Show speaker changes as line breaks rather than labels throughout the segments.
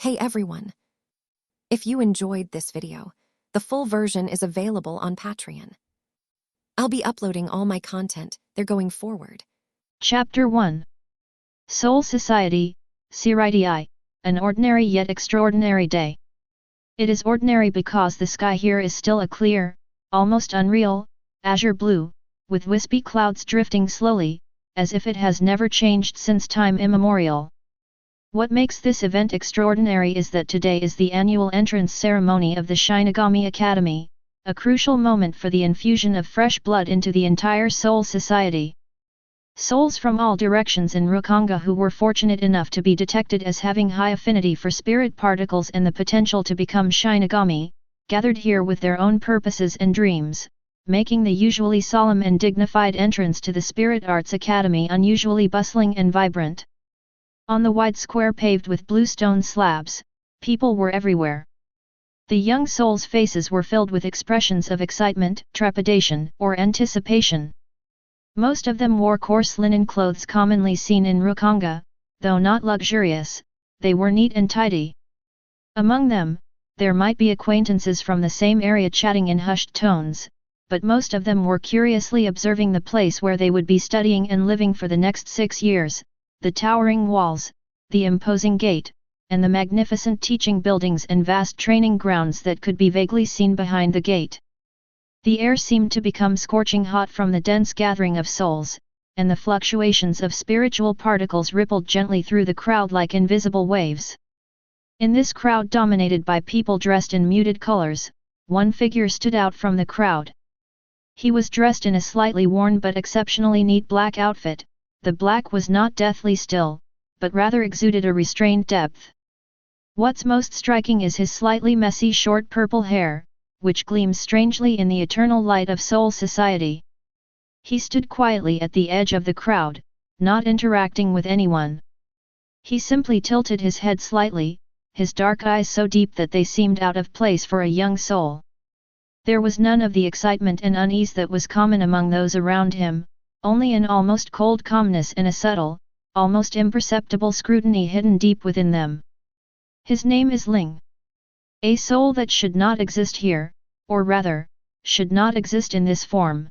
Hey everyone! If you enjoyed this video, the full version is available on Patreon. I'll be uploading all my content there going forward.
Chapter 1 Soul Society, Siritii, an ordinary yet extraordinary day. It is ordinary because the sky here is still a clear, almost unreal, azure blue, with wispy clouds drifting slowly, as if it has never changed since time immemorial. What makes this event extraordinary is that today is the annual entrance ceremony of the Shyogami Academy, a crucial moment for the infusion of fresh blood into the entire Soul Society. Souls from all directions in Rukongai who were fortunate enough to be detected as having high affinity for spirit particles and the potential to become Shinigami, gathered here with their own purposes and dreams, making the usually solemn and dignified entrance to the Spirit Arts Academy unusually bustling and vibrant. On the wide square paved with blue stone slabs, people were everywhere. The young souls' faces were filled with expressions of excitement, trepidation, or anticipation. Most of them wore coarse linen clothes commonly seen in Rukongai, though not luxurious, they were neat and tidy. Among them, there might be acquaintances from the same area chatting in hushed tones, but most of them were curiously observing the place where they would be studying and living for the next 6 years. The towering walls, the imposing gate, and the magnificent teaching buildings and vast training grounds that could be vaguely seen behind the gate. The air seemed to become scorching hot from the dense gathering of souls, and the fluctuations of spiritual particles rippled gently through the crowd like invisible waves. In this crowd dominated by people dressed in muted colors, one figure stood out from the crowd. He was dressed in a slightly worn but exceptionally neat black outfit. The black was not deathly still, but rather exuded a restrained depth. What's most striking is his slightly messy short purple hair, which gleams strangely in the eternal light of Soul Society. He stood quietly at the edge of the crowd, not interacting with anyone. He simply tilted his head slightly, his dark eyes so deep that they seemed out of place for a young soul. There was none of the excitement and unease that was common among those around him, only an almost cold calmness and a subtle, almost imperceptible scrutiny hidden deep within them. His name is Ling. A soul that should not exist here, or rather, should not exist in this form.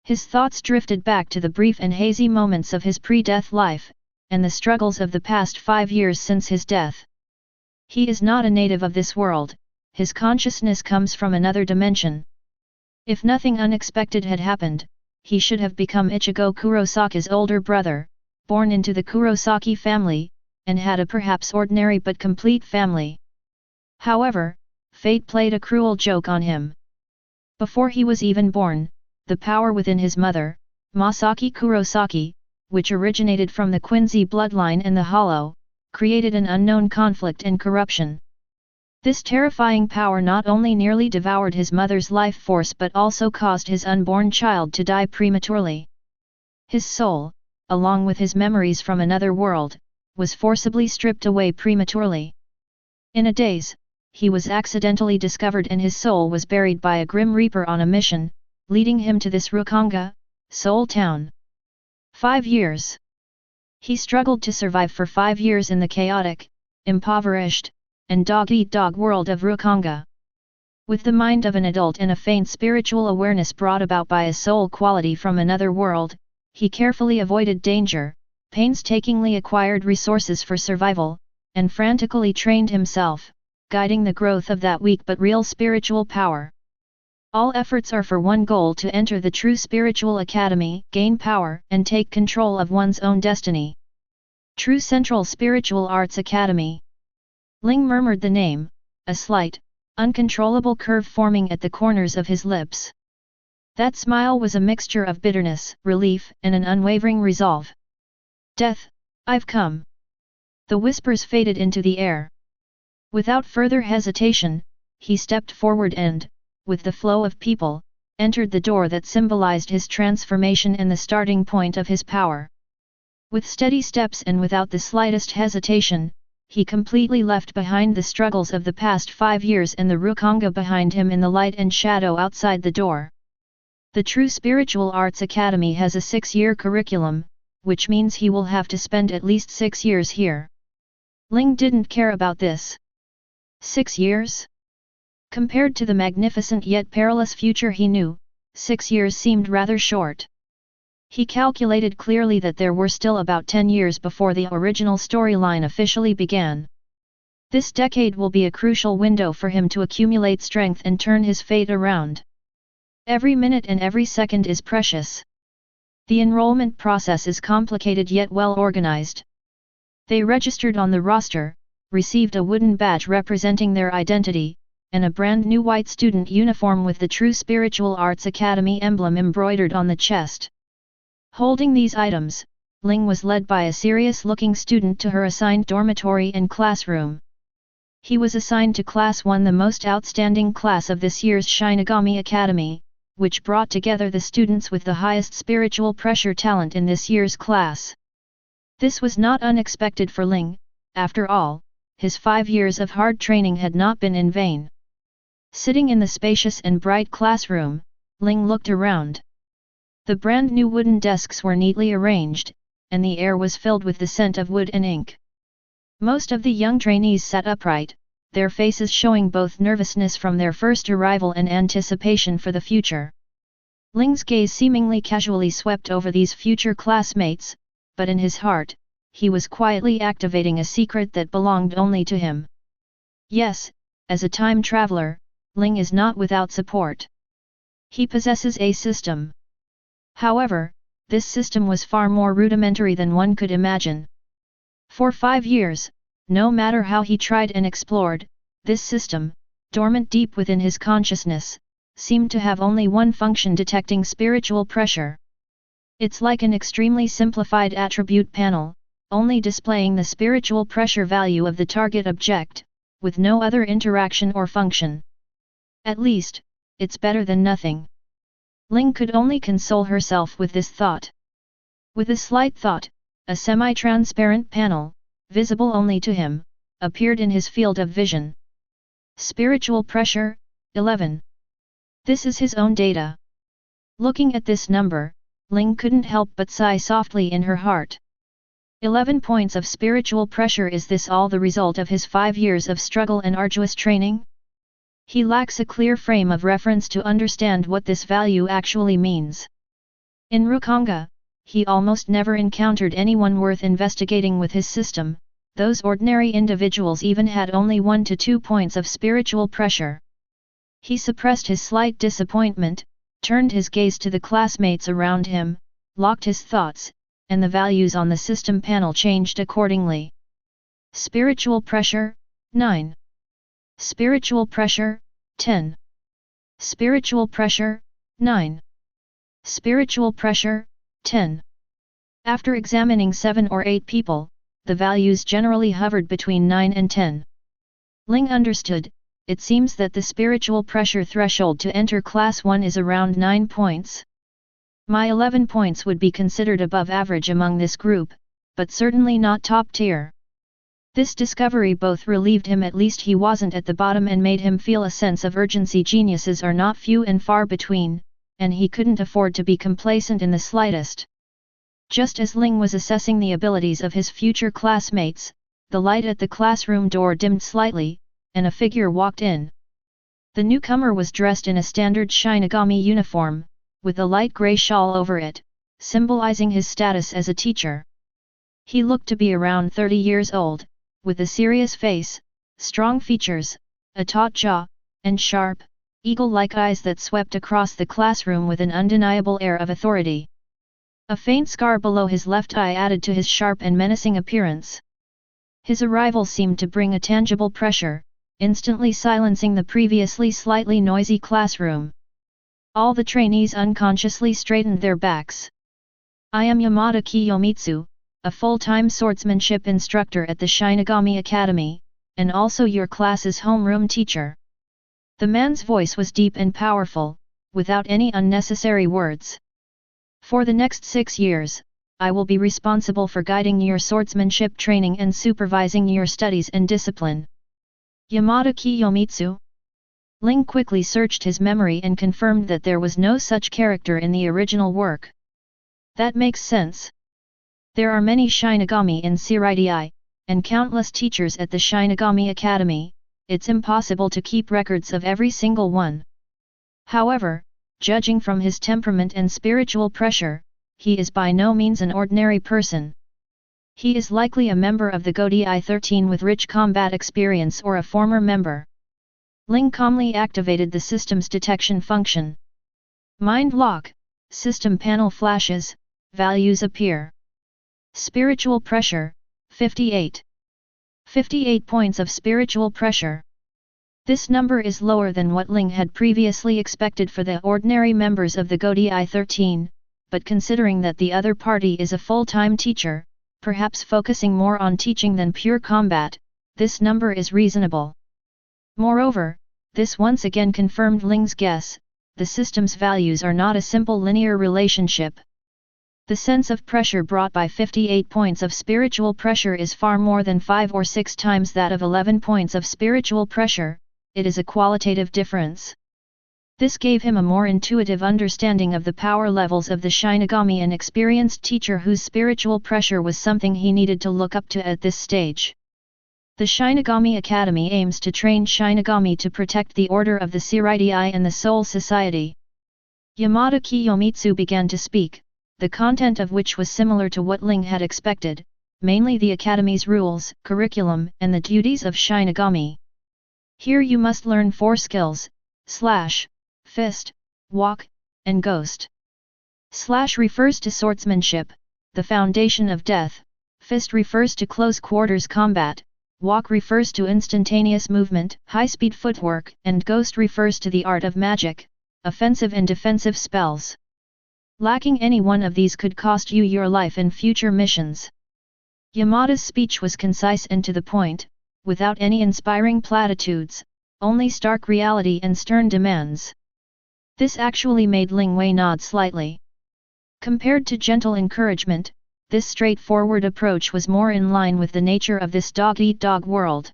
His thoughts drifted back to the brief and hazy moments of his pre-death life, and the struggles of the past 5 years since his death. He is not a native of this world, his consciousness comes from another dimension. If nothing unexpected had happened, he should have become Ichigo Kurosaki's older brother, born into the Kurosaki family, and had a perhaps ordinary but complete family. However, fate played a cruel joke on him. Before he was even born, the power within his mother, Masaki Kurosaki, which originated from the Quincy bloodline and the Hollow, created an unknown conflict and corruption. This terrifying power not only nearly devoured his mother's life force but also caused his unborn child to die prematurely. His soul, along with his memories from another world, was forcibly stripped away prematurely. In a daze, he was accidentally discovered and his soul was buried by a grim reaper on a mission, leading him to this Rukongai, Soul Town. 5 years. He struggled to survive for 5 years in the chaotic, impoverished, and dog-eat-dog world of Rukongai. With the mind of an adult and a faint spiritual awareness brought about by a soul quality from another world, he carefully avoided danger, painstakingly acquired resources for survival, and frantically trained himself, guiding the growth of that weak but real spiritual power. All efforts are for one goal: to enter the true spiritual academy, gain power, and take control of one's own destiny. True Central Spiritual Arts Academy. Ling murmured the name, a slight, uncontrollable curve forming at the corners of his lips. That smile was a mixture of bitterness, relief, and an unwavering resolve. Death, I've come. The whispers faded into the air. Without further hesitation, he stepped forward and, with the flow of people, entered the door that symbolized his transformation and the starting point of his power. With steady steps and without the slightest hesitation, he completely left behind the struggles of the past 5 years and the Rukongai behind him in the light and shadow outside the door. The True Spiritual Arts Academy has a 6-year curriculum, which means he will have to spend at least 6 years here. Ling didn't care about this. 6 years? Compared to the magnificent yet perilous future he knew, 6 years seemed rather short. He calculated clearly that there were still about 10 years before the original storyline officially began. This decade will be a crucial window for him to accumulate strength and turn his fate around. Every minute and every second is precious. The enrollment process is complicated yet well organized. They registered on the roster, received a wooden badge representing their identity, and a brand new white student uniform with the True Spiritual Arts Academy emblem embroidered on the chest. Holding these items, Ling was led by a serious-looking student to her assigned dormitory and classroom. He was assigned to Class 1, the most outstanding class of this year's Shyogami Academy, which brought together the students with the highest spiritual pressure talent in this year's class. This was not unexpected for Ling. After all, his 5 years of hard training had not been in vain. Sitting in the spacious and bright classroom, Ling looked around. The brand new wooden desks were neatly arranged, and the air was filled with the scent of wood and ink. Most of the young trainees sat upright, their faces showing both nervousness from their first arrival and anticipation for the future. Ling's gaze seemingly casually swept over these future classmates, but in his heart, he was quietly activating a secret that belonged only to him. Yes, as a time traveler, Ling is not without support. He possesses a system. However, this system was far more rudimentary than one could imagine. For 5 years, no matter how he tried and explored, this system, dormant deep within his consciousness, seemed to have only one function: detecting spiritual pressure. It's like an extremely simplified attribute panel, only displaying the spiritual pressure value of the target object, with no other interaction or function. At least, it's better than nothing. Ling could only console herself with this thought. With a slight thought, a semi-transparent panel, visible only to him, appeared in his field of vision. Spiritual pressure, 11. This is his own data. Looking at this number, Ling couldn't help but sigh softly in her heart. 11 points of spiritual pressure. Is this all the result of his 5 years of struggle and arduous training? He lacks a clear frame of reference to understand what this value actually means. In Rukongai, he almost never encountered anyone worth investigating with his system. Those ordinary individuals even had only 1 to 2 points of spiritual pressure. He suppressed his slight disappointment, turned his gaze to the classmates around him, locked his thoughts, and the values on the system panel changed accordingly. Spiritual pressure, 9. Spiritual pressure, 10. Spiritual pressure, 9. Spiritual pressure, 10. After examining 7 or 8 people, the values generally hovered between 9 and 10. Ling understood. It seems that the spiritual pressure threshold to enter Class 1 is around 9 points. My 11 points would be considered above average among this group, but certainly not top tier. This discovery both relieved him, at least he wasn't at the bottom, and made him feel a sense of urgency. Geniuses are not few and far between, and he couldn't afford to be complacent in the slightest. Just as Ling was assessing the abilities of his future classmates, the light at the classroom door dimmed slightly, and a figure walked in. The newcomer was dressed in a standard Shinigami uniform, with a light grey shawl over it, symbolizing his status as a teacher. He looked to be around 30 years old, with a serious face, strong features, a taut jaw, and sharp, eagle-like eyes that swept across the classroom with an undeniable air of authority. A faint scar below his left eye added to his sharp and menacing appearance. His arrival seemed to bring a tangible pressure, instantly silencing the previously slightly noisy classroom. All the trainees unconsciously straightened their backs. I am Yamada Kiyomitsu, a full-time swordsmanship instructor at the Shinigami Academy, and also your class's homeroom teacher. The man's voice was deep and powerful, without any unnecessary words. For the next 6 years, I will be responsible for guiding your swordsmanship training and supervising your studies and discipline. Yamada Kiyomitsu? Ling quickly searched his memory and confirmed that there was no such character in the original work. That makes sense. There are many Shinigami in Shirai, and countless teachers at the Shyogami Academy, it's impossible to keep records of every single one. However, judging from his temperament and spiritual pressure, he is by no means an ordinary person. He is likely a member of the Godai 13 with rich combat experience or a former member. Ling calmly activated the system's detection function. Mind lock, system panel flashes, values appear. Spiritual pressure, 58. 58 points of spiritual pressure. This number is lower than what Ling had previously expected for the ordinary members of the Godai 13, but considering that the other party is a full-time teacher, perhaps focusing more on teaching than pure combat, this number is reasonable. Moreover, this once again confirmed Ling's guess, the system's values are not a simple linear relationship. The sense of pressure brought by 58 points of spiritual pressure is far more than 5 or 6 times that of 11 points of spiritual pressure, it is a qualitative difference. This gave him a more intuitive understanding of the power levels of the Shyogami, an experienced teacher whose spiritual pressure was something he needed to look up to at this stage. The Shyogami Academy aims to train Shyogami to protect the order of the Shirai and the Soul Society. Yamada Kiyomitsu began to speak, the content of which was similar to what Ling had expected, mainly the Academy's rules, curriculum, and the duties of Shyogami. Here you must learn 4 skills, slash, fist, walk, and ghost. Slash refers to swordsmanship, the foundation of death, fist refers to close quarters combat, walk refers to instantaneous movement, high-speed footwork, and ghost refers to the art of magic, offensive and defensive spells. Lacking any one of these could cost you your life in future missions. Yamada's speech was concise and to the point, without any inspiring platitudes, only stark reality and stern demands. This actually made Ling Wei nod slightly. Compared to gentle encouragement, this straightforward approach was more in line with the nature of this dog-eat-dog world.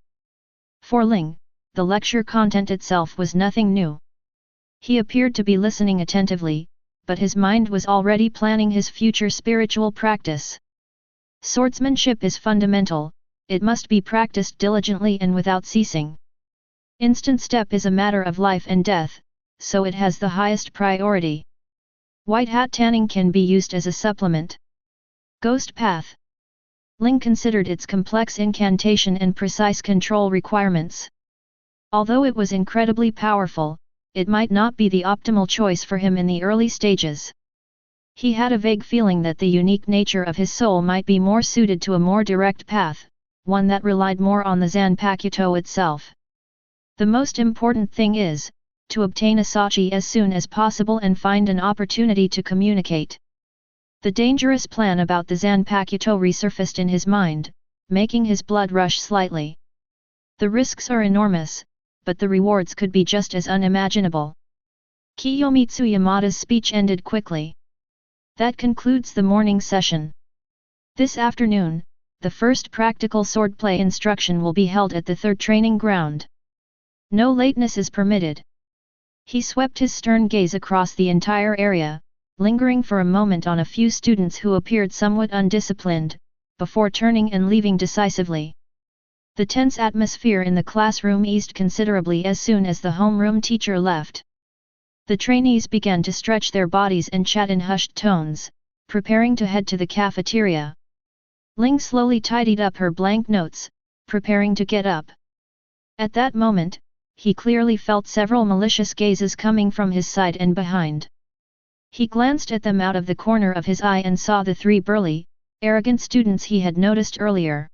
For Ling, the lecture content itself was nothing new. He appeared to be listening attentively, but his mind was already planning his future spiritual practice. Swordsmanship is fundamental, it must be practiced diligently and without ceasing. Instant step is a matter of life and death, so it has the highest priority. White hat tanning can be used as a supplement. Ghost path. Ling considered its complex incantation and precise control requirements. Although it was incredibly powerful, it might not be the optimal choice for him in the early stages. He had a vague feeling that the unique nature of his soul might be more suited to a more direct path, one that relied more on the Zanpakuto itself. The most important thing is, to obtain a Sachi as soon as possible and find an opportunity to communicate. The dangerous plan about the Zanpakuto resurfaced in his mind, making his blood rush slightly. The risks are enormous, but the rewards could be just as unimaginable. Kiyomitsu Yamada's speech ended quickly. That concludes the morning session. This afternoon, the first practical swordplay instruction will be held at the 3rd training ground. No lateness is permitted. He swept his stern gaze across the entire area, lingering for a moment on a few students who appeared somewhat undisciplined, before turning and leaving decisively. The tense atmosphere in the classroom eased considerably as soon as the homeroom teacher left. The trainees began to stretch their bodies and chat in hushed tones, preparing to head to the cafeteria. Ling slowly tidied up her blank notes, preparing to get up. At that moment, he clearly felt several malicious gazes coming from his side and behind. He glanced at them out of the corner of his eye and saw the 3 burly, arrogant students he had noticed earlier.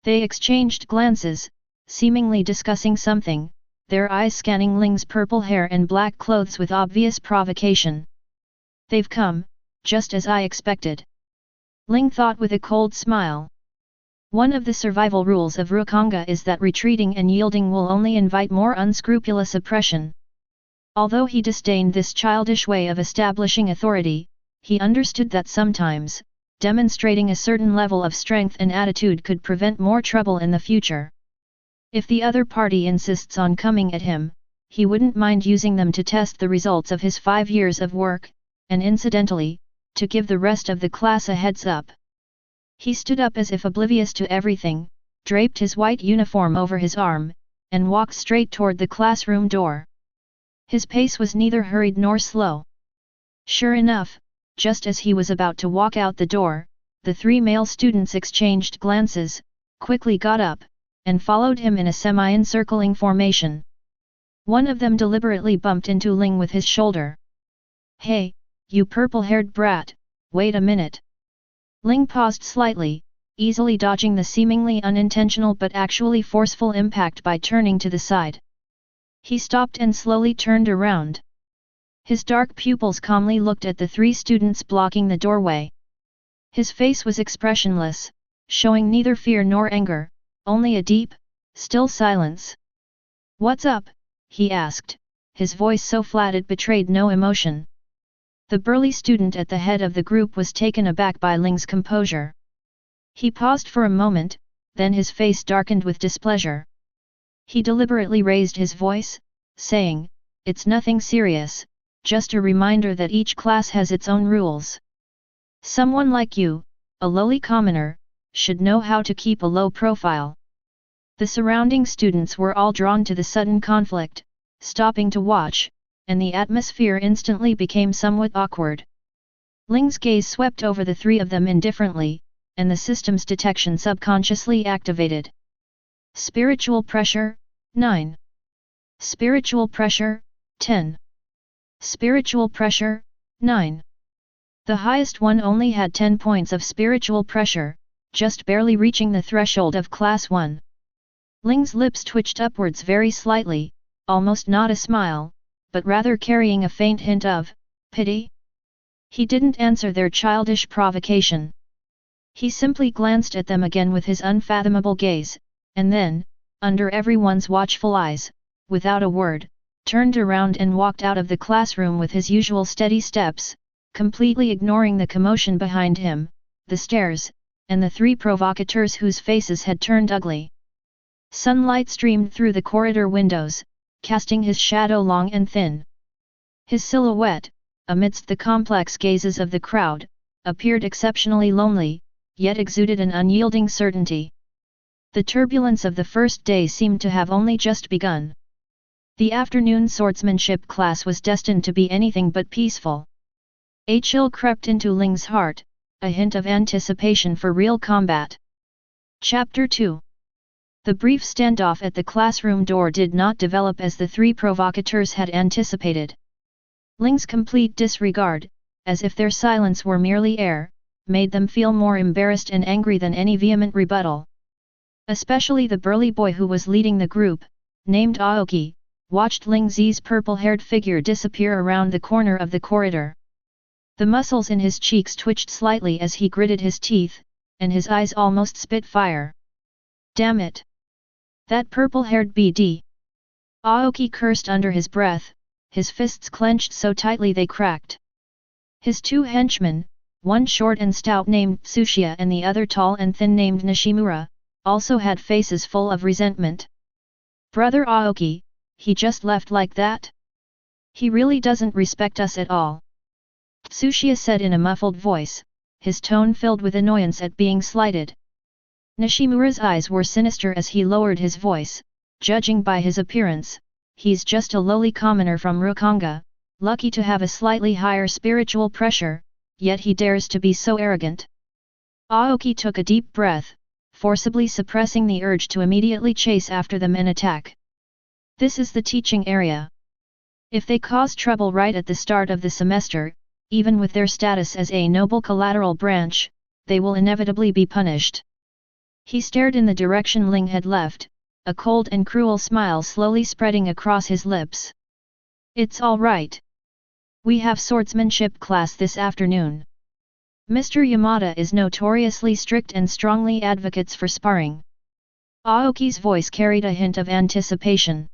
They exchanged glances, seemingly discussing something, their eyes scanning Ling's purple hair and black clothes with obvious provocation. They've come, just as I expected. Ling thought with a cold smile. One of the survival rules of Rukongai is that retreating and yielding will only invite more unscrupulous oppression. Although he disdained this childish way of establishing authority, he understood that sometimes, demonstrating a certain level of strength and attitude could prevent more trouble in the future. If the other party insists on coming at him, he wouldn't mind using them to test the results of his 5 years of work, and incidentally, to give the rest of the class a heads up. He stood up as if oblivious to everything, draped his white uniform over his arm, and walked straight toward the classroom door. His pace was neither hurried nor slow. Sure enough, just as he was about to walk out the door, the three male students exchanged glances, quickly got up, and followed him in a semi-encircling formation. One of them deliberately bumped into Ling with his shoulder. "Hey, you purple-haired brat, wait a minute." Ling paused slightly, easily dodging the seemingly unintentional but actually forceful impact by turning to the side. He stopped and slowly turned around. His dark pupils calmly looked at the three students blocking the doorway. His face was expressionless, showing neither fear nor anger, only a deep, still silence. "What's up?" he asked, his voice so flat it betrayed no emotion. The burly student at the head of the group was taken aback by Ling's composure. He paused for a moment, then his face darkened with displeasure. He deliberately raised his voice, saying, "It's nothing serious, just a reminder that each class has its own rules. Someone like you, a lowly commoner, should know how to keep a low profile." The surrounding students were all drawn to the sudden conflict, stopping to watch, and the atmosphere instantly became somewhat awkward. Ling's gaze swept over the three of them indifferently, and the system's detection subconsciously activated. Spiritual pressure, 9. Spiritual pressure, 10. Spiritual pressure, 9. The highest one only had 10 points of spiritual pressure, just barely reaching the threshold of Class 1. Ling's lips twitched upwards very slightly, almost not a smile, but rather carrying a faint hint of pity. He didn't answer their childish provocation. He simply glanced at them again with his unfathomable gaze, and then, under everyone's watchful eyes, without a word, turned around and walked out of the classroom with his usual steady steps, completely ignoring the commotion behind him, the stairs, and the three provocateurs whose faces had turned ugly. Sunlight streamed through the corridor windows, casting his shadow long and thin. His silhouette, amidst the complex gazes of the crowd, appeared exceptionally lonely, yet exuded an unyielding certainty. The turbulence of the first day seemed to have only just begun. The afternoon swordsmanship class was destined to be anything but peaceful. A chill crept into Ling's heart, a hint of anticipation for real combat. Chapter 2. The brief standoff at the classroom door did not develop as the three provocateurs had anticipated. Ling's complete disregard, as if their silence were merely air, made them feel more embarrassed and angry than any vehement rebuttal. Especially the burly boy who was leading the group, named Aoki, watched Ling Zi's purple-haired figure disappear around the corner of the corridor. The muscles in his cheeks twitched slightly as he gritted his teeth, and his eyes almost spit fire. "Damn it! That purple-haired BD!" Aoki cursed under his breath, his fists clenched so tightly they cracked. His two henchmen, one short and stout named Tsuchiya and the other tall and thin named Nishimura, also had faces full of resentment. "Brother Aoki, he just left like that? He really doesn't respect us at all," Tsuchiya said in a muffled voice, his tone filled with annoyance at being slighted. Nishimura's eyes were sinister as he lowered his voice, "Judging by his appearance, he's just a lowly commoner from Rukongai, lucky to have a slightly higher spiritual pressure, yet he dares to be so arrogant." Aoki took a deep breath, forcibly suppressing the urge to immediately chase after them and attack. "This is the teaching area. If they cause trouble right at the start of the semester, even with their status as a noble collateral branch, they will inevitably be punished." He stared in the direction Ling had left, a cold and cruel smile slowly spreading across his lips. "It's all right. We have swordsmanship class this afternoon. Mr. Yamada is notoriously strict and strongly advocates for sparring." Aoki's voice carried a hint of anticipation.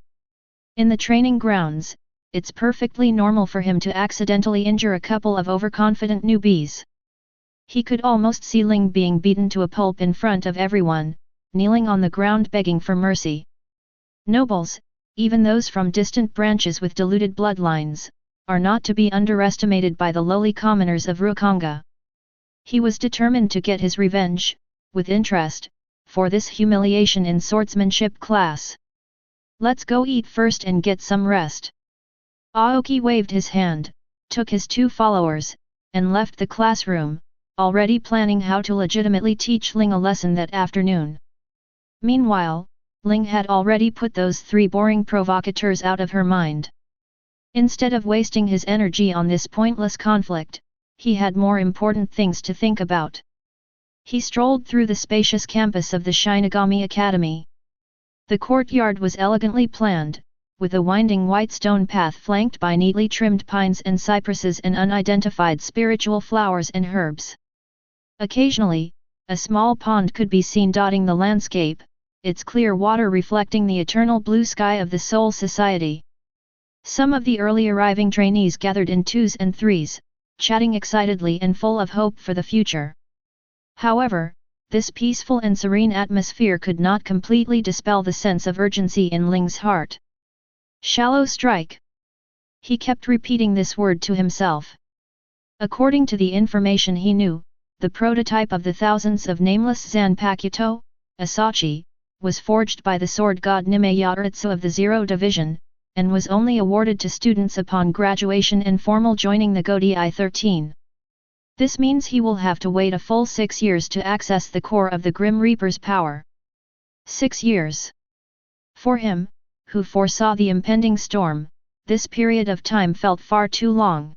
In the training grounds, it's perfectly normal for him to accidentally injure a couple of overconfident newbies. He could almost see Ling being beaten to a pulp in front of everyone, kneeling on the ground begging for mercy. Nobles, even those from distant branches with diluted bloodlines, are not to be underestimated by the lowly commoners of Rukongai. He was determined to get his revenge, with interest, for this humiliation in swordsmanship class. Let's go eat first and get some rest. Aoki waved his hand, took his 2 followers, and left the classroom, already planning how to legitimately teach Ling a lesson that afternoon. Meanwhile, Ling had already put those 3 boring provocateurs out of her mind. Instead of wasting his energy on this pointless conflict, he had more important things to think about. He strolled through the spacious campus of the Shyogami Academy. The courtyard was elegantly planned, with a winding white stone path flanked by neatly trimmed pines and cypresses and unidentified spiritual flowers and herbs. Occasionally, a small pond could be seen dotting the landscape, its clear water reflecting the eternal blue sky of the Soul Society. Some of the early arriving trainees gathered in 2s and 3s, chatting excitedly and full of hope for the future. However, this peaceful and serene atmosphere could not completely dispel the sense of urgency in Ling's heart. Shallow strike. He kept repeating this word to himself. According to the information he knew, the prototype of the thousands of nameless Zanpakuto, Asachi, was forged by the sword god Nimeyaritsu of the Zero Division, and was only awarded to students upon graduation and formal joining the Godai 13. This means he will have to wait a full 6 years to access the core of the Grim Reaper's power. 6 years. For him, who foresaw the impending storm, this period of time felt far too long.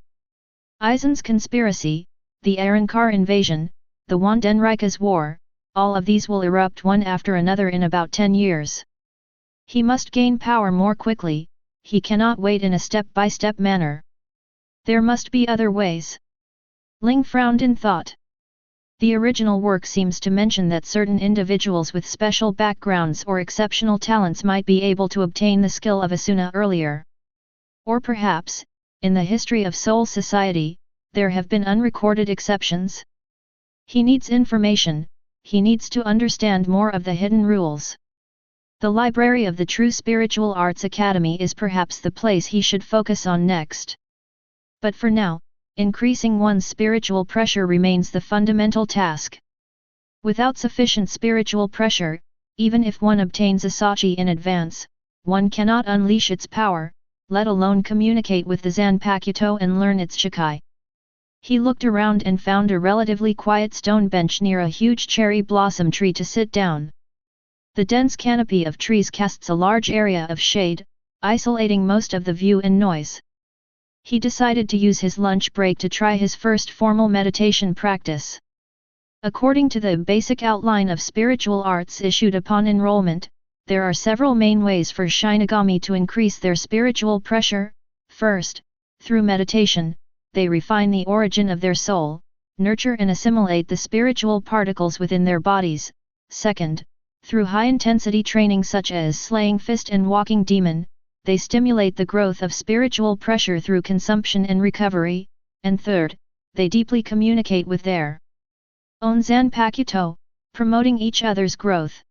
Aizen's conspiracy, the Arankar invasion, the Wandenrika's war, all of these will erupt one after another in about 10 years. He must gain power more quickly, he cannot wait in a step-by-step manner. There must be other ways. Ling frowned in thought. The original work seems to mention that certain individuals with special backgrounds or exceptional talents might be able to obtain the skill of Asuna earlier. Or perhaps, in the history of Soul Society, there have been unrecorded exceptions. He needs information, he needs to understand more of the hidden rules. The library of the True Spiritual Arts Academy is perhaps the place he should focus on next. But for now, increasing one's spiritual pressure remains the fundamental task. Without sufficient spiritual pressure, even if one obtains Asachi in advance, one cannot unleash its power, let alone communicate with the Zanpakuto and learn its Shikai. He looked around and found a relatively quiet stone bench near a huge cherry blossom tree to sit down. The dense canopy of trees casts a large area of shade, isolating most of the view and noise. He decided to use his lunch break to try his first formal meditation practice. According to the basic outline of spiritual arts issued upon enrollment, there are several main ways for Shinigami to increase their spiritual pressure. First, through meditation, they refine the origin of their soul, nurture and assimilate the spiritual particles within their bodies. Second, through high-intensity training such as slaying fist and walking demon, they stimulate the growth of spiritual pressure through consumption and recovery. And third, they deeply communicate with their own Zanpakuto, promoting each other's growth.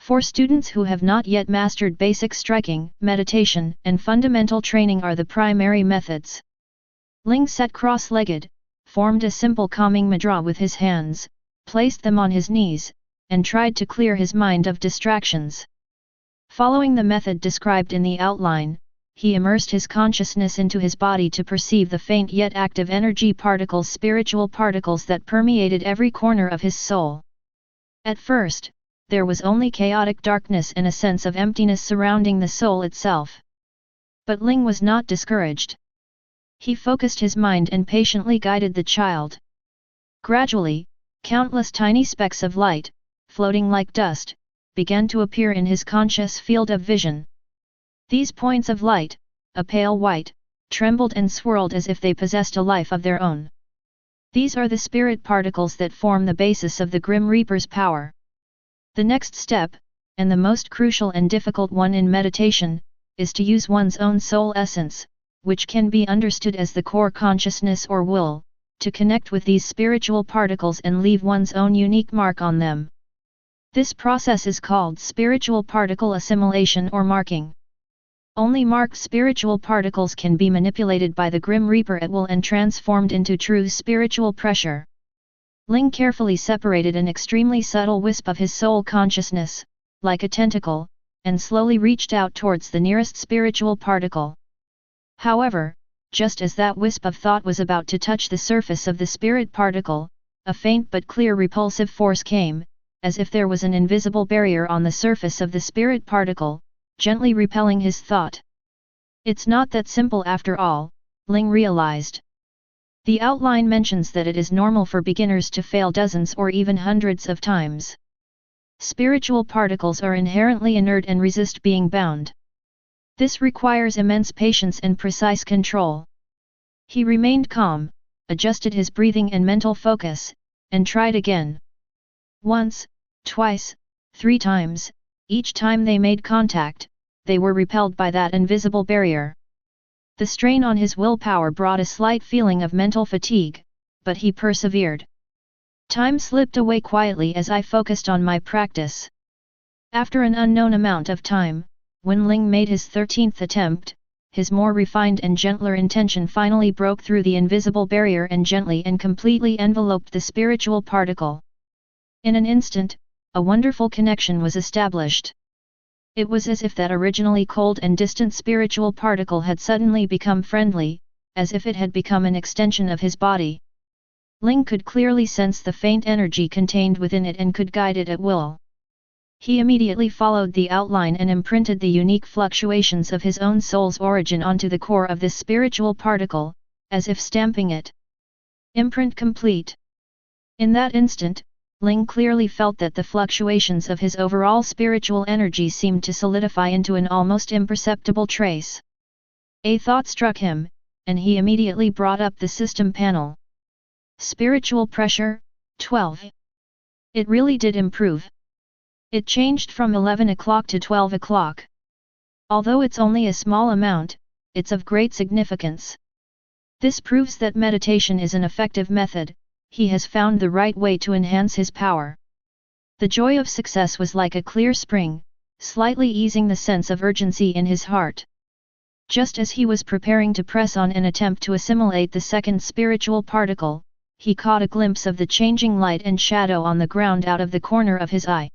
For students who have not yet mastered basic striking, meditation and fundamental training are the primary methods. Ling sat cross-legged, formed a simple calming mudra with his hands, placed them on his knees, and tried to clear his mind of distractions. Following the method described in the outline, he immersed his consciousness into his body to perceive the faint yet active energy particles, spiritual particles that permeated every corner of his soul. At first, there was only chaotic darkness and a sense of emptiness surrounding the soul itself. But Ling was not discouraged. He focused his mind and patiently guided the child. Gradually, countless tiny specks of light, floating like dust, began to appear in his conscious field of vision. These points of light, a pale white, trembled and swirled as if they possessed a life of their own. These are the spirit particles that form the basis of the Grim Reaper's power. The next step, and the most crucial and difficult one in meditation, is to use one's own soul essence, which can be understood as the core consciousness or will, to connect with these spiritual particles and leave one's own unique mark on them. This process is called spiritual particle assimilation or marking. Only marked spiritual particles can be manipulated by the Grim Reaper at will and transformed into true spiritual pressure. Ling carefully separated an extremely subtle wisp of his soul consciousness, like a tentacle, and slowly reached out towards the nearest spiritual particle. However, just as that wisp of thought was about to touch the surface of the spirit particle, a faint but clear repulsive force came, as if there was an invisible barrier on the surface of the spirit particle, gently repelling his thought. It's not that simple after all, Ling realized. The outline mentions that it is normal for beginners to fail dozens or even hundreds of times. Spiritual particles are inherently inert and resist being bound. This requires immense patience and precise control. He remained calm, adjusted his breathing and mental focus, and tried again. Once, twice, 3 times, each time they made contact, they were repelled by that invisible barrier. The strain on his willpower brought a slight feeling of mental fatigue, but he persevered. Time slipped away quietly as I focused on my practice. After an unknown amount of time, when Ling made his 13th attempt, his more refined and gentler intention finally broke through the invisible barrier and gently and completely enveloped the spiritual particle. In an instant, a wonderful connection was established. It was as if that originally cold and distant spiritual particle had suddenly become friendly, as if it had become an extension of his body. Ling could clearly sense the faint energy contained within it and could guide it at will. He immediately followed the outline and imprinted the unique fluctuations of his own soul's origin onto the core of this spiritual particle, as if stamping it. Imprint complete. In that instant, Ling clearly felt that the fluctuations of his overall spiritual energy seemed to solidify into an almost imperceptible trace. A thought struck him, and he immediately brought up the system panel. Spiritual pressure, 12. It really did improve. It changed from 11 o'clock to 12 o'clock. Although it's only a small amount, it's of great significance. This proves that meditation is an effective method. He has found the right way to enhance his power. The joy of success was like a clear spring, slightly easing the sense of urgency in his heart. Just as he was preparing to press on and attempt to assimilate the second spiritual particle, he caught a glimpse of the changing light and shadow on the ground out of the corner of his eye.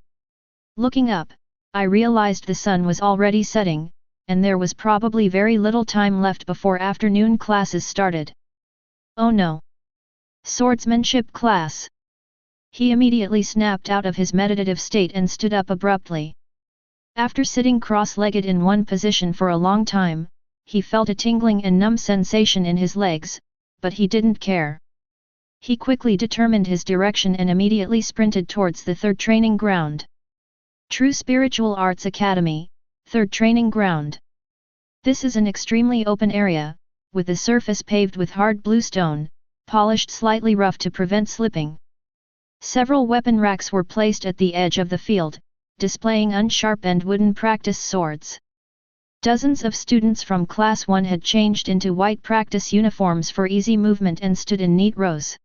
Looking up, I realized the sun was already setting, and there was probably very little time left before afternoon classes started. Oh no! Swordsmanship class! He immediately snapped out of his meditative state and stood up abruptly. After sitting cross-legged in one position for a long time, he felt a tingling and numb sensation in his legs, but he didn't care. He quickly determined his direction and immediately sprinted towards the third training ground. True Spiritual Arts Academy, third training ground. This is an extremely open area, with the surface paved with hard blue stone, polished slightly rough to prevent slipping. Several weapon racks were placed at the edge of the field, displaying unsharpened wooden practice swords. Dozens of students from Class 1 had changed into white practice uniforms for easy movement and stood in neat rows.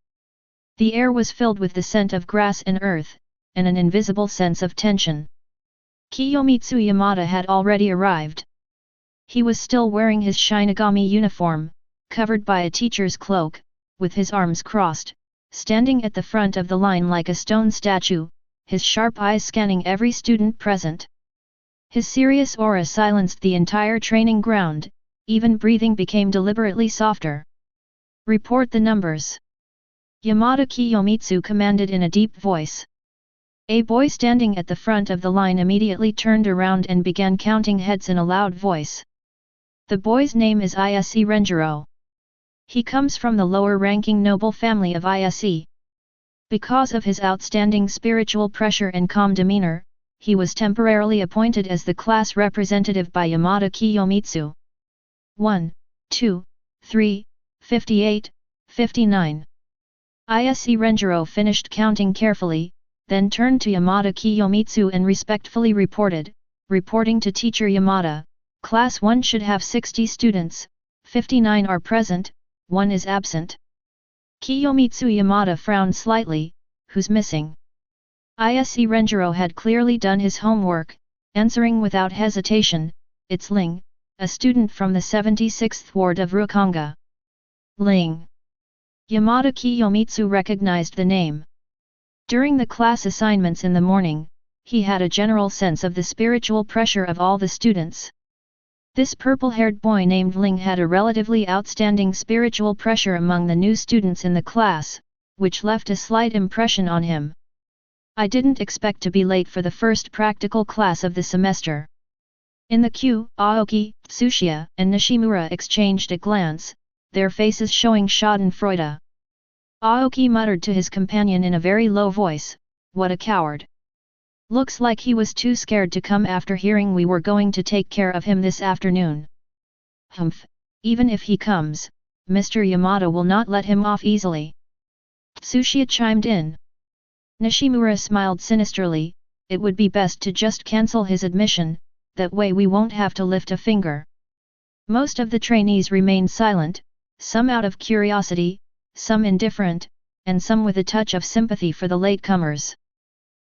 The air was filled with the scent of grass and earth, and an invisible sense of tension. Kiyomitsu Yamada had already arrived. He was still wearing his Shinigami uniform, covered by a teacher's cloak, with his arms crossed, standing at the front of the line like a stone statue, his sharp eyes scanning every student present. His serious aura silenced the entire training ground, even breathing became deliberately softer. Report the numbers. Yamada Kiyomitsu commanded in a deep voice. A boy standing at the front of the line immediately turned around and began counting heads in a loud voice. The boy's name is Ise Renjiro. He comes from the lower-ranking noble family of Ise. Because of his outstanding spiritual pressure and calm demeanor, he was temporarily appointed as the class representative by Yamada Kiyomitsu. 1, 2, 3, 58, 59. Ise Renjiro finished counting carefully, then turned to Yamada Kiyomitsu and respectfully reported, reporting to Teacher Yamada, Class 1 should have 60 students, 59 are present, 1 is absent. Kiyomitsu Yamada frowned slightly, who's missing? Ise Renjiro had clearly done his homework, answering without hesitation, it's Ling, a student from the 76th ward of Rukongai. Ling. Yamada Kiyomitsu recognized the name. During the class assignments in the morning, he had a general sense of the spiritual pressure of all the students. This purple-haired boy named Ling had a relatively outstanding spiritual pressure among the new students in the class, which left a slight impression on him. I didn't expect to be late for the first practical class of the semester. In the queue, Aoki, Tsuchiya, and Nishimura exchanged a glance, their faces showing schadenfreude. Aoki muttered to his companion in a very low voice, "What a coward. Looks like he was too scared to come after hearing we were going to take care of him this afternoon." "Humph, even if he comes, Mr. Yamada will not let him off easily." Tsuchiya chimed in. Nishimura smiled sinisterly, "It would be best to just cancel his admission, that way we won't have to lift a finger." Most of the trainees remained silent, some out of curiosity, some indifferent, and some with a touch of sympathy for the latecomers.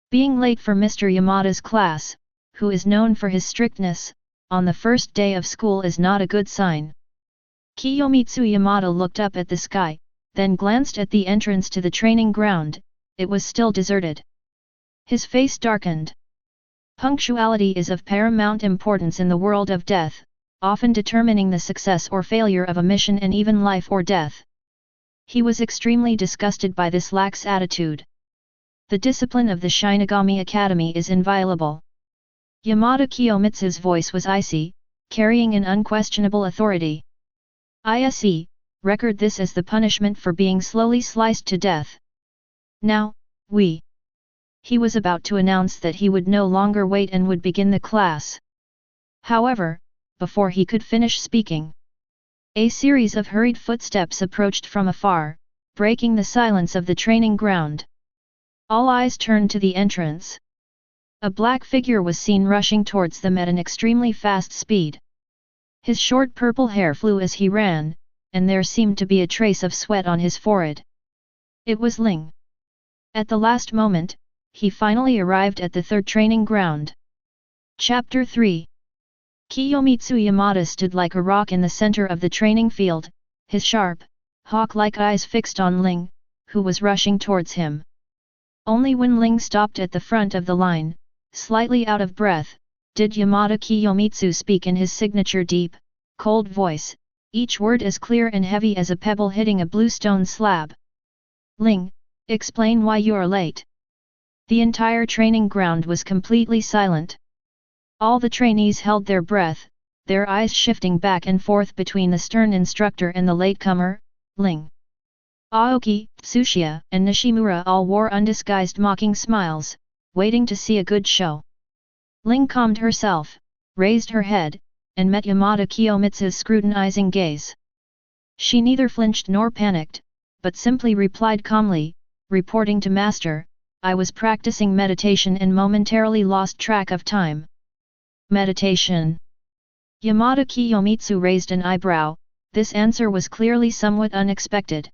Being late for Mr. Yamada's class, who is known for his strictness, on the first day of school is not a good sign. Kiyomitsu Yamada looked up at the sky, then glanced at the entrance to the training ground. It was still deserted. His face darkened. Punctuality is of paramount importance in the world of death, often determining the success or failure of a mission and even life or death. He was extremely disgusted by this lax attitude. The discipline of the Shyogami Academy is inviolable. Yamada Kiyomitsu's voice was icy, carrying an unquestionable authority. "ISE, record this as the punishment for being slowly sliced to death. Now, we." He was about to announce that he would no longer wait and would begin the class. However, before he could finish speaking, a series of hurried footsteps approached from afar, breaking the silence of the training ground. All eyes turned to the entrance. A black figure was seen rushing towards them at an extremely fast speed. His short purple hair flew as he ran, and there seemed to be a trace of sweat on his forehead. It was Ling. At the last moment, he finally arrived at the third training ground. Chapter 3. Kiyomitsu Yamada stood like a rock in the center of the training field, his sharp, hawk-like eyes fixed on Ling, who was rushing towards him. Only when Ling stopped at the front of the line, slightly out of breath, did Yamada Kiyomitsu speak in his signature deep, cold voice, each word as clear and heavy as a pebble hitting a bluestone slab. "Ling, explain why you are late." The entire training ground was completely silent. All the trainees held their breath, their eyes shifting back and forth between the stern instructor and the latecomer, Ling. Aoki, Tsuchiya, and Nishimura all wore undisguised mocking smiles, waiting to see a good show. Ling calmed herself, raised her head, and met Yamada Kiyomitsu's scrutinizing gaze. She neither flinched nor panicked, but simply replied calmly, reporting to Master, "I was practicing meditation and momentarily lost track of time." Meditation? Yamada Kiyomitsu raised an eyebrow. This answer was clearly somewhat unexpected.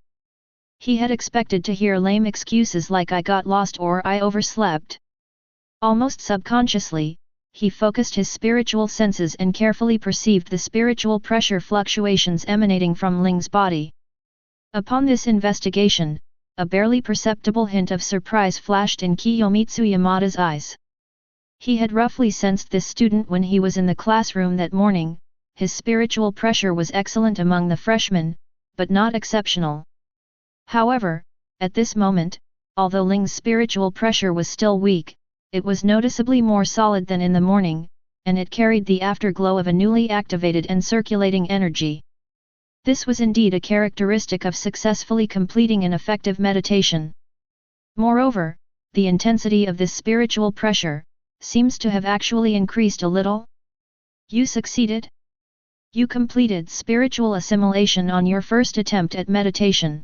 He had expected to hear lame excuses like "I got lost" or "I overslept." Almost subconsciously, he focused his spiritual senses and carefully perceived the spiritual pressure fluctuations emanating from Ling's body. Upon this investigation, a barely perceptible hint of surprise flashed in Kiyomitsu Yamada's eyes. He had roughly sensed this student when he was in the classroom that morning. His spiritual pressure was excellent among the freshmen, but not exceptional. However, at this moment, although Ling's spiritual pressure was still weak, it was noticeably more solid than in the morning, and it carried the afterglow of a newly activated and circulating energy. This was indeed a characteristic of successfully completing an effective meditation. Moreover, the intensity of this spiritual pressure seems to have actually increased a little. "You succeeded? You completed spiritual assimilation on your first attempt at meditation."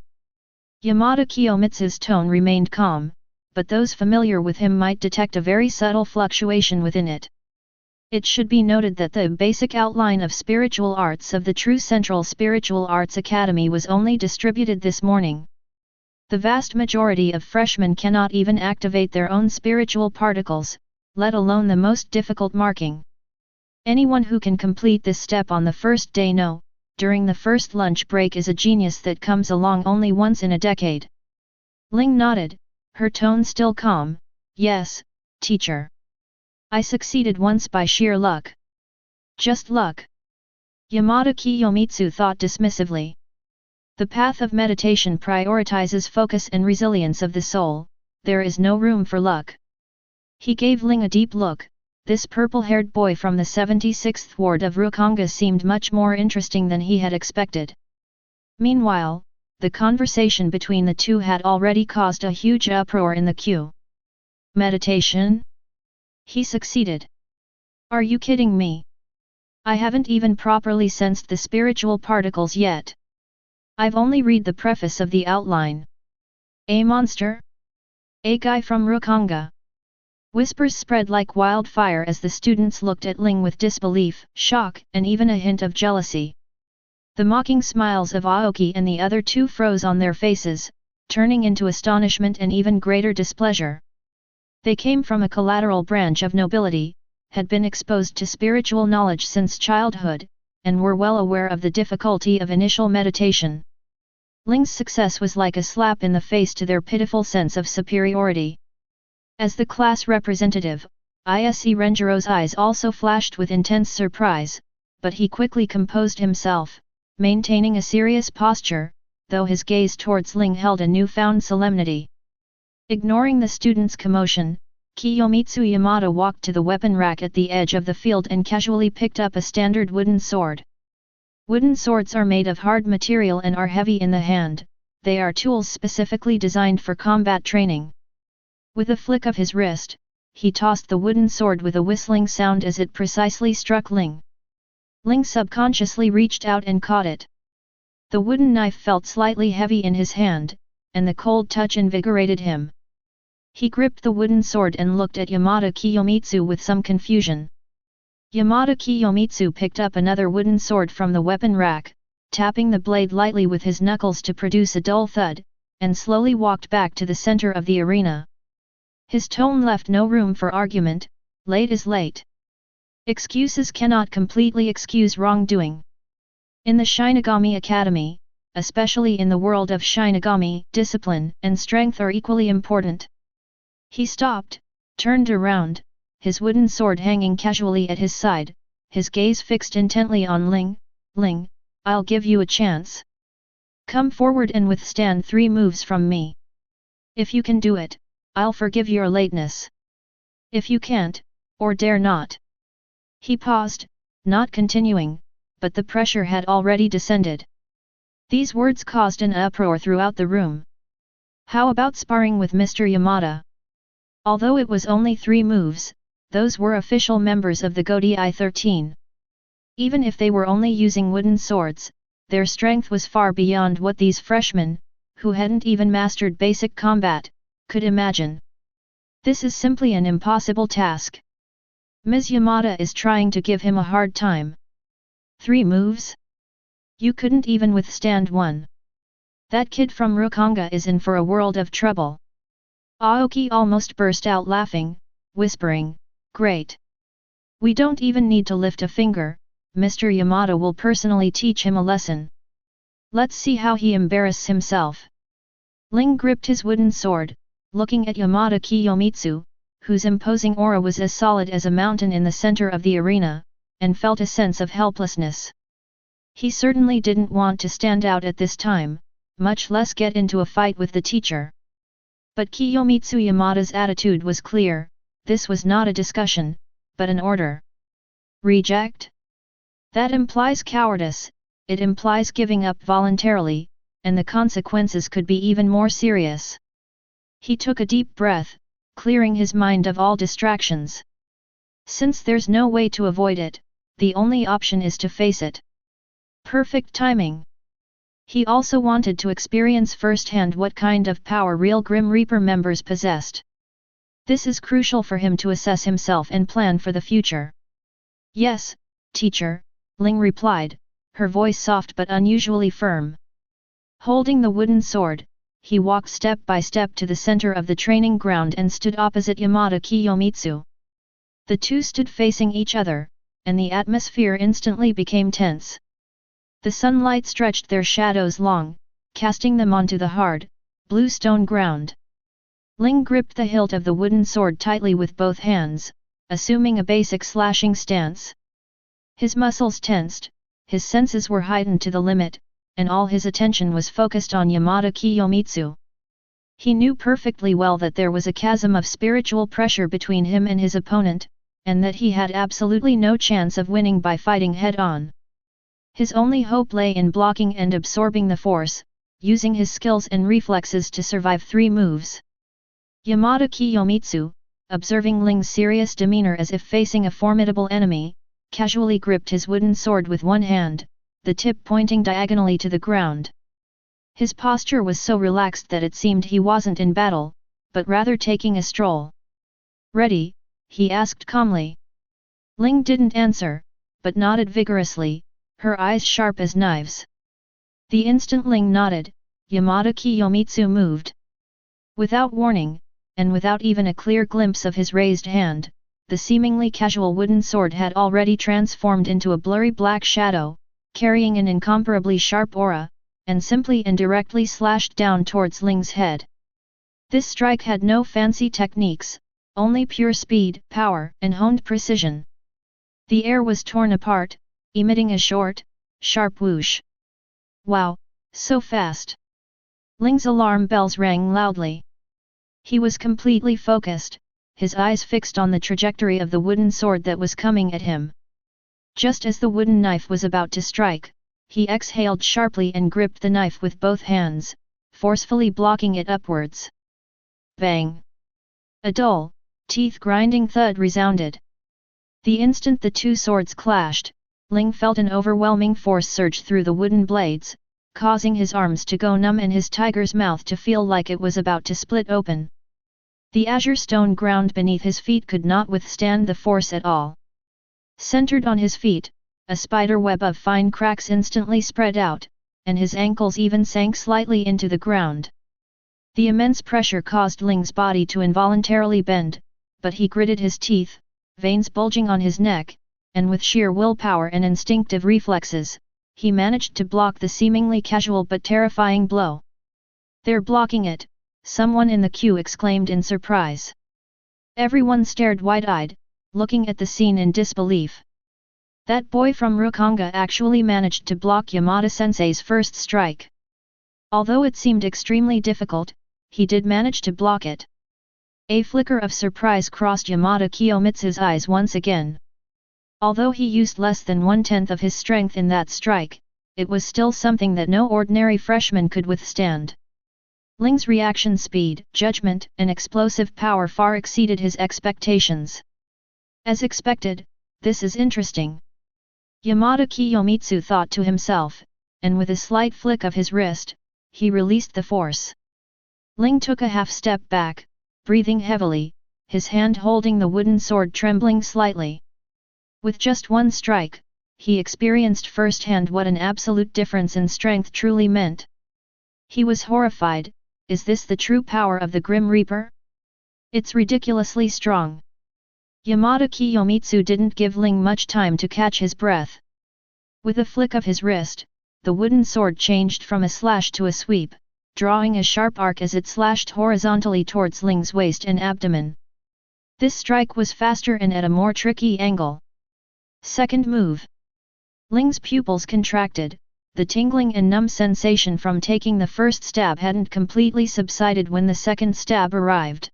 Yamada Kiyomitsu's tone remained calm, but those familiar with him might detect a very subtle fluctuation within it. It should be noted that the basic outline of spiritual arts of the true Central Spiritual Arts Academy was only distributed this morning. The vast majority of freshmen cannot even activate their own spiritual particles, let alone the most difficult marking. Anyone who can complete this step on the first day during the first lunch break is a genius that comes along only once in a decade. Ling nodded, Her tone still calm. Yes, teacher. I succeeded once by sheer luck. Just luck. Yamada Kiyomitsu thought dismissively. The path of meditation prioritizes focus and resilience of the soul, there is no room for luck. He gave Ling a deep look. This purple-haired boy from the 76th ward of Rukongai seemed much more interesting than he had expected. Meanwhile, the conversation between the two had already caused a huge uproar in the queue. Meditation? He succeeded. Are you kidding me? I haven't even properly sensed the spiritual particles yet. I've only read the preface of the outline. A monster? A guy from Rukongai? Whispers spread like wildfire as the students looked at Ling with disbelief, shock, and even a hint of jealousy. The mocking smiles of Aoki and the other two froze on their faces, turning into astonishment and even greater displeasure. They came from a collateral branch of nobility, had been exposed to spiritual knowledge since childhood, and were well aware of the difficulty of initial meditation. Ling's success was like a slap in the face to their pitiful sense of superiority. As the class representative, Ise Renjiro's eyes also flashed with intense surprise, but he quickly composed himself, maintaining a serious posture, though his gaze towards Ling held a newfound solemnity. Ignoring the students' commotion, Kiyomitsu Yamada walked to the weapon rack at the edge of the field and casually picked up a standard wooden sword. Wooden swords are made of hard material and are heavy in the hand, they are tools specifically designed for combat training. With a flick of his wrist, he tossed the wooden sword with a whistling sound as it precisely struck Ling. Ling subconsciously reached out and caught it. The wooden knife felt slightly heavy in his hand, and the cold touch invigorated him. He gripped the wooden sword and looked at Yamada Kiyomitsu with some confusion. Yamada Kiyomitsu picked up another wooden sword from the weapon rack, tapping the blade lightly with his knuckles to produce a dull thud, and slowly walked back to the center of the arena. His tone left no room for argument, late is late. Excuses cannot completely excuse wrongdoing. In the Shyogami Academy, especially in the world of Shinigami, discipline and strength are equally important. He stopped, turned around, his wooden sword hanging casually at his side, his gaze fixed intently on Ling. Ling, I'll give you a chance. Come forward and withstand 3 moves from me. If you can do it, I'll forgive your lateness. If you can't, or dare not. He paused, not continuing, but the pressure had already descended. These words caused an uproar throughout the room. How about sparring with Mr. Yamada? Although it was only 3 moves, those were official members of the Godai 13. Even if they were only using wooden swords, their strength was far beyond what these freshmen, who hadn't even mastered basic combat, could imagine. This is simply an impossible task. Ms. Yamada is trying to give him a hard time. 3 moves? You couldn't even withstand 1. That kid from Rukongai is in for a world of trouble. Aoki almost burst out laughing, whispering, Great! We don't even need to lift a finger, Mr. Yamada will personally teach him a lesson. Let's see how he embarrasses himself. Ling gripped his wooden sword, looking at Yamada Kiyomitsu, whose imposing aura was as solid as a mountain in the center of the arena, and felt a sense of helplessness. He certainly didn't want to stand out at this time, much less get into a fight with the teacher. But Kiyomitsu Yamada's attitude was clear, this was not a discussion, but an order. Reject? That implies cowardice, it implies giving up voluntarily, and the consequences could be even more serious. He took a deep breath, clearing his mind of all distractions. Since there's no way to avoid it, the only option is to face it. Perfect timing. He also wanted to experience firsthand what kind of power real Grim Reaper members possessed. This is crucial for him to assess himself and plan for the future. Yes, teacher, Ling replied, her voice soft but unusually firm. Holding the wooden sword, he walked step by step to the center of the training ground and stood opposite Yamada Kiyomitsu. The two stood facing each other, and the atmosphere instantly became tense. The sunlight stretched their shadows long, casting them onto the hard, blue stone ground. Ling gripped the hilt of the wooden sword tightly with both hands, assuming a basic slashing stance. His muscles tensed, his senses were heightened to the limit, and all his attention was focused on Yamada Kiyomitsu. He knew perfectly well that there was a chasm of spiritual pressure between him and his opponent, and that he had absolutely no chance of winning by fighting head-on. His only hope lay in blocking and absorbing the force, using his skills and reflexes to survive 3 moves. Yamada Kiyomitsu, observing Ling's serious demeanor as if facing a formidable enemy, casually gripped his wooden sword with one hand, the tip pointing diagonally to the ground. His posture was so relaxed that it seemed he wasn't in battle, but rather taking a stroll. "Ready?" he asked calmly. Ling didn't answer, but nodded vigorously, her eyes sharp as knives. The instant Ling nodded, Yamada Kiyomitsu moved. Without warning, and without even a clear glimpse of his raised hand, the seemingly casual wooden sword had already transformed into a blurry black shadow, carrying an incomparably sharp aura, and simply and directly slashed down towards Ling's head. This strike had no fancy techniques, only pure speed, power, and honed precision. The air was torn apart, emitting a short, sharp whoosh. "Wow, so fast!" Ling's alarm bells rang loudly. He was completely focused, his eyes fixed on the trajectory of the wooden sword that was coming at him. Just as the wooden knife was about to strike, he exhaled sharply and gripped the knife with both hands, forcefully blocking it upwards. Bang! A dull, teeth-grinding thud resounded. The instant the 2 swords clashed, Ling felt an overwhelming force surge through the wooden blades, causing his arms to go numb and his tiger's mouth to feel like it was about to split open. The azure stone ground beneath his feet could not withstand the force at all. Centered on his feet, a spider web of fine cracks instantly spread out, and his ankles even sank slightly into the ground. The immense pressure caused Ling's body to involuntarily bend, but he gritted his teeth, veins bulging on his neck, and with sheer willpower and instinctive reflexes, he managed to block the seemingly casual but terrifying blow. "They're blocking it!" someone in the queue exclaimed in surprise. Everyone stared wide-eyed, looking at the scene in disbelief. That boy from Rukongai actually managed to block Yamada-sensei's first strike. Although it seemed extremely difficult, he did manage to block it. A flicker of surprise crossed Yamada Kiyomitsu's eyes once again. Although he used less than 1/10 of his strength in that strike, it was still something that no ordinary freshman could withstand. Ling's reaction speed, judgment, and explosive power far exceeded his expectations. As expected, this is interesting. Yamada Kiyomitsu thought to himself, and with a slight flick of his wrist, he released the force. Ling took a half step back, breathing heavily, his hand holding the wooden sword trembling slightly. With just one strike, he experienced firsthand what an absolute difference in strength truly meant. He was horrified. Is this the true power of the Grim Reaper? It's ridiculously strong. Yamada Kiyomitsu didn't give Ling much time to catch his breath. With a flick of his wrist, the wooden sword changed from a slash to a sweep, drawing a sharp arc as it slashed horizontally towards Ling's waist and abdomen. This strike was faster and at a more tricky angle. Second move. Ling's pupils contracted. The tingling and numb sensation from taking the first stab hadn't completely subsided when the second stab arrived.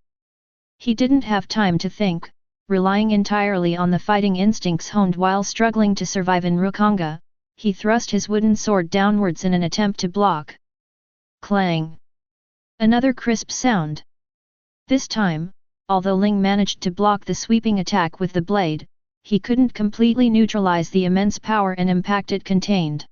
He didn't have time to think, relying entirely on the fighting instincts honed while struggling to survive in Rukongai, he thrust his wooden sword downwards in an attempt to block. Clang! Another crisp sound. This time, although Ling managed to block the sweeping attack with the blade, he couldn't completely neutralize the immense power and impact it contained.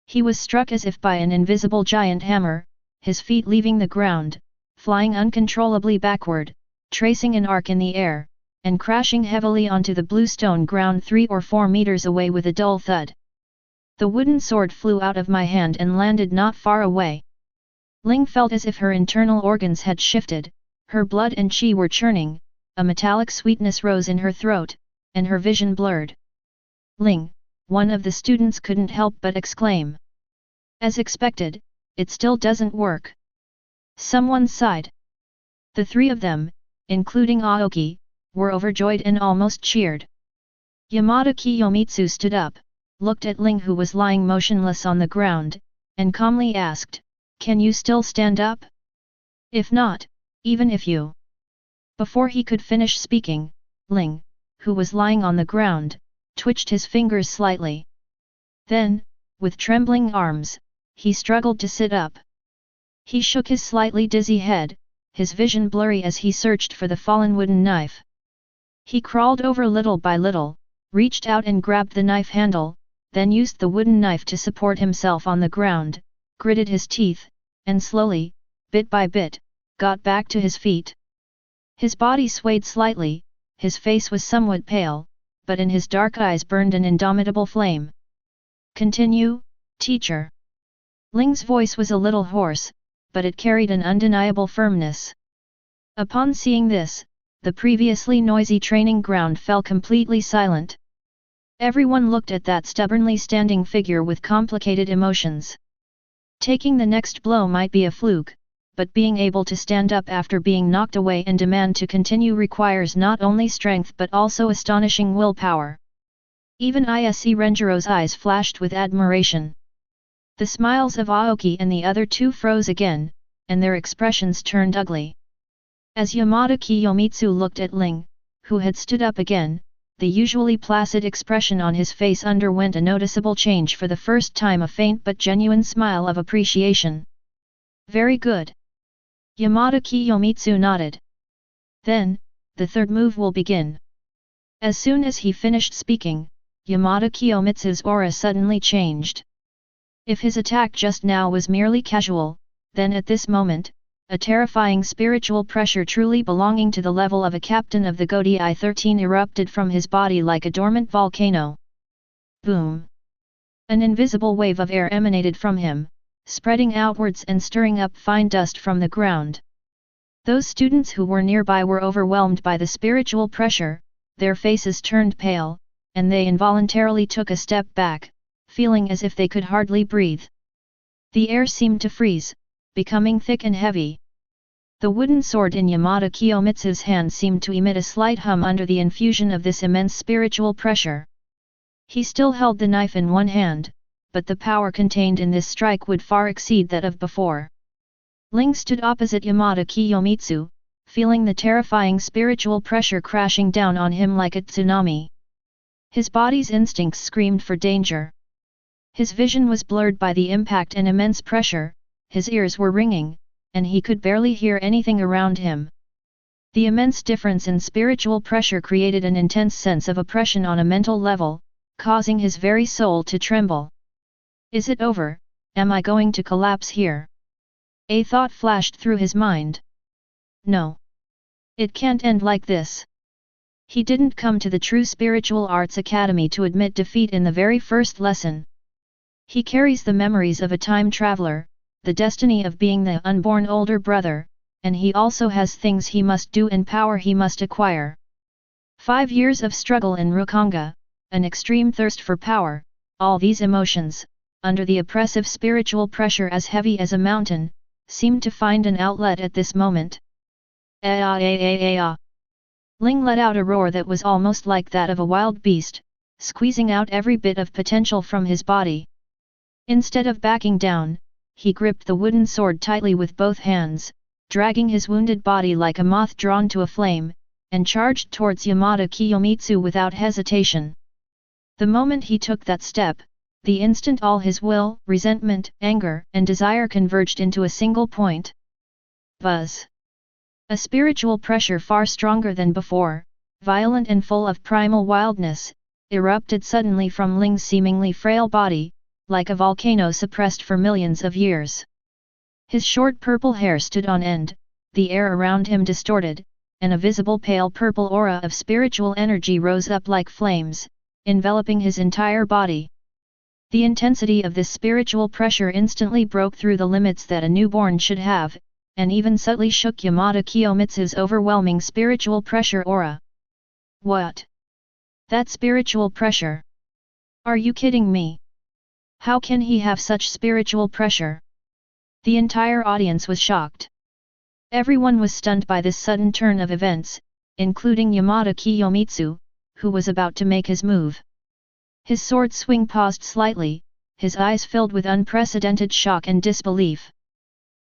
He was struck as if by an invisible giant hammer, his feet leaving the ground, flying uncontrollably backward, tracing an arc in the air, and crashing heavily onto the bluestone ground 3 or 4 meters away with a dull thud. The wooden sword flew out of my hand and landed not far away. Ling felt as if her internal organs had shifted, her blood and chi were churning, a metallic sweetness rose in her throat, and her vision blurred. "Ling!" one of the students couldn't help but exclaim. "As expected, it still doesn't work." Someone sighed. The three of them, including Aoki, were overjoyed and almost cheered. Yamada Kiyomitsu stood up, looked at Ling who was lying motionless on the ground, and calmly asked, "Can you still stand up? If not, even if you..." Before he could finish speaking, Ling, who was lying on the ground, twitched his fingers slightly. Then, with trembling arms, he struggled to sit up. He shook his slightly dizzy head, his vision blurry as he searched for the fallen wooden knife. He crawled over little by little, reached out and grabbed the knife handle, then used the wooden knife to support himself on the ground, gritted his teeth, and slowly, bit by bit, got back to his feet. His body swayed slightly, his face was somewhat pale, but in his dark eyes burned an indomitable flame. "Continue, teacher." Ling's voice was a little hoarse, but it carried an undeniable firmness. Upon seeing this, the previously noisy training ground fell completely silent. Everyone looked at that stubbornly standing figure with complicated emotions. Taking the next blow might be a fluke, but being able to stand up after being knocked away and demand to continue requires not only strength but also astonishing willpower. Even Ise Renjiro's eyes flashed with admiration. The smiles of Aoki and the other two froze again, and their expressions turned ugly. As Yamada Kiyomitsu looked at Ling, who had stood up again, the usually placid expression on his face underwent a noticeable change, for the first time a faint but genuine smile of appreciation. "Very good." Yamada Kiyomitsu nodded. "Then, the third move will begin." As soon as he finished speaking, Yamada Kiyomitsu's aura suddenly changed. If his attack just now was merely casual, then at this moment, a terrifying spiritual pressure truly belonging to the level of a captain of the Godi 13 erupted from his body like a dormant volcano. Boom! An invisible wave of air emanated from him, spreading outwards and stirring up fine dust from the ground. Those students who were nearby were overwhelmed by the spiritual pressure, their faces turned pale, and they involuntarily took a step back, feeling as if they could hardly breathe. The air seemed to freeze, becoming thick and heavy. The wooden sword in Yamada Kiyomitsu's hand seemed to emit a slight hum under the infusion of this immense spiritual pressure. He still held the knife in one hand, but the power contained in this strike would far exceed that of before. Ling stood opposite Yamada Kiyomitsu, feeling the terrifying spiritual pressure crashing down on him like a tsunami. His body's instincts screamed for danger. His vision was blurred by the impact and immense pressure, his ears were ringing, and he could barely hear anything around him. The immense difference in spiritual pressure created an intense sense of oppression on a mental level, causing his very soul to tremble. "Is it over? Am I going to collapse here?" A thought flashed through his mind. No. It can't end like this. He didn't come to the True Spiritual Arts Academy to admit defeat in the very first lesson. He carries the memories of a time traveler, the destiny of being the unborn older brother, and he also has things he must do and power he must acquire. 5 years of struggle in Rukongai, an extreme thirst for power, all these emotions, under the oppressive spiritual pressure as heavy as a mountain, seemed to find an outlet at this moment. Ling let out a roar that was almost like that of a wild beast, squeezing out every bit of potential from his body. Instead of backing down, he gripped the wooden sword tightly with both hands, dragging his wounded body like a moth drawn to a flame, and charged towards Yamada Kiyomitsu without hesitation. The moment he took that step, the instant all his will, resentment, anger, and desire converged into a single point. Buzz! A spiritual pressure far stronger than before, violent and full of primal wildness, erupted suddenly from Ling's seemingly frail body, like a volcano suppressed for millions of years. His short purple hair stood on end, the air around him distorted, and a visible pale purple aura of spiritual energy rose up like flames, enveloping his entire body. The intensity of this spiritual pressure instantly broke through the limits that a newborn should have, and even subtly shook Yamada Kiyomitsu's overwhelming spiritual pressure aura. What? That spiritual pressure? Are you kidding me? How can he have such spiritual pressure? The entire audience was shocked. Everyone was stunned by this sudden turn of events, including Yamada Kiyomitsu, who was about to make his move. His sword swing paused slightly, his eyes filled with unprecedented shock and disbelief.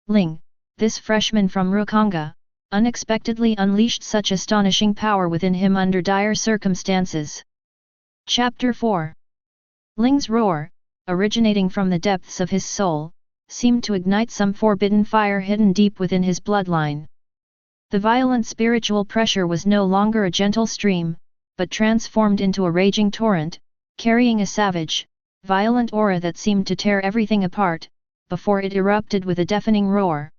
Ling, this freshman from Rukongai, unexpectedly unleashed such astonishing power within him under dire circumstances. Chapter 4. Ling's roar, originating from the depths of his soul, seemed to ignite some forbidden fire hidden deep within his bloodline. The violent spiritual pressure was no longer a gentle stream, but transformed into a raging torrent, carrying a savage, violent aura that seemed to tear everything apart, before it erupted with a deafening roar.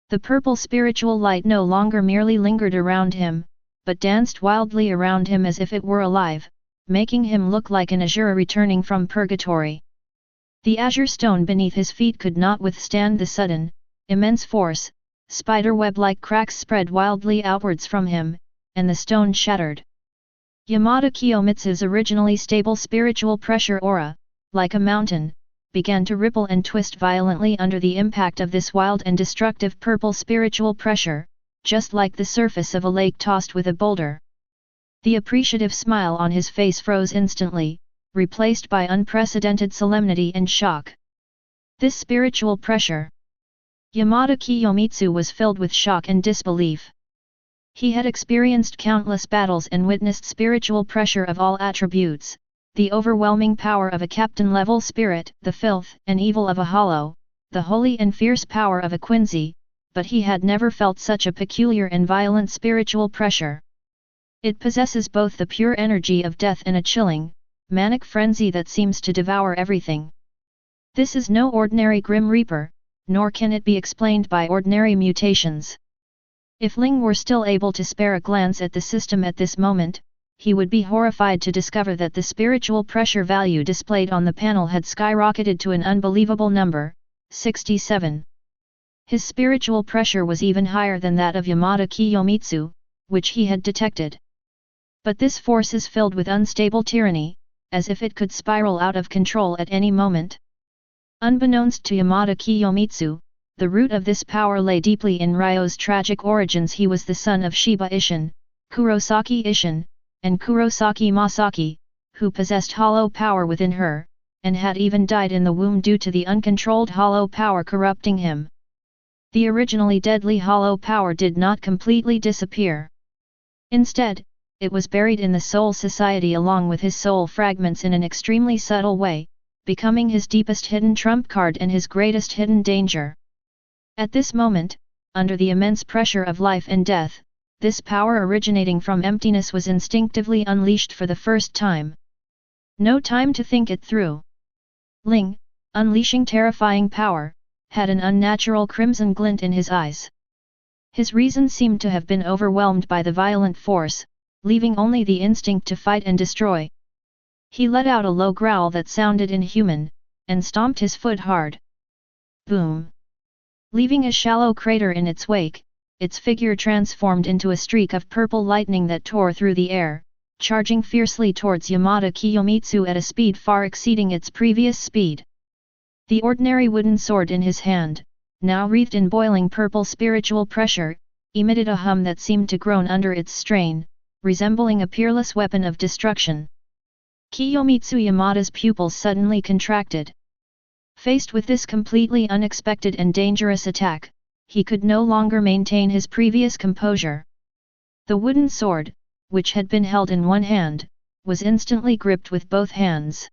The purple spiritual light no longer merely lingered around him, but danced wildly around him as if it were alive, making him look like an azure returning from purgatory. The azure stone beneath his feet could not withstand the sudden, immense force. Spiderweb-like cracks spread wildly outwards from him, and the stone shattered. Yamada Kiyomitsu's originally stable spiritual pressure aura, like a mountain, began to ripple and twist violently under the impact of this wild and destructive purple spiritual pressure, just like the surface of a lake tossed with a boulder. The appreciative smile on his face froze instantly, replaced by unprecedented solemnity and shock. This spiritual pressure. Yamada Kiyomitsu was filled with shock and disbelief. He had experienced countless battles and witnessed spiritual pressure of all attributes, the overwhelming power of a captain-level spirit, the filth and evil of a hollow, the holy and fierce power of a Quincy, but he had never felt such a peculiar and violent spiritual pressure. It possesses both the pure energy of death and a chilling, manic frenzy that seems to devour everything. This is no ordinary Grim Reaper, nor can it be explained by ordinary mutations. If Ling were still able to spare a glance at the system at this moment, he would be horrified to discover that the spiritual pressure value displayed on the panel had skyrocketed to an unbelievable number, 67. His spiritual pressure was even higher than that of Yamada Kiyomitsu, which he had detected. But this force is filled with unstable tyranny, as if it could spiral out of control at any moment. Unbeknownst to Yamada Kiyomitsu, the root of this power lay deeply in Ryou's tragic origins. He was the son of Shiba Ishin, Kurosaki Ishin, and Kurosaki Masaki, who possessed hollow power within her, and had even died in the womb due to the uncontrolled hollow power corrupting him. The originally deadly hollow power did not completely disappear. Instead, it was buried in the soul society along with his soul fragments in an extremely subtle way, becoming his deepest hidden trump card and his greatest hidden danger. At this moment, under the immense pressure of life and death, this power originating from emptiness was instinctively unleashed for the first time. No time to think it through. Ling, unleashing terrifying power, had an unnatural crimson glint in his eyes. His reason seemed to have been overwhelmed by the violent force, leaving only the instinct to fight and destroy. He let out a low growl that sounded inhuman, and stomped his foot hard. Boom! Leaving a shallow crater in its wake, its figure transformed into a streak of purple lightning that tore through the air, charging fiercely towards Yamada Kiyomitsu at a speed far exceeding its previous speed. The ordinary wooden sword in his hand, now wreathed in boiling purple spiritual pressure, emitted a hum that seemed to groan under its strain, resembling a peerless weapon of destruction. Kiyomitsu Yamada's pupils suddenly contracted. Faced with this completely unexpected and dangerous attack, he could no longer maintain his previous composure. The wooden sword, which had been held in one hand, was instantly gripped with both hands.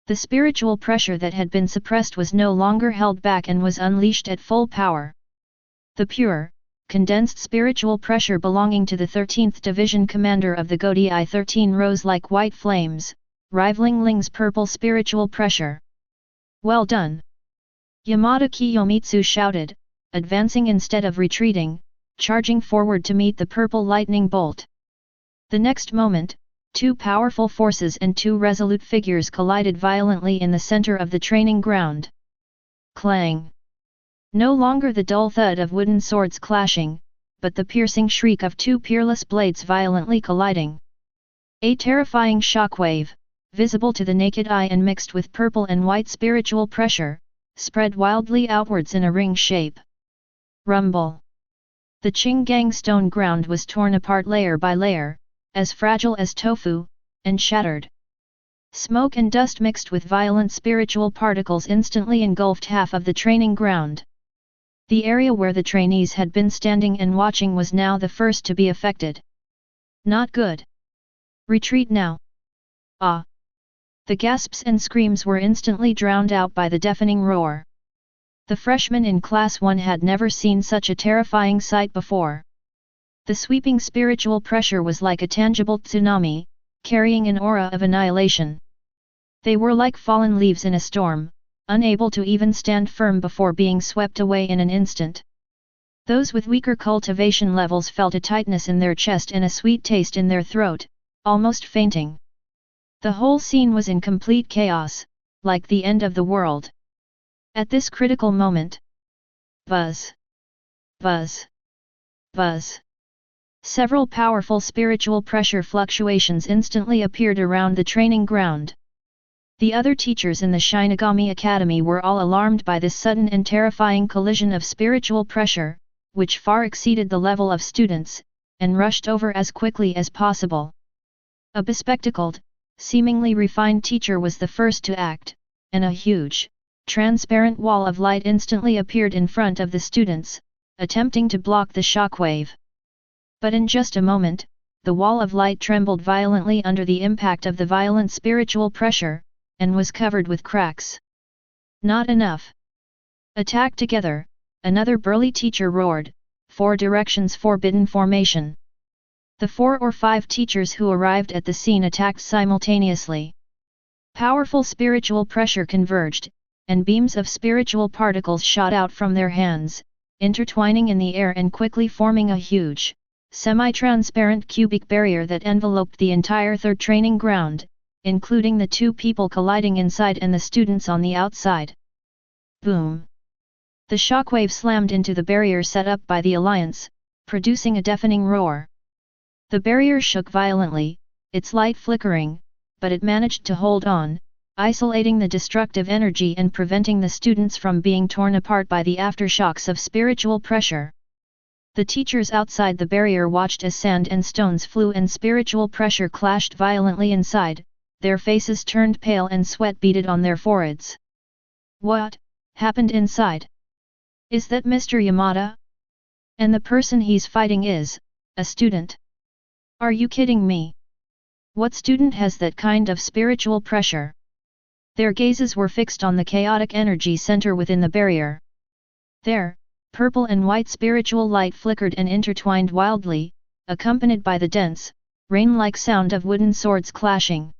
The spiritual pressure that had been suppressed was no longer held back and was unleashed at full power. The pure, condensed spiritual pressure belonging to the 13th Division commander of the Godai 13 rose like white flames, rivaling Ling's purple spiritual pressure. Well done! Yamada Kiyomitsu shouted, advancing instead of retreating, charging forward to meet the purple lightning bolt. The next moment, two powerful forces and two resolute figures collided violently in the center of the training ground. Clang! No longer the dull thud of wooden swords clashing, but the piercing shriek of two peerless blades violently colliding. A terrifying shockwave, visible to the naked eye and mixed with purple and white spiritual pressure, spread wildly outwards in a ring shape. Rumble! The Qinggang stone ground was torn apart layer by layer, as fragile as tofu, and shattered. Smoke and dust mixed with violent spiritual particles instantly engulfed half of the training ground. The area where the trainees had been standing and watching was now the first to be affected. Not good. Retreat now. Ah! The gasps and screams were instantly drowned out by the deafening roar. The freshmen in Class 1 had never seen such a terrifying sight before. The sweeping spiritual pressure was like a tangible tsunami, carrying an aura of annihilation. They were like fallen leaves in a storm, unable to even stand firm before being swept away in an instant. Those with weaker cultivation levels felt a tightness in their chest and a sweet taste in their throat, almost fainting. The whole scene was in complete chaos, like the end of the world. At this critical moment, buzz, buzz, buzz. Several powerful spiritual pressure fluctuations instantly appeared around the training ground. The other teachers in the Shyogami Academy were all alarmed by this sudden and terrifying collision of spiritual pressure, which far exceeded the level of students, and rushed over as quickly as possible. A bespectacled, seemingly refined teacher was the first to act, and a huge, transparent wall of light instantly appeared in front of the students, attempting to block the shockwave. But in just a moment, the wall of light trembled violently under the impact of the violent spiritual pressure, and was covered with cracks. Not enough. Attack together, another burly teacher roared, 4 directions forbidden formation. The 4 or 5 teachers who arrived at the scene attacked simultaneously. Powerful spiritual pressure converged, and beams of spiritual particles shot out from their hands, intertwining in the air and quickly forming a huge, semi-transparent cubic barrier that enveloped the entire third training ground, including the 2 people colliding inside and the students on the outside. Boom! The shockwave slammed into the barrier set up by the Alliance, producing a deafening roar. The barrier shook violently, its light flickering, but it managed to hold on, isolating the destructive energy and preventing the students from being torn apart by the aftershocks of spiritual pressure. The teachers outside the barrier watched as sand and stones flew and spiritual pressure clashed violently inside, their faces turned pale and sweat beaded on their foreheads. What happened inside? Is that Mr. Yamada? And the person he's fighting is a student? Are you kidding me? What student has that kind of spiritual pressure? Their gazes were fixed on the chaotic energy center within the barrier. There, purple and white spiritual light flickered and intertwined wildly, accompanied by the dense, rain-like sound of wooden swords clashing.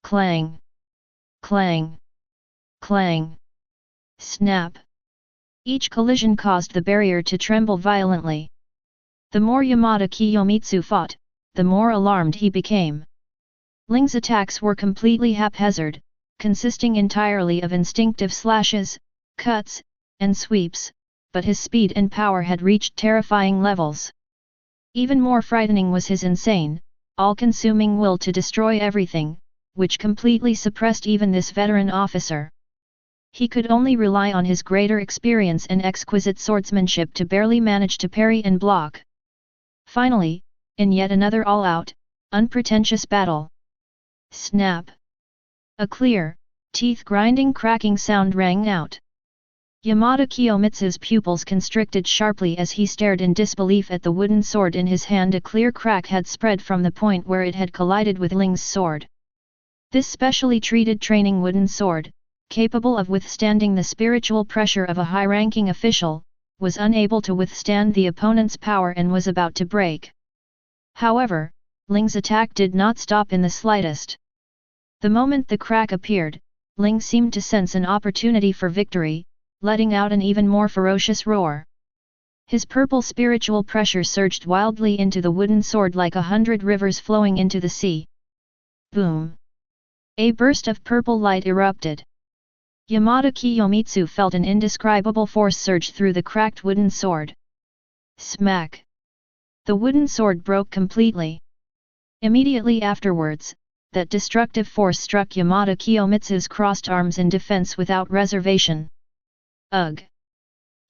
Clang! Clang! Clang! Snap! Each collision caused the barrier to tremble violently. The more Yamada Kiyomitsu fought, the more alarmed he became. Ling's attacks were completely haphazard, consisting entirely of instinctive slashes, cuts, and sweeps, but his speed and power had reached terrifying levels. Even more frightening was his insane, all-consuming will to destroy everything, which completely suppressed even this veteran officer. He could only rely on his greater experience and exquisite swordsmanship to barely manage to parry and block. Finally, in yet another all-out, unpretentious battle. Snap! A clear, teeth-grinding cracking sound rang out. Yamada Kiyomitsu's pupils constricted sharply as he stared in disbelief at the wooden sword in his hand. A clear crack had spread from the point where it had collided with Ling's sword. This specially treated training wooden sword, capable of withstanding the spiritual pressure of a high-ranking official, was unable to withstand the opponent's power and was about to break. However, Ling's attack did not stop in the slightest. The moment the crack appeared, Ling seemed to sense an opportunity for victory, letting out an even more ferocious roar. His purple spiritual pressure surged wildly into the wooden sword like 100 rivers flowing into the sea. Boom! A burst of purple light erupted. Yamada Kiyomitsu felt an indescribable force surge through the cracked wooden sword. Smack! The wooden sword broke completely. Immediately afterwards, that destructive force struck Yamada Kiyomitsu's crossed arms in defense without reservation. Ugh!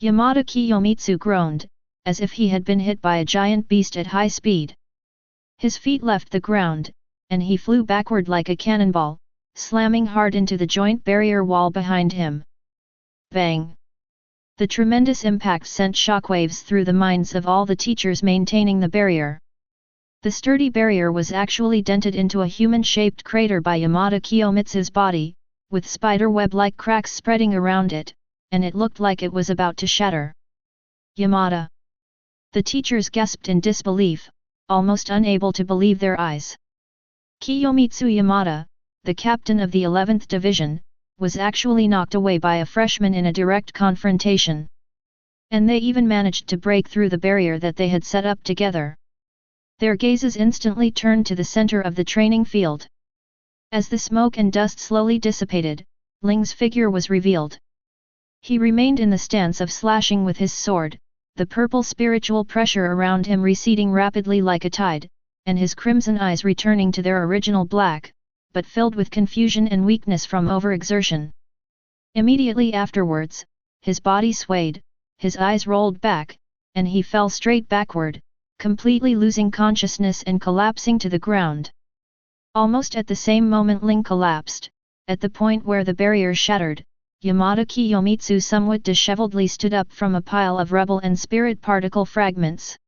Yamada Kiyomitsu groaned, as if he had been hit by a giant beast at high speed. His feet left the ground, and he flew backward like a cannonball, slamming hard into the joint barrier wall behind him. Bang! The tremendous impact sent shockwaves through the minds of all the teachers maintaining the barrier. The sturdy barrier was actually dented into a human-shaped crater by Yamada Kiyomitsu's body, with spider-web-like cracks spreading around it, and it looked like it was about to shatter. Yamada! The teachers gasped in disbelief, almost unable to believe their eyes. Kiyomitsu Yamada, the captain of the 11th Division, was actually knocked away by a freshman in a direct confrontation. And they even managed to break through the barrier that they had set up together. Their gazes instantly turned to the center of the training field. As the smoke and dust slowly dissipated, Ling's figure was revealed. He remained in the stance of slashing with his sword, the purple spiritual pressure around him receding rapidly like a tide, and his crimson eyes returning to their original black, but filled with confusion and weakness from overexertion. Immediately afterwards, his body swayed, his eyes rolled back, and he fell straight backward, completely losing consciousness and collapsing to the ground. Almost at the same moment Ling collapsed, at the point where the barrier shattered. Yamada Kiyomitsu somewhat disheveledly stood up from a pile of rubble and spirit particle fragments.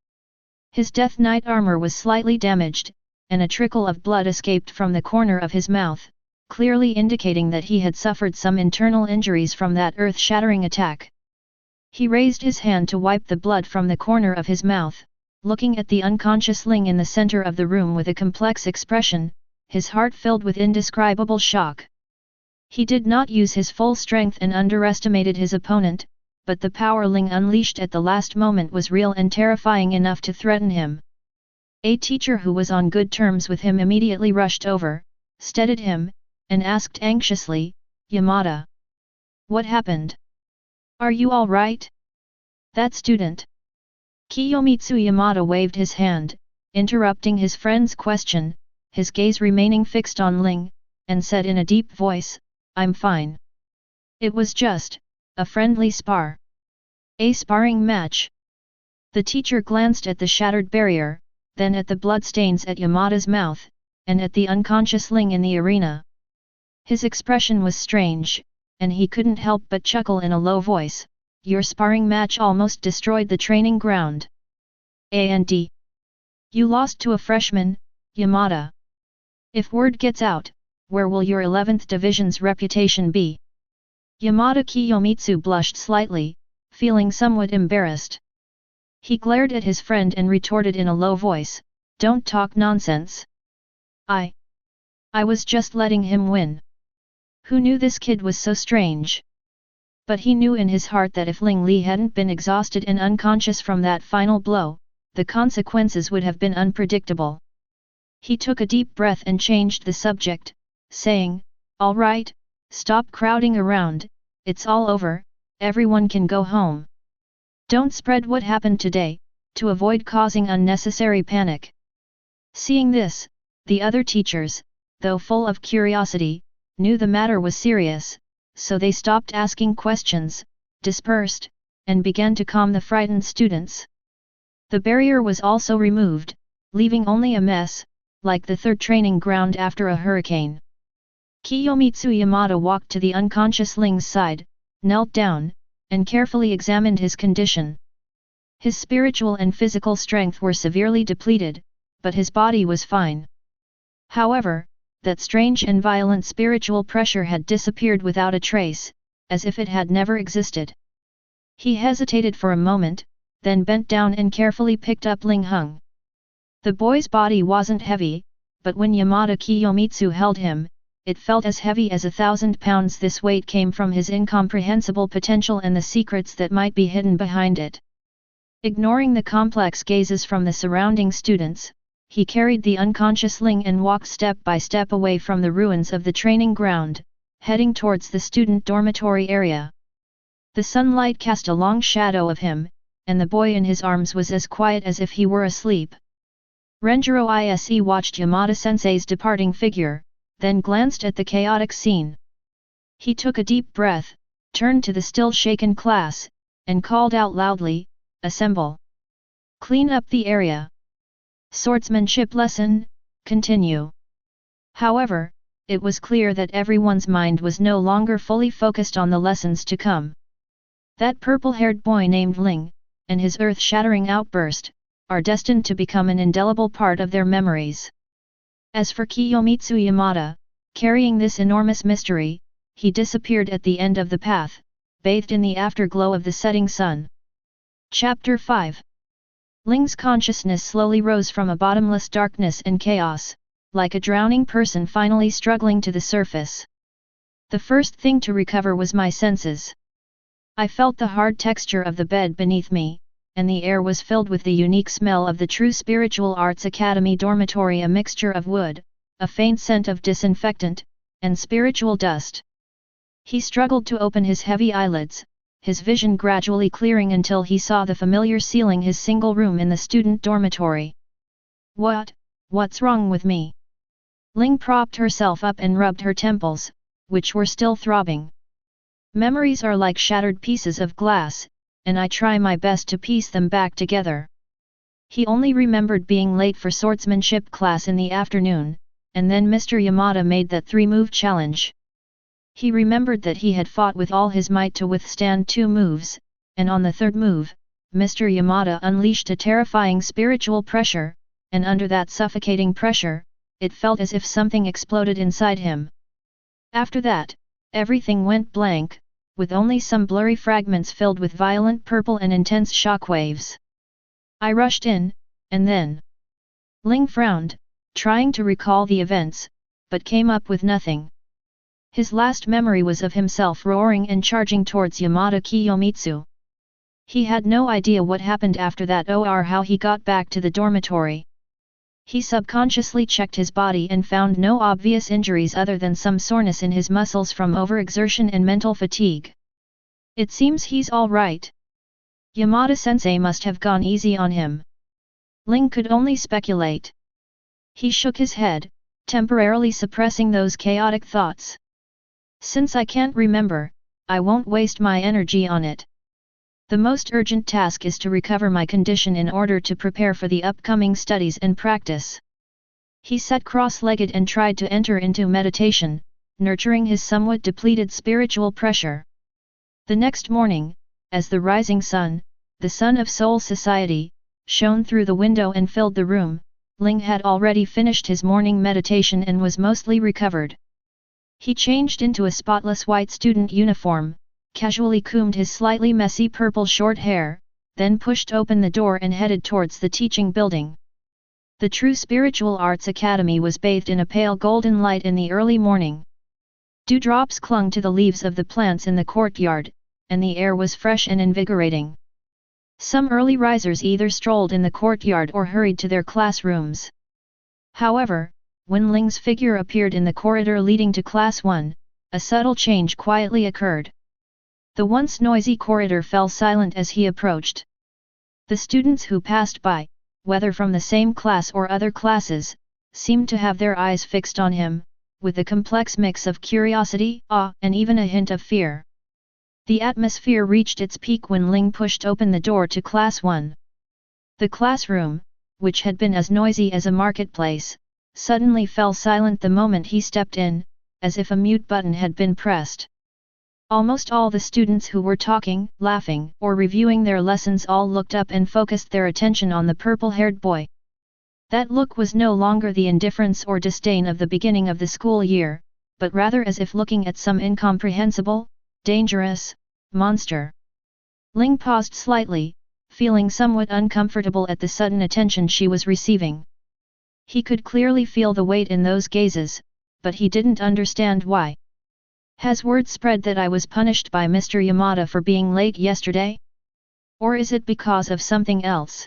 His Death Knight armor was slightly damaged, and a trickle of blood escaped from the corner of his mouth, clearly indicating that he had suffered some internal injuries from that earth-shattering attack. He raised his hand to wipe the blood from the corner of his mouth, looking at the unconscious Ling in the center of the room with a complex expression, his heart filled with indescribable shock. He did not use his full strength and underestimated his opponent, but the power Ling unleashed at the last moment was real and terrifying enough to threaten him. A teacher who was on good terms with him immediately rushed over, steadied him, and asked anxiously, "Yamada, what happened? Are you all right?" "That student." Kiyomitsu Yamada waved his hand, interrupting his friend's question, his gaze remaining fixed on Ling, and said in a deep voice, "I'm fine. It was just a friendly spar." "A sparring match?" The teacher glanced at the shattered barrier, then at the bloodstains at Yamada's mouth, and at the unconscious Ling in the arena. His expression was strange, and he couldn't help but chuckle in a low voice. "Your sparring match almost destroyed the training ground. And you lost to a freshman, Yamada. If word gets out, where will your 11th Division's reputation be?" Yamada Kiyomitsu blushed slightly, feeling somewhat embarrassed. He glared at his friend and retorted in a low voice, "Don't talk nonsense. I was just letting him win." Who knew this kid was so strange? But he knew in his heart that if Ling Li hadn't been exhausted and unconscious from that final blow, the consequences would have been unpredictable. He took a deep breath and changed the subject, saying, "All right, stop crowding around, it's all over, everyone can go home. Don't spread what happened today, to avoid causing unnecessary panic." Seeing this, the other teachers, though full of curiosity, knew the matter was serious, so they stopped asking questions, dispersed, and began to calm the frightened students. The barrier was also removed, leaving only a mess, like the third training ground after a hurricane. Kiyomitsu Yamada walked to the unconscious Ling's side, knelt down, and carefully examined his condition. His spiritual and physical strength were severely depleted, but his body was fine. However, that strange and violent spiritual pressure had disappeared without a trace, as if it had never existed. He hesitated for a moment, then bent down and carefully picked up Ling Hung. The boy's body wasn't heavy, but when Yamada Kiyomitsu held him, it felt as heavy as 1,000 pounds. This weight came from his incomprehensible potential and the secrets that might be hidden behind it. Ignoring the complex gazes from the surrounding students, he carried the unconscious Ling and walked step by step away from the ruins of the training ground, heading towards the student dormitory area. The sunlight cast a long shadow of him, and the boy in his arms was as quiet as if he were asleep. Renjiro Ise watched Yamada-sensei's departing figure, then glanced at the chaotic scene. He took a deep breath, turned to the still shaken class, and called out loudly, "Assemble!" Clean up the area. Swordsmanship lesson, continue. However, it was clear that everyone's mind was no longer fully focused on the lessons to come. That purple-haired boy named Ling, and his earth-shattering outburst, are destined to become an indelible part of their memories. As for Kiyomitsu Yamada, carrying this enormous mystery, he disappeared at the end of the path, bathed in the afterglow of the setting sun. Chapter 5. Ling's consciousness slowly rose from a bottomless darkness and chaos, like a drowning person finally struggling to the surface. The first thing to recover was my senses. I felt the hard texture of the bed beneath me, and the air was filled with the unique smell of the true Spiritual Arts Academy dormitory, a mixture of wood, a faint scent of disinfectant, and spiritual dust. He struggled to open his heavy eyelids, his vision gradually clearing until he saw the familiar ceiling, his single room in the student dormitory. What's wrong with me? Ling propped herself up and rubbed her temples, which were still throbbing. Memories are like shattered pieces of glass, and I try my best to piece them back together. He only remembered being late for swordsmanship class in the afternoon, and then Mr. Yamada made that 3-move challenge. He remembered that he had fought with all his might to withstand 2 moves, and on the 3rd move, Mr. Yamada unleashed a terrifying spiritual pressure, and under that suffocating pressure, it felt as if something exploded inside him. After that, everything went blank, with only some blurry fragments filled with violent purple and intense shockwaves. I rushed in, and then... Ling frowned, trying to recall the events, but came up with nothing. His last memory was of himself roaring and charging towards Yamada Kiyomitsu. He had no idea what happened after that or how he got back to the dormitory. He subconsciously checked his body and found no obvious injuries other than some soreness in his muscles from overexertion and mental fatigue. It seems he's all right. Yamada-sensei must have gone easy on him. Ling could only speculate. He shook his head, temporarily suppressing those chaotic thoughts. Since I can't remember, I won't waste my energy on it. The most urgent task is to recover my condition in order to prepare for the upcoming studies and practice. He sat cross-legged and tried to enter into meditation, nurturing his somewhat depleted spiritual pressure. The next morning, as the rising sun, the sun of Soul Society, shone through the window and filled the room, Ling had already finished his morning meditation and was mostly recovered. He changed into a spotless white student uniform, casually combed his slightly messy purple short hair, then pushed open the door and headed towards the teaching building. The true Spiritual Arts Academy was bathed in a pale golden light in the early morning. Dewdrops clung to the leaves of the plants in the courtyard, and the air was fresh and invigorating. Some early risers either strolled in the courtyard or hurried to their classrooms. However, when Ling's figure appeared in the corridor leading to Class 1, a subtle change quietly occurred. The once noisy corridor fell silent as he approached. The students who passed by, whether from the same class or other classes, seemed to have their eyes fixed on him, with a complex mix of curiosity, awe, and even a hint of fear. The atmosphere reached its peak when Ling pushed open the door to Class 1. The classroom, which had been as noisy as a marketplace, suddenly fell silent the moment he stepped in, as if a mute button had been pressed. Almost all the students who were talking, laughing, or reviewing their lessons all looked up and focused their attention on the purple-haired boy. That look was no longer the indifference or disdain of the beginning of the school year, but rather as if looking at some incomprehensible, dangerous monster. Ling paused slightly, feeling somewhat uncomfortable at the sudden attention she was receiving. He could clearly feel the weight in those gazes, but he didn't understand why. Has word spread that I was punished by Mr. Yamada for being late yesterday? Or is it because of something else?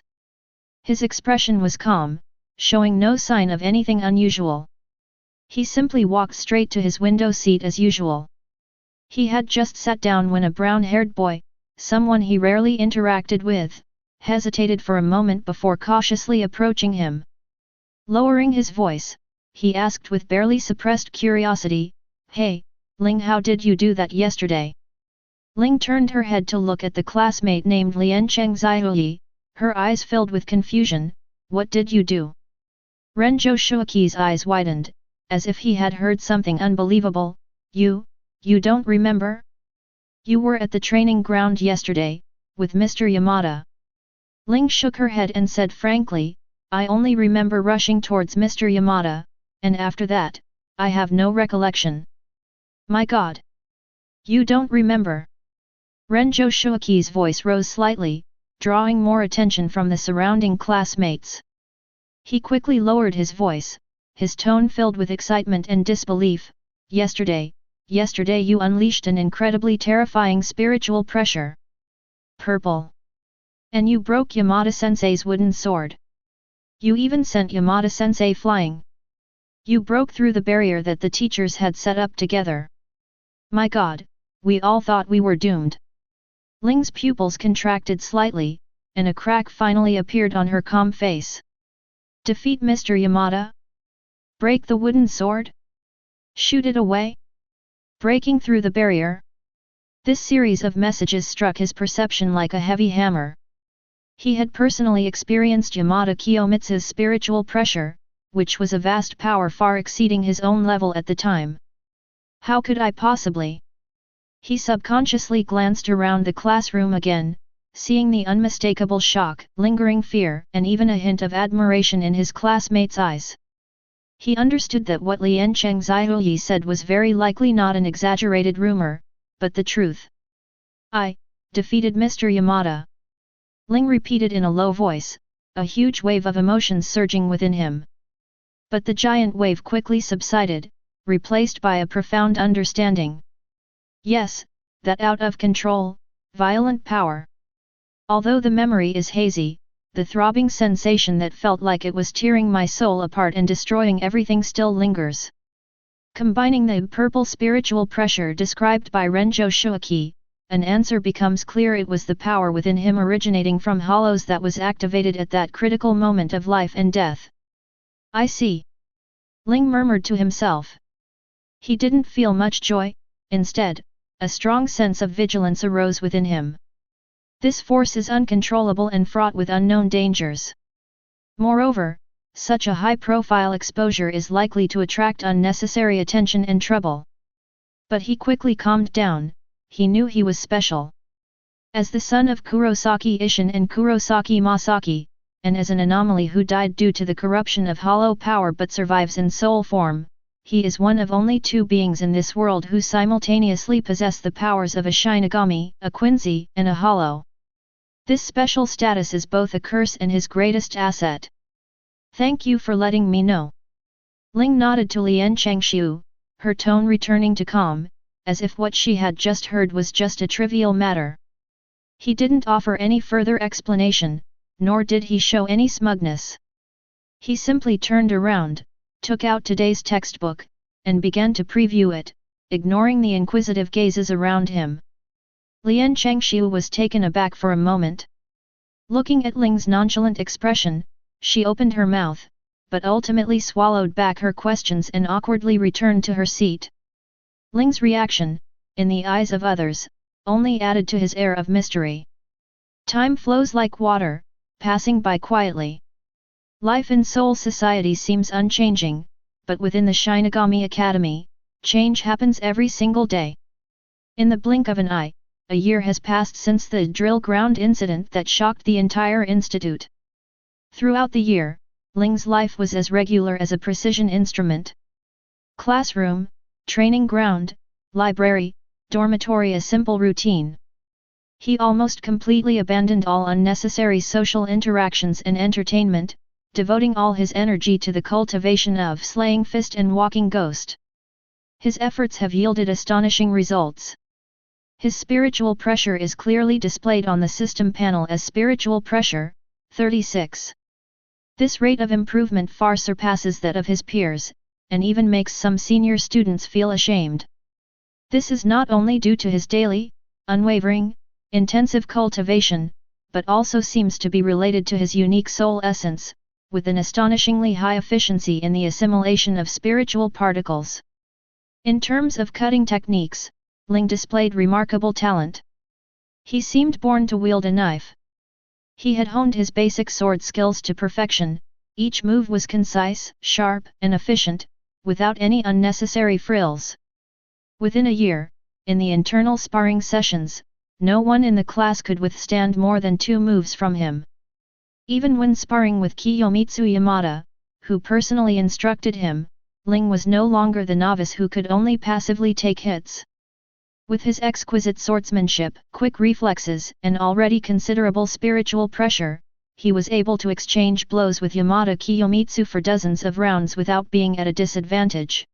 His expression was calm, showing no sign of anything unusual. He simply walked straight to his window seat as usual. He had just sat down when a brown-haired boy, someone he rarely interacted with, hesitated for a moment before cautiously approaching him. Lowering his voice, he asked with barely suppressed curiosity, "Hey, Ling, how did you do that yesterday?" Ling turned her head to look at the classmate named Lian Cheng Zaihui, Her eyes filled with confusion. What did you do? Renjo Shuaki's eyes widened, as if he had heard something unbelievable. You don't remember? You were at the training ground yesterday, with Mr. Yamada. Ling shook her head and said frankly, I only remember rushing towards Mr. Yamada, and after that, I have no recollection. My god! You don't remember? Renjo Shuaki's voice rose slightly, drawing more attention from the surrounding classmates. He quickly lowered his voice, his tone filled with excitement and disbelief. Yesterday you unleashed an incredibly terrifying spiritual pressure. Purple. And you broke Yamada-sensei's wooden sword. You even sent Yamada-sensei flying. You broke through the barrier that the teachers had set up together. My god, we all thought we were doomed. Ling's pupils contracted slightly, and a crack finally appeared on her calm face. Defeat Mr. Yamada? Break the wooden sword? Shoot it away? Breaking through the barrier? This series of messages struck his perception like a heavy hammer. He had personally experienced Yamada Kiyomitsu's spiritual pressure, which was a vast power far exceeding his own level at the time. How could I possibly? He subconsciously glanced around the classroom again, seeing the unmistakable shock, lingering fear, and even a hint of admiration in his classmates' eyes. He understood that what Lian Chengzaihuyi said was very likely not an exaggerated rumor, but the truth. I defeated Mr. Yamada. Ling repeated in a low voice, a huge wave of emotions surging within him. But the giant wave quickly subsided, replaced by a profound understanding. Yes, that out-of-control, violent power. Although the memory is hazy, the throbbing sensation that felt like it was tearing my soul apart and destroying everything still lingers. Combining the purple spiritual pressure described by Renjo Shuaki, an answer becomes clear. It was the power within him originating from hollows that was activated at that critical moment of life and death. I see. Ling murmured to himself. He didn't feel much joy, instead, a strong sense of vigilance arose within him. This force is uncontrollable and fraught with unknown dangers. Moreover, such a high-profile exposure is likely to attract unnecessary attention and trouble. But he quickly calmed down. He knew he was special. As the son of Kurosaki Ishin and Kurosaki Masaki, and as an anomaly who died due to the corruption of hollow power but survives in soul form, he is one of only two beings in this world who simultaneously possess the powers of a Shinigami, a Quincy, and a hollow. This special status is both a curse and his greatest asset. Thank you for letting me know. Ling nodded to Lian Changshu, her tone returning to calm, as if what she had just heard was just a trivial matter. He didn't offer any further explanation, nor did he show any smugness. He simply turned around, took out today's textbook, and began to preview it, ignoring the inquisitive gazes around him. Lian Changshu was taken aback for a moment. Looking at Ling's nonchalant expression, she opened her mouth, but ultimately swallowed back her questions and awkwardly returned to her seat. Ling's reaction, in the eyes of others, only added to his air of mystery. Time flows like water, passing by quietly. Life in Soul Society seems unchanging, but within the Shinigami Academy, change happens every single day. In the blink of an eye, a year has passed since the drill ground incident that shocked the entire institute. Throughout the year, Ling's life was as regular as a precision instrument. Classroom, training ground, library, dormitory, a simple routine. He almost completely abandoned all unnecessary social interactions and entertainment, devoting all his energy to the cultivation of slaying fist and walking ghost. His efforts have yielded astonishing results. His spiritual pressure is clearly displayed on the system panel as spiritual pressure, 36. This rate of improvement far surpasses that of his peers, and even makes some senior students feel ashamed. This is not only due to his daily, unwavering, intensive cultivation, but also seems to be related to his unique soul essence, with an astonishingly high efficiency in the assimilation of spiritual particles. In terms of cutting techniques, Ling displayed remarkable talent. He seemed born to wield a knife. He had honed his basic sword skills to perfection, each move was concise, sharp, and efficient, without any unnecessary frills. Within a year, in the internal sparring sessions, no one in the class could withstand more than 2 moves from him. Even when sparring with Kiyomitsu Yamada, who personally instructed him, Ling was no longer the novice who could only passively take hits. With his exquisite swordsmanship, quick reflexes, and already considerable spiritual pressure, he was able to exchange blows with Yamada Kiyomitsu for dozens of rounds without being at a disadvantage.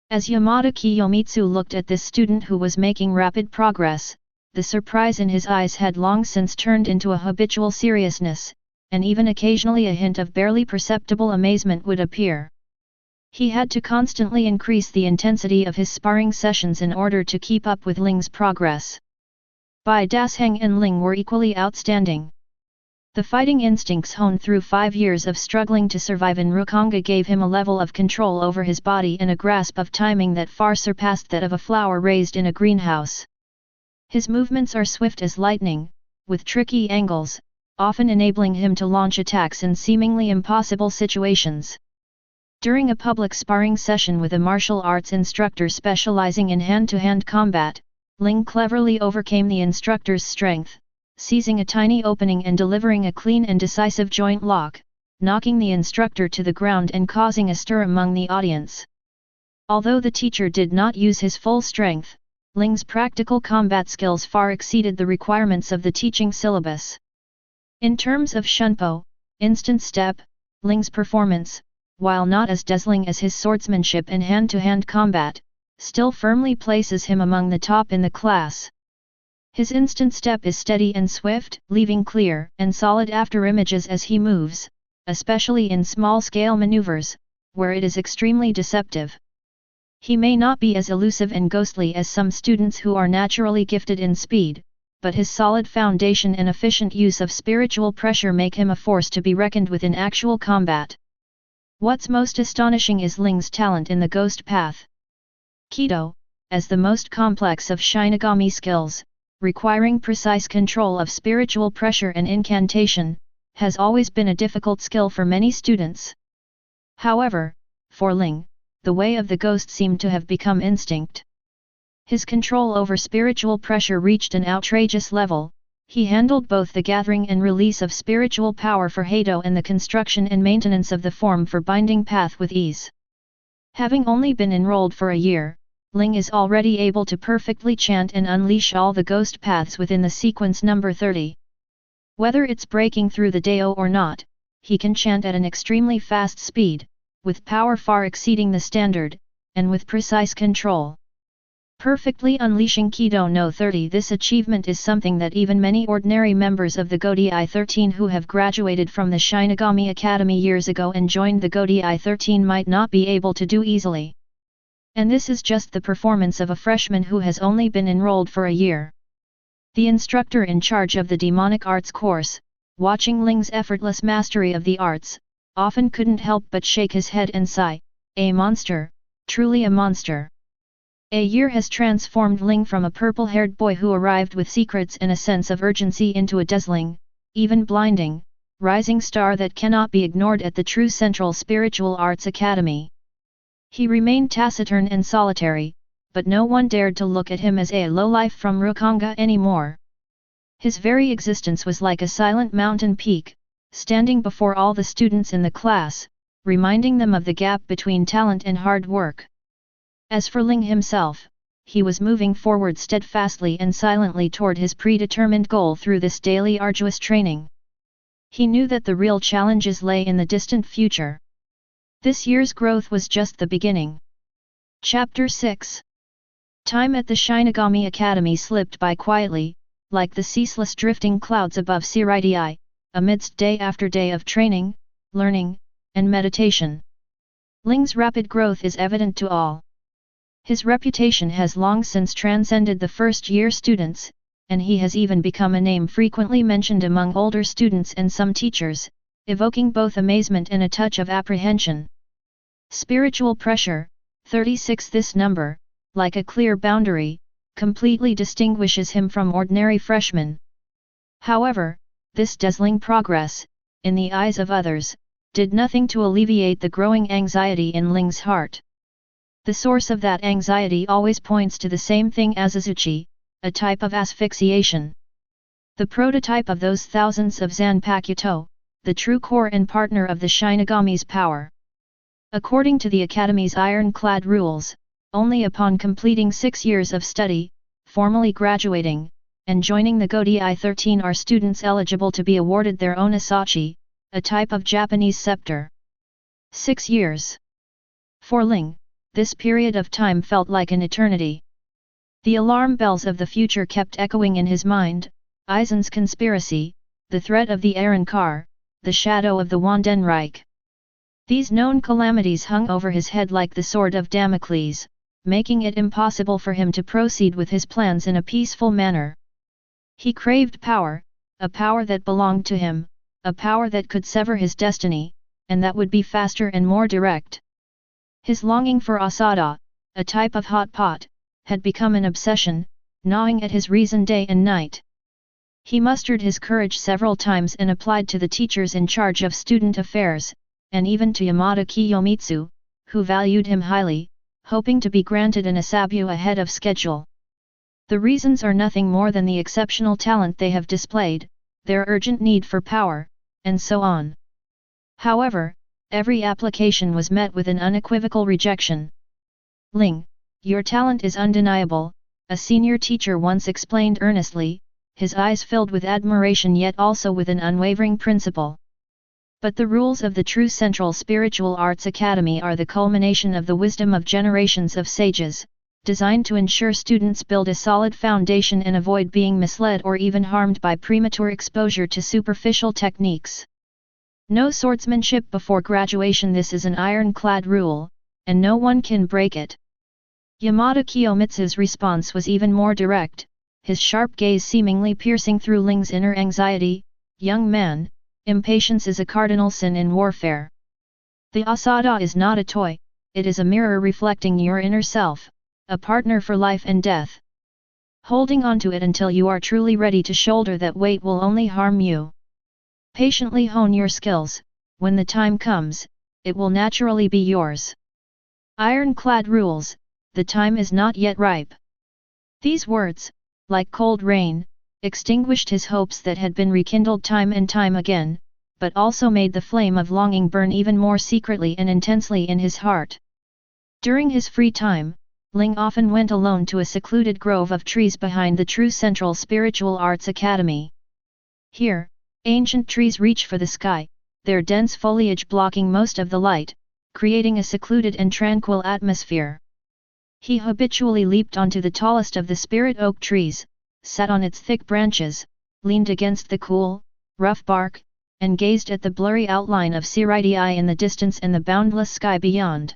As Yamada Kiyomitsu looked at this student who was making rapid progress, the surprise in his eyes had long since turned into a habitual seriousness, and even occasionally a hint of barely perceptible amazement would appear. He had to constantly increase the intensity of his sparring sessions in order to keep up with Ling's progress. Bai Dasheng and Ling were equally outstanding. The fighting instincts honed through 5 years of struggling to survive in Rukongai gave him a level of control over his body and a grasp of timing that far surpassed that of a flower raised in a greenhouse. His movements are swift as lightning, with tricky angles, often enabling him to launch attacks in seemingly impossible situations. During a public sparring session with a martial arts instructor specializing in hand-to-hand combat, Ling cleverly overcame the instructor's strength, seizing a tiny opening and delivering a clean and decisive joint lock, knocking the instructor to the ground and causing a stir among the audience. Although the teacher did not use his full strength, Ling's practical combat skills far exceeded the requirements of the teaching syllabus. In terms of shunpo, instant step, Ling's performance, while not as dazzling as his swordsmanship and hand-to-hand combat, still firmly places him among the top in the class. His instant step is steady and swift, leaving clear and solid afterimages as he moves, especially in small-scale maneuvers, where it is extremely deceptive. He may not be as elusive and ghostly as some students who are naturally gifted in speed, but his solid foundation and efficient use of spiritual pressure make him a force to be reckoned with in actual combat. What's most astonishing is Ling's talent in the ghost path. Kido, as the most complex of Shinigami skills, requiring precise control of spiritual pressure and incantation, has always been a difficult skill for many students. However, for Ling, the way of the ghost seemed to have become instinct. His control over spiritual pressure reached an outrageous level. He handled both the gathering and release of spiritual power for Hado and the construction and maintenance of the form for binding path with ease. Having only been enrolled for a year, Ling is already able to perfectly chant and unleash all the ghost paths within the sequence number 30. Whether it's breaking through the Dao or not, he can chant at an extremely fast speed, with power far exceeding the standard, and with precise control. Perfectly unleashing Kido no 30. This achievement is something that even many ordinary members of the Godai 13 who have graduated from the Shyogami Academy years ago and joined the Godai 13 might not be able to do easily. And this is just the performance of a freshman who has only been enrolled for a year. The instructor in charge of the demonic arts course, watching Ling's effortless mastery of the arts, often couldn't help but shake his head and sigh, "A monster, truly a monster." A year has transformed Ling from a purple-haired boy who arrived with secrets and a sense of urgency into a dazzling, even blinding, rising star that cannot be ignored at the true Central Spiritual Arts Academy. He remained taciturn and solitary, but no one dared to look at him as a lowlife from Rukongai anymore. His very existence was like a silent mountain peak, standing before all the students in the class, reminding them of the gap between talent and hard work. As for Ling himself, he was moving forward steadfastly and silently toward his predetermined goal through this daily arduous training. He knew that the real challenges lay in the distant future. This year's growth was just the beginning. Chapter 6. Time at the Shinigami Academy slipped by quietly, like the ceaseless drifting clouds above Shirai, amidst day after day of training, learning, and meditation. Ling's rapid growth is evident to all. His reputation has long since transcended the first-year students, and he has even become a name frequently mentioned among older students and some teachers, evoking both amazement and a touch of apprehension. Spiritual pressure, 36. This number, like a clear boundary, completely distinguishes him from ordinary freshmen. However, this dazzling progress, in the eyes of others, did nothing to alleviate the growing anxiety in Ling's heart. The source of that anxiety always points to the same thing as azuchi, a type of asphyxiation. The prototype of those thousands of Zanpakuto, the true core and partner of the Shinigami's power. According to the Academy's ironclad rules, only upon completing 6 years of study, formally graduating, and joining the Godai 13 are students eligible to be awarded their own asachi, a type of Japanese scepter. 6 years. For Ling, this period of time felt like an eternity. The alarm bells of the future kept echoing in his mind: Aizen's conspiracy, the threat of the Aaron car, the shadow of the Wandenreich. These known calamities hung over his head like the sword of Damocles, making it impossible for him to proceed with his plans in a peaceful manner. He craved power, a power that belonged to him, a power that could sever his destiny, and that would be faster and more direct. His longing for Espada, a type of hot pot, had become an obsession, gnawing at his reason day and night. He mustered his courage several times and applied to the teachers in charge of student affairs, and even to Yamada Kiyomitsu, who valued him highly, hoping to be granted an asabu ahead of schedule. The reasons are nothing more than the exceptional talent they have displayed, their urgent need for power, and so on. However, every application was met with an unequivocal rejection. Ling, your talent is undeniable, a senior teacher once explained earnestly, his eyes filled with admiration yet also with an unwavering principle. But the rules of the true Central Spiritual Arts Academy are the culmination of the wisdom of generations of sages, designed to ensure students build a solid foundation and avoid being misled or even harmed by premature exposure to superficial techniques. No swordsmanship before graduation. This is an ironclad rule, and no one can break it. Yamada Kiyomitsu's response was even more direct, his sharp gaze seemingly piercing through Ling's inner anxiety. Young man, impatience is a cardinal sin in warfare. The Espada is not a toy, it is a mirror reflecting your inner self, a partner for life and death. Holding on to it until you are truly ready to shoulder that weight will only harm you. Patiently hone your skills, when the time comes, it will naturally be yours. Ironclad rules, the time is not yet ripe. These words, like cold rain, extinguished his hopes that had been rekindled time and time again, but also made the flame of longing burn even more secretly and intensely in his heart. During his free time, Ling often went alone to a secluded grove of trees behind the true Central Spiritual Arts Academy. Here, ancient trees reach for the sky, their dense foliage blocking most of the light, creating a secluded and tranquil atmosphere. He habitually leaped onto the tallest of the spirit oak trees, sat on its thick branches, leaned against the cool, rough bark, and gazed at the blurry outline of Shirai in the distance and the boundless sky beyond.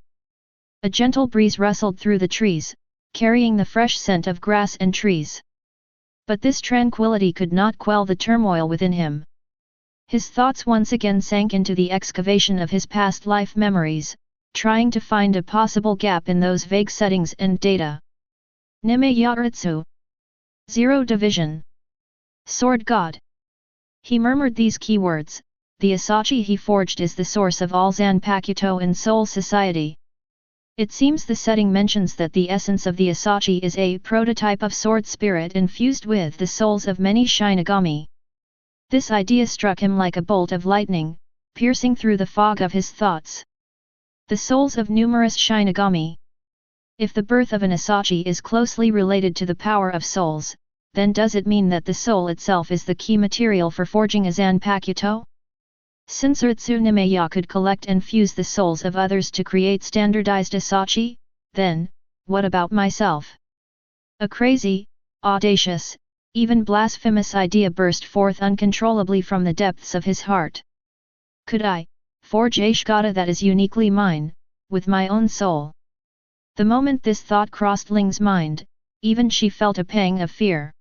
A gentle breeze rustled through the trees, carrying the fresh scent of grass and trees. But this tranquility could not quell the turmoil within him. His thoughts once again sank into the excavation of his past life memories, trying to find a possible gap in those vague settings and data. Nime Yaritsu. 0 Division. Sword God. He murmured these keywords. The asachi he forged is the source of all Zanpakuto and Soul Society. It seems the setting mentions that the essence of the asachi is a prototype of sword spirit infused with the souls of many Shinigami. This idea struck him like a bolt of lightning, piercing through the fog of his thoughts. The souls of numerous Shinigami. If the birth of an asachi is closely related to the power of souls, then does it mean that the soul itself is the key material for forging a Zanpakuto? Since Utsunemeya could collect and fuse the souls of others to create standardized asachi, then, what about myself? A crazy, audacious, even blasphemous idea burst forth uncontrollably from the depths of his heart. Could I forge a shikata that is uniquely mine, with my own soul? The moment this thought crossed Ling's mind, even she felt a pang of fear.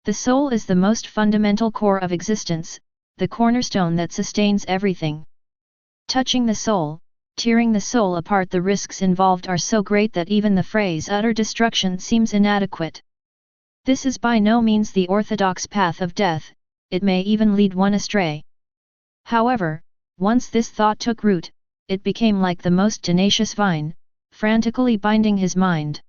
The soul is the most fundamental core of existence, the cornerstone that sustains everything. Touching the soul, tearing the soul apart, the risks involved are so great that even the phrase utter destruction seems inadequate. This is by no means the orthodox path of death, it may even lead one astray. However, once this thought took root, it became like the most tenacious vine, frantically binding his mind.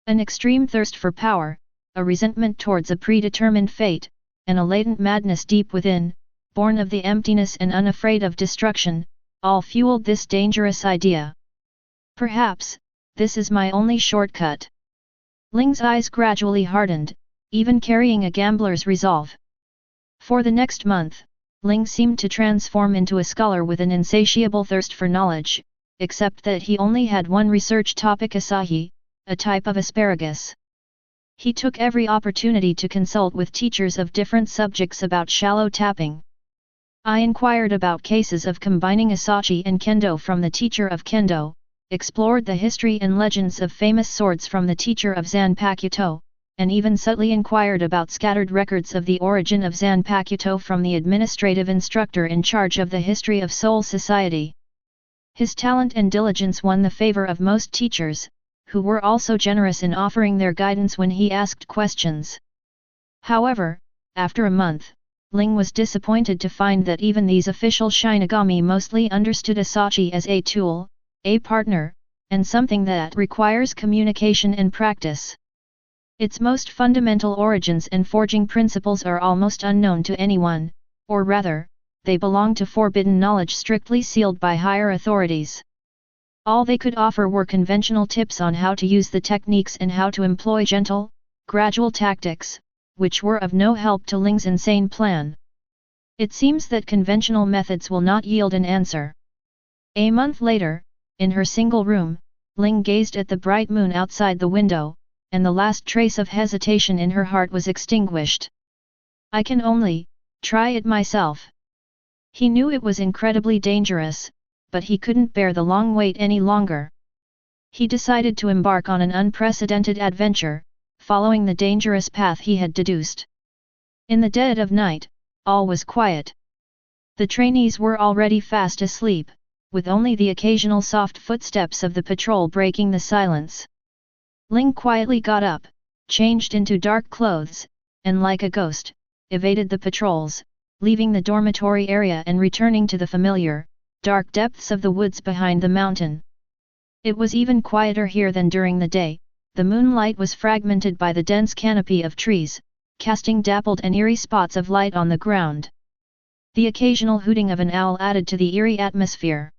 An extreme thirst for power, a resentment towards a predetermined fate, and a latent madness deep within, born of the emptiness and unafraid of destruction, all fueled this dangerous idea. Perhaps, this is my only shortcut. Ling's eyes gradually hardened, even carrying a gambler's resolve. For the next month, Ling seemed to transform into a scholar with an insatiable thirst for knowledge, except that he only had one research topic: asahi, a type of asparagus. He took every opportunity to consult with teachers of different subjects about shallow tapping. I inquired about cases of combining asahi and kendo from the teacher of kendo, explored the history and legends of famous swords from the teacher of Zanpakuto, and even subtly inquired about scattered records of the origin of Zanpakuto from the administrative instructor in charge of the history of Soul Society. His talent and diligence won the favor of most teachers, who were also generous in offering their guidance when he asked questions. However, after a month, Ling was disappointed to find that even these official Shinigami mostly understood asahi as a tool, a partner, and something that requires communication and practice. Its most fundamental origins and forging principles are almost unknown to anyone, or rather, they belong to forbidden knowledge strictly sealed by higher authorities. All they could offer were conventional tips on how to use the techniques and how to employ gentle, gradual tactics, which were of no help to Ling's insane plan. It seems that conventional methods will not yield an answer. A month later, in her single room, Ling gazed at the bright moon outside the window, and the last trace of hesitation in her heart was extinguished. I can only try it myself. He knew it was incredibly dangerous, but he couldn't bear the long wait any longer. He decided to embark on an unprecedented adventure, following the dangerous path he had deduced. In the dead of night, all was quiet. The trainees were already fast asleep, with only the occasional soft footsteps of the patrol breaking the silence. Ling quietly got up, changed into dark clothes, and like a ghost, evaded the patrols, leaving the dormitory area and returning to the familiar, dark depths of the woods behind the mountain. It was even quieter here than during the day. The moonlight was fragmented by the dense canopy of trees, casting dappled and eerie spots of light on the ground. The occasional hooting of an owl added to the eerie atmosphere.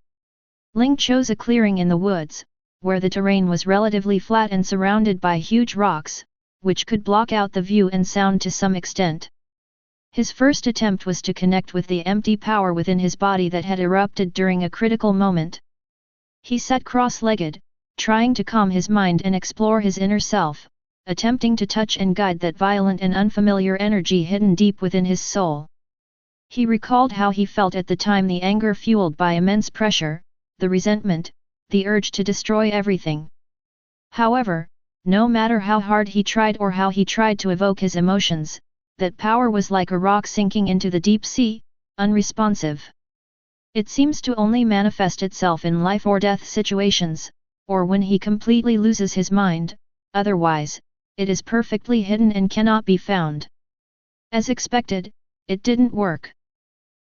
Ling chose a clearing in the woods, where the terrain was relatively flat and surrounded by huge rocks, which could block out the view and sound to some extent. His first attempt was to connect with the empty power within his body that had erupted during a critical moment. He sat cross-legged, trying to calm his mind and explore his inner self, attempting to touch and guide that violent and unfamiliar energy hidden deep within his soul. He recalled how he felt at the time: the anger fueled by immense pressure, the resentment, the urge to destroy everything. However, no matter how hard he tried or how he tried to evoke his emotions, that power was like a rock sinking into the deep sea, unresponsive. It seems to only manifest itself in life or death situations, or when he completely loses his mind. Otherwise, it is perfectly hidden and cannot be found. As expected, it didn't work.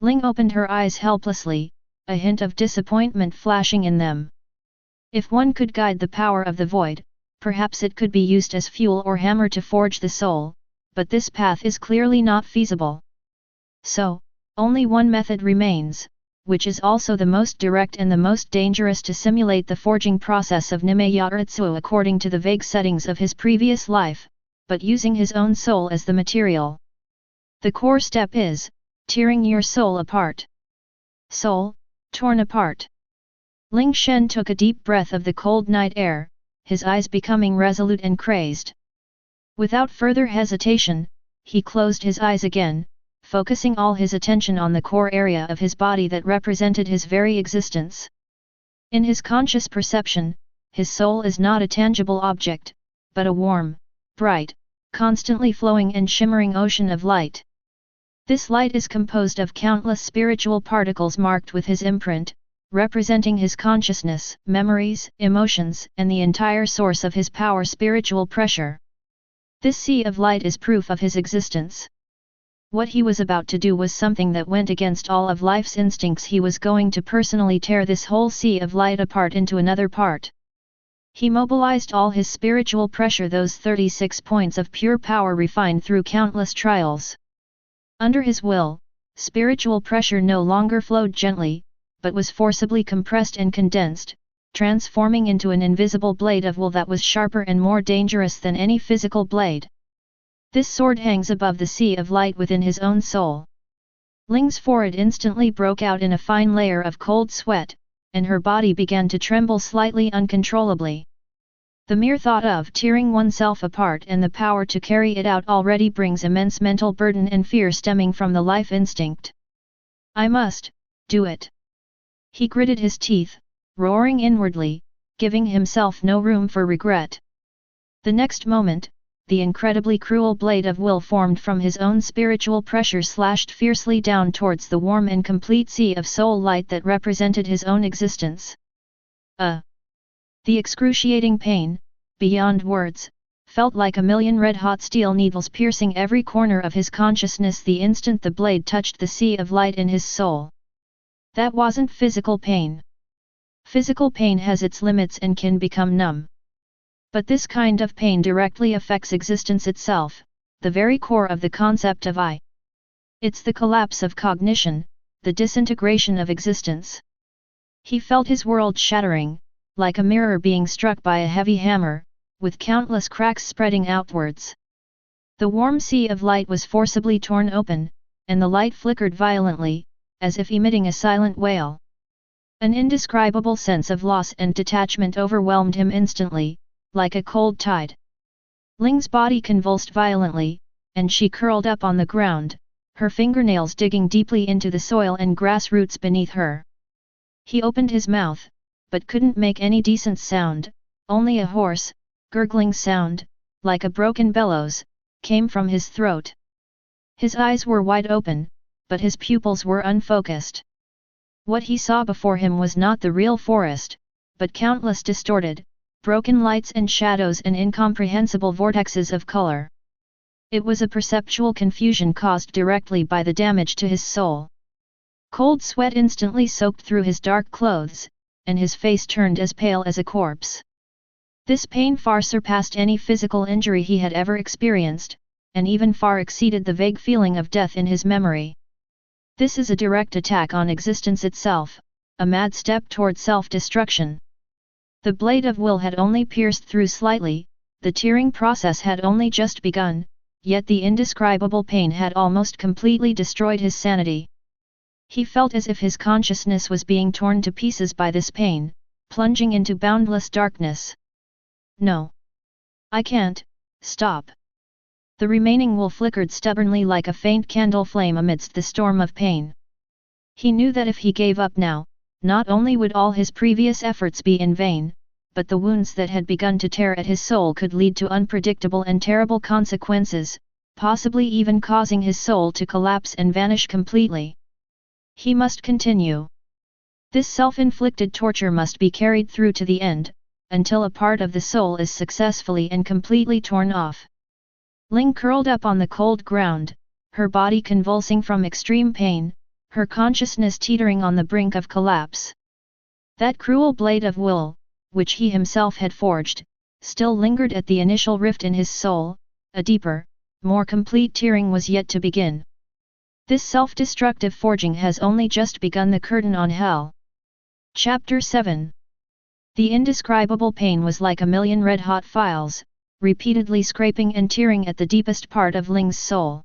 Ling opened her eyes helplessly, a hint of disappointment flashing in them. If one could guide the power of the void, perhaps it could be used as fuel or hammer to forge the soul, but this path is clearly not feasible. So, only one method remains, which is also the most direct and the most dangerous: to simulate the forging process of Nimeyaritsu according to the vague settings of his previous life, but using his own soul as the material. The core step is tearing your soul apart. Soul, torn apart. Ling Shen took a deep breath of the cold night air, his eyes becoming resolute and crazed. Without further hesitation, he closed his eyes again, focusing all his attention on the core area of his body that represented his very existence. In his conscious perception, his soul is not a tangible object, but a warm, bright, constantly flowing and shimmering ocean of light. This light is composed of countless spiritual particles marked with his imprint, representing his consciousness, memories, emotions, and the entire source of his power: spiritual pressure. This sea of light is proof of his existence. What he was about to do was something that went against all of life's instincts. He was going to personally tear this whole sea of light apart into another part. He mobilized all his spiritual pressure, those 36 points of pure power refined through countless trials. Under his will, spiritual pressure no longer flowed gently, but was forcibly compressed and condensed, transforming into an invisible blade of will that was sharper and more dangerous than any physical blade. This sword hangs above the sea of light within his own soul. Ling's forehead instantly broke out in a fine layer of cold sweat, and her body began to tremble slightly uncontrollably. The mere thought of tearing oneself apart and the power to carry it out already brings immense mental burden and fear stemming from the life instinct. I must do it. He gritted his teeth, roaring inwardly, giving himself no room for regret. The next moment, the incredibly cruel blade of will formed from his own spiritual pressure slashed fiercely down towards the warm and complete sea of soul light that represented his own existence. The excruciating pain, beyond words, felt like a million red-hot steel needles piercing every corner of his consciousness the instant the blade touched the sea of light in his soul. That wasn't physical pain. Physical pain has its limits and can become numb. But this kind of pain directly affects existence itself, the very core of the concept of I. It's the collapse of cognition, the disintegration of existence. He felt his world shattering, like a mirror being struck by a heavy hammer, with countless cracks spreading outwards. The warm sea of light was forcibly torn open, and the light flickered violently, as if emitting a silent wail. An indescribable sense of loss and detachment overwhelmed him instantly, like a cold tide. Ling's body convulsed violently, and she curled up on the ground, her fingernails digging deeply into the soil and grass roots beneath her. He opened his mouth, but couldn't make any decent sound, only a hoarse, gurgling sound, like a broken bellows, came from his throat. His eyes were wide open, but his pupils were unfocused. What he saw before him was not the real forest, but countless distorted, broken lights and shadows and incomprehensible vortexes of color. It was a perceptual confusion caused directly by the damage to his soul. Cold sweat instantly soaked through his dark clothes, and his face turned as pale as a corpse. This pain far surpassed any physical injury he had ever experienced, and even far exceeded the vague feeling of death in his memory. This is a direct attack on existence itself, a mad step toward self-destruction. The blade of will had only pierced through slightly, the tearing process had only just begun, yet the indescribable pain had almost completely destroyed his sanity. He felt as if his consciousness was being torn to pieces by this pain, plunging into boundless darkness. No. I can't, stop. The remaining will flickered stubbornly like a faint candle flame amidst the storm of pain. He knew that if he gave up now, not only would all his previous efforts be in vain, but the wounds that had begun to tear at his soul could lead to unpredictable and terrible consequences, possibly even causing his soul to collapse and vanish completely. He must continue. This self-inflicted torture must be carried through to the end, until a part of the soul is successfully and completely torn off. Ling curled up on the cold ground, her body convulsing from extreme pain, her consciousness teetering on the brink of collapse. That cruel blade of will, which he himself had forged, still lingered at the initial rift in his soul. A deeper, more complete tearing was yet to begin. This self-destructive forging has only just begun the curtain on hell. Chapter 7. The indescribable pain was like a million red-hot files, repeatedly scraping and tearing at the deepest part of Ling's soul.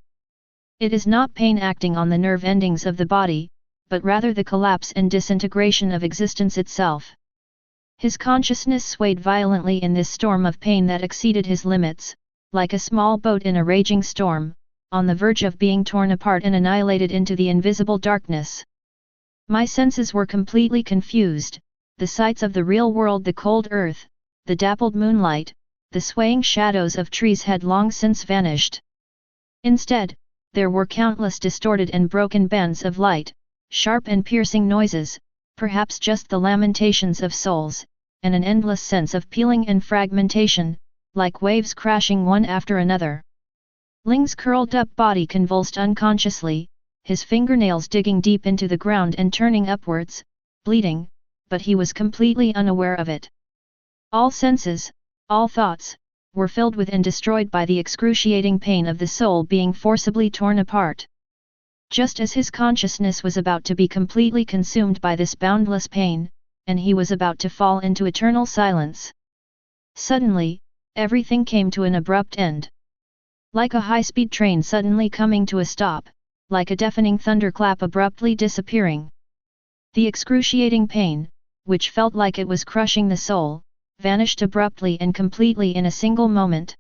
It is not pain acting on the nerve endings of the body, but rather the collapse and disintegration of existence itself. His consciousness swayed violently in this storm of pain that exceeded his limits, like a small boat in a raging storm, on the verge of being torn apart and annihilated into the invisible darkness. My senses were completely confused, the sights of the real world, the cold earth, the dappled moonlight, the swaying shadows of trees had long since vanished. Instead, there were countless distorted and broken bands of light, sharp and piercing noises, perhaps just the lamentations of souls, and an endless sense of peeling and fragmentation, like waves crashing one after another. Ling's curled-up body convulsed unconsciously, his fingernails digging deep into the ground and turning upwards, bleeding, but he was completely unaware of it. All senses, all thoughts, were filled with and destroyed by the excruciating pain of the soul being forcibly torn apart. Just as his consciousness was about to be completely consumed by this boundless pain, and he was about to fall into eternal silence. Suddenly, everything came to an abrupt end. Like a high-speed train suddenly coming to a stop, like a deafening thunderclap abruptly disappearing. The excruciating pain, which felt like it was crushing the soul, vanished abruptly and completely in a single moment.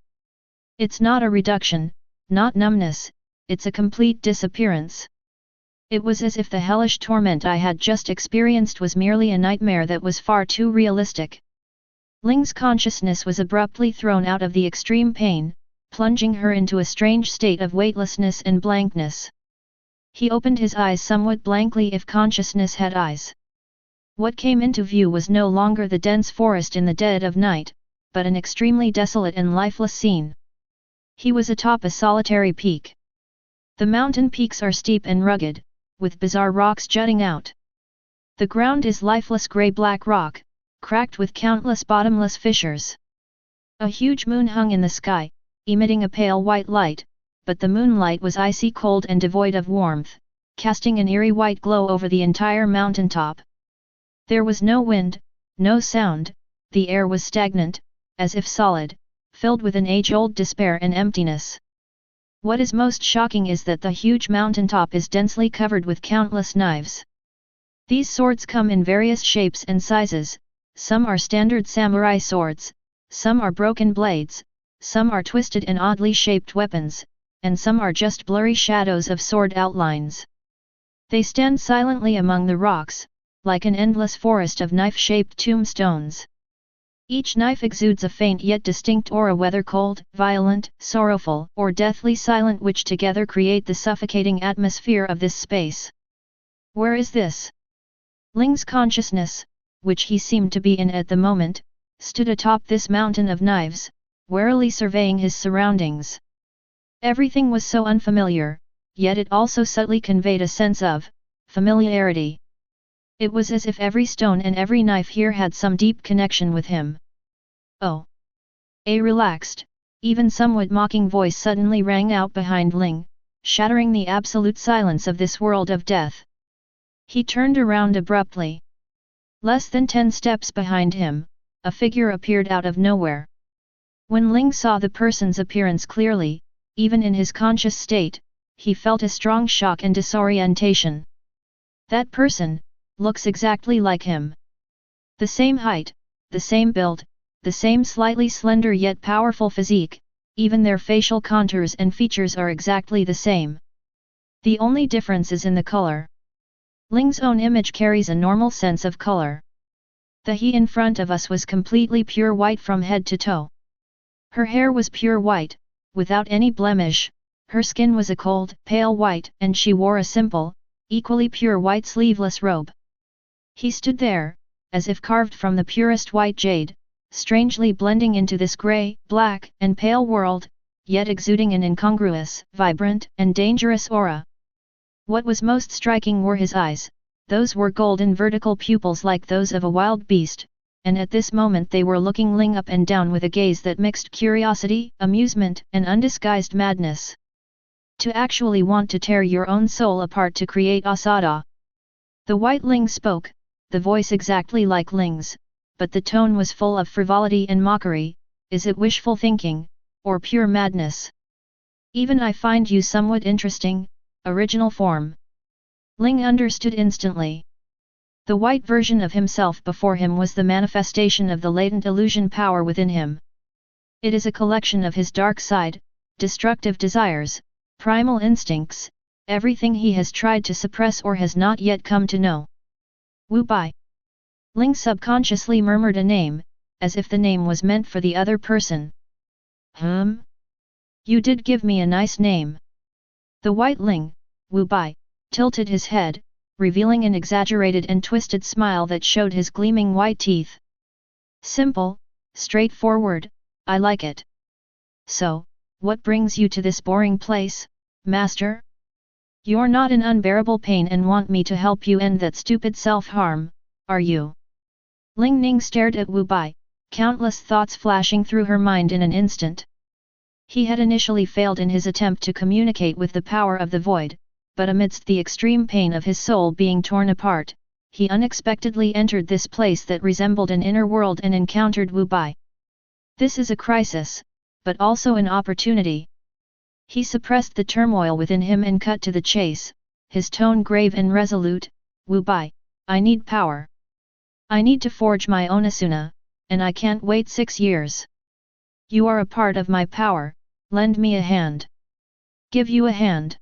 It's not a reduction, not numbness, it's a complete disappearance. It was as if the hellish torment I had just experienced was merely a nightmare that was far too realistic. Ling's consciousness was abruptly thrown out of the extreme pain, plunging her into a strange state of weightlessness and blankness. He opened his eyes somewhat blankly if consciousness had eyes. What came into view was no longer the dense forest in the dead of night, but an extremely desolate and lifeless scene. He was atop a solitary peak. The mountain peaks are steep and rugged, with bizarre rocks jutting out. The ground is lifeless grey-black rock, cracked with countless bottomless fissures. A huge moon hung in the sky, emitting a pale white light, but the moonlight was icy cold and devoid of warmth, casting an eerie white glow over the entire mountaintop. There was no wind, no sound, the air was stagnant, as if solid, filled with an age-old despair and emptiness. What is most shocking is that the huge mountaintop is densely covered with countless knives. These swords come in various shapes and sizes, some are standard samurai swords, some are broken blades, some are twisted and oddly shaped weapons, and some are just blurry shadows of sword outlines. They stand silently among the rocks, like an endless forest of knife-shaped tombstones. Each knife exudes a faint yet distinct aura, whether cold, violent, sorrowful, or deathly silent, which together create the suffocating atmosphere of this space. Where is this? Ling's consciousness, which he seemed to be in at the moment, stood atop this mountain of knives, warily surveying his surroundings. Everything was so unfamiliar, yet it also subtly conveyed a sense of familiarity. It was as if every stone and every knife here had some deep connection with him. Oh! A relaxed, even somewhat mocking voice suddenly rang out behind Ling, shattering the absolute silence of this world of death. He turned around abruptly. Less than 10 steps behind him, a figure appeared out of nowhere. When Ling saw the person's appearance clearly, even in his conscious state, he felt a strong shock and disorientation. That person looks exactly like him. The same height, the same build, the same slightly slender yet powerful physique, even their facial contours and features are exactly the same. The only difference is in the color. Ling's own image carries a normal sense of color. The he in front of us was completely pure white from head to toe. Her hair was pure white, without any blemish, her skin was a cold, pale white, and she wore a simple, equally pure white sleeveless robe. He stood there, as if carved from the purest white jade, strangely blending into this grey, black, and pale world, yet exuding an incongruous, vibrant, and dangerous aura. What was most striking were his eyes. Those were golden vertical pupils like those of a wild beast, and at this moment they were looking Ling up and down with a gaze that mixed curiosity, amusement, and undisguised madness. To actually want to tear your own soul apart to create Espada. The white Ling spoke, the voice exactly like Ling's, but the tone was full of frivolity and mockery. Is it wishful thinking, or pure madness? Even I find you somewhat interesting, original form. Ling understood instantly. The white version of himself before him was the manifestation of the latent illusion power within him. It is a collection of his dark side, destructive desires, primal instincts, everything he has tried to suppress or has not yet come to know. Wu Bai. Ling subconsciously murmured a name, as if the name was meant for the other person. You did give me a nice name. The white Ling, Wu Bai, tilted his head, revealing an exaggerated and twisted smile that showed his gleaming white teeth. Simple, straightforward, I like it. So, what brings you to this boring place, master? You're not in unbearable pain and want me to help you end that stupid self-harm, are you? Ling Ning stared at Wu Bai, countless thoughts flashing through her mind in an instant. He had initially failed in his attempt to communicate with the power of the void, but amidst the extreme pain of his soul being torn apart, he unexpectedly entered this place that resembled an inner world and encountered Wu Bai. This is a crisis, but also an opportunity. He suppressed the turmoil within him and cut to the chase, his tone grave and resolute. Wu Bai, I need power. I need to forge my own Asuna, and I can't wait 6 years. You are a part of my power, lend me a hand. Give you a hand.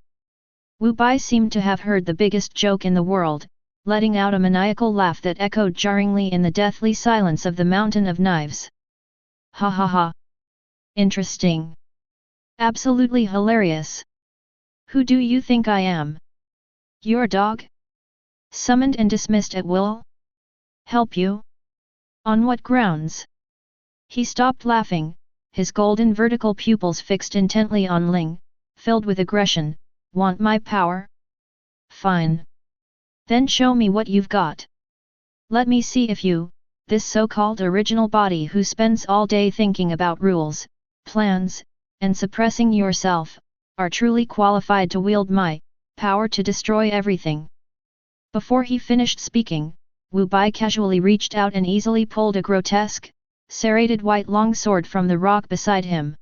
Wu Bai seemed to have heard the biggest joke in the world, letting out a maniacal laugh that echoed jarringly in the deathly silence of the mountain of knives. Ha ha ha. Interesting. Absolutely hilarious. Who do you think I am? Your dog? Summoned and dismissed at will? Help you? On what grounds? He stopped laughing, his golden vertical pupils fixed intently on Ling, filled with aggression. Want my power? Fine. Then show me what you've got. Let me see if you, this so-called original body who spends all day thinking about rules, plans, and suppressing yourself, are truly qualified to wield my power to destroy everything. Before he finished speaking, Wu Bai casually reached out and easily pulled a grotesque, serrated white longsword from the rock beside him.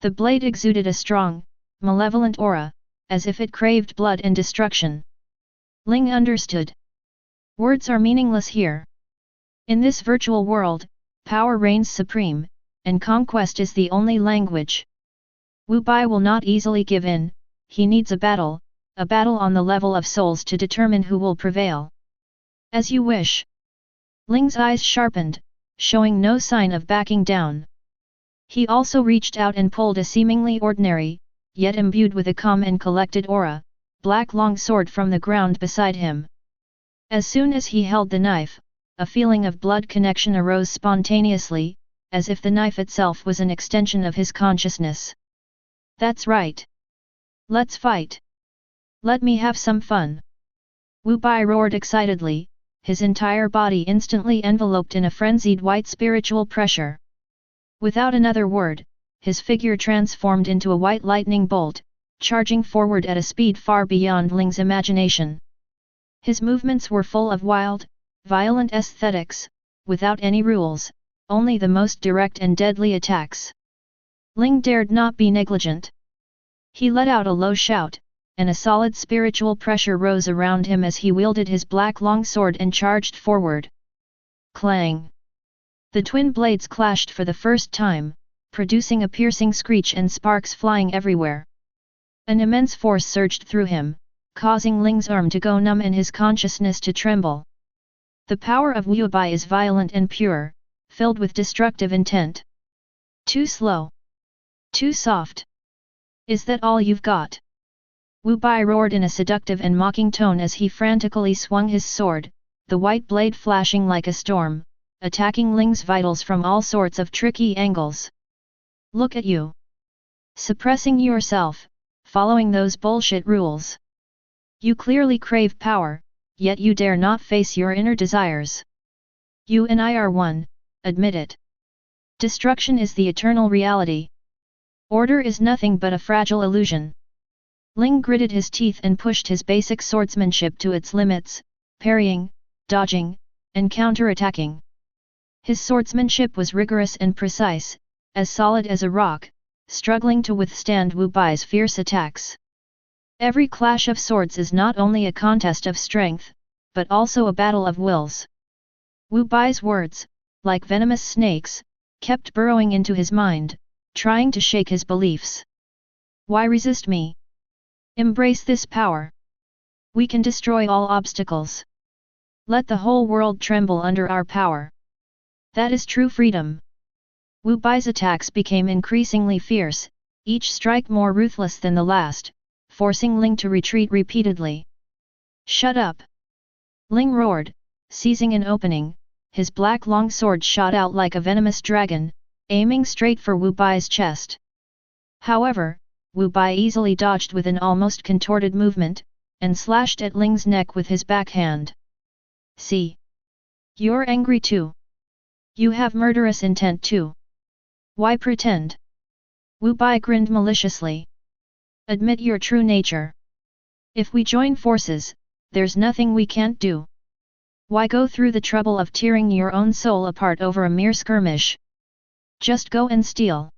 The blade exuded a strong, malevolent aura, as if it craved blood and destruction. Ling understood. Words are meaningless here. In this virtual world, power reigns supreme, and conquest is the only language. Wu Bai will not easily give in, he needs a battle on the level of souls to determine who will prevail. As you wish. Ling's eyes sharpened, showing no sign of backing down. He also reached out and pulled a seemingly ordinary, yet imbued with a calm and collected aura, black long sword from the ground beside him. As soon as he held the knife, a feeling of blood connection arose spontaneously, as if the knife itself was an extension of his consciousness. That's right. Let's fight. Let me have some fun. Wu Bai roared excitedly, his entire body instantly enveloped in a frenzied white spiritual pressure. Without another word, his figure transformed into a white lightning bolt, charging forward at a speed far beyond Ling's imagination. His movements were full of wild, violent aesthetics, without any rules, only the most direct and deadly attacks. Ling dared not be negligent. He let out a low shout, and a solid spiritual pressure rose around him as he wielded his black longsword and charged forward. Clang! The twin blades clashed for the first time, producing a piercing screech and sparks flying everywhere. An immense force surged through him, causing Ling's arm to go numb and his consciousness to tremble. The power of Wu Bai is violent and pure, filled with destructive intent. Too slow. Too soft. Is that all you've got? Wu Bai roared in a seductive and mocking tone as he frantically swung his sword, the white blade flashing like a storm, attacking Ling's vitals from all sorts of tricky angles. Look at you. Suppressing yourself, following those bullshit rules. You clearly crave power, yet you dare not face your inner desires. You and I are one, admit it. Destruction is the eternal reality. Order is nothing but a fragile illusion. Ling gritted his teeth and pushed his basic swordsmanship to its limits, parrying, dodging, and counter-attacking. His swordsmanship was rigorous and precise, as solid as a rock, struggling to withstand Wu Bai's fierce attacks. Every clash of swords is not only a contest of strength, but also a battle of wills. Wu Bai's words, like venomous snakes, kept burrowing into his mind, trying to shake his beliefs. Why resist me? Embrace this power. We can destroy all obstacles. Let the whole world tremble under our power. That is true freedom. Wu Bai's attacks became increasingly fierce, each strike more ruthless than the last, forcing Ling to retreat repeatedly. Shut up! Ling roared, seizing an opening, his black long sword shot out like a venomous dragon, aiming straight for Wu Bai's chest. However, Wu Bai easily dodged with an almost contorted movement, and slashed at Ling's neck with his backhand. See? You're angry too. You have murderous intent too. Why pretend? Wu Bai grinned maliciously. Admit your true nature. If we join forces, there's nothing we can't do. Why go through the trouble of tearing your own soul apart over a mere skirmish? Just go and steal.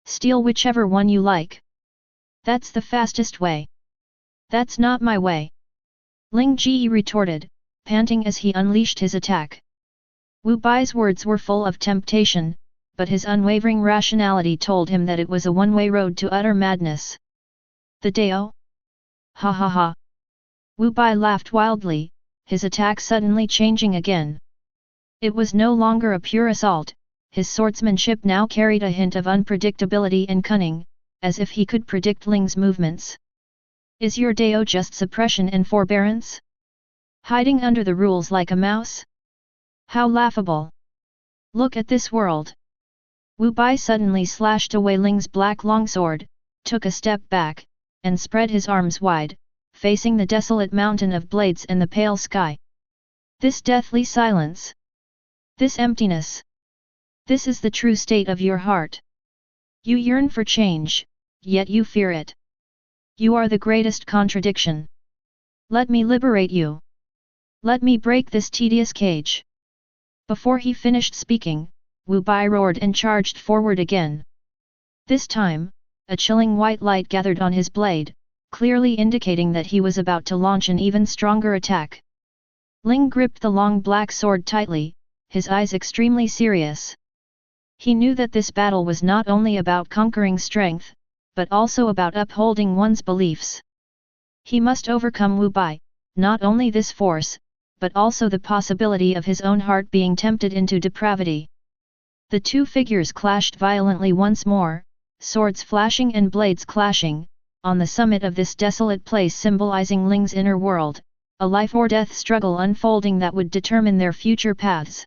Steal whichever one you like. That's the fastest way. That's not my way. Ling Ji retorted, panting as he unleashed his attack. Wu Bai's words were full of temptation, but his unwavering rationality told him that it was a one-way road to utter madness. The Dao? Ha ha ha. Wu Bai laughed wildly, his attack suddenly changing again. It was no longer a pure assault, his swordsmanship now carried a hint of unpredictability and cunning, as if he could predict Ling's movements. Is your Dao just suppression and forbearance? Hiding under the rules like a mouse? How laughable! Look at this world! Wu Bai suddenly slashed away Ling's black longsword, took a step back, and spread his arms wide, facing the desolate mountain of blades and the pale sky. This deathly silence! This emptiness! This is the true state of your heart. You yearn for change, yet you fear it. You are the greatest contradiction. Let me liberate you. Let me break this tedious cage. Before he finished speaking, Wu Bai roared and charged forward again. This time, a chilling white light gathered on his blade, clearly indicating that he was about to launch an even stronger attack. Ling gripped the long black sword tightly, his eyes extremely serious. He knew that this battle was not only about conquering strength, but also about upholding one's beliefs. He must overcome Wu Bai, not only this force, but also the possibility of his own heart being tempted into depravity. The two figures clashed violently once more, swords flashing and blades clashing, on the summit of this desolate place symbolizing Ling's inner world, a life-or-death struggle unfolding that would determine their future paths.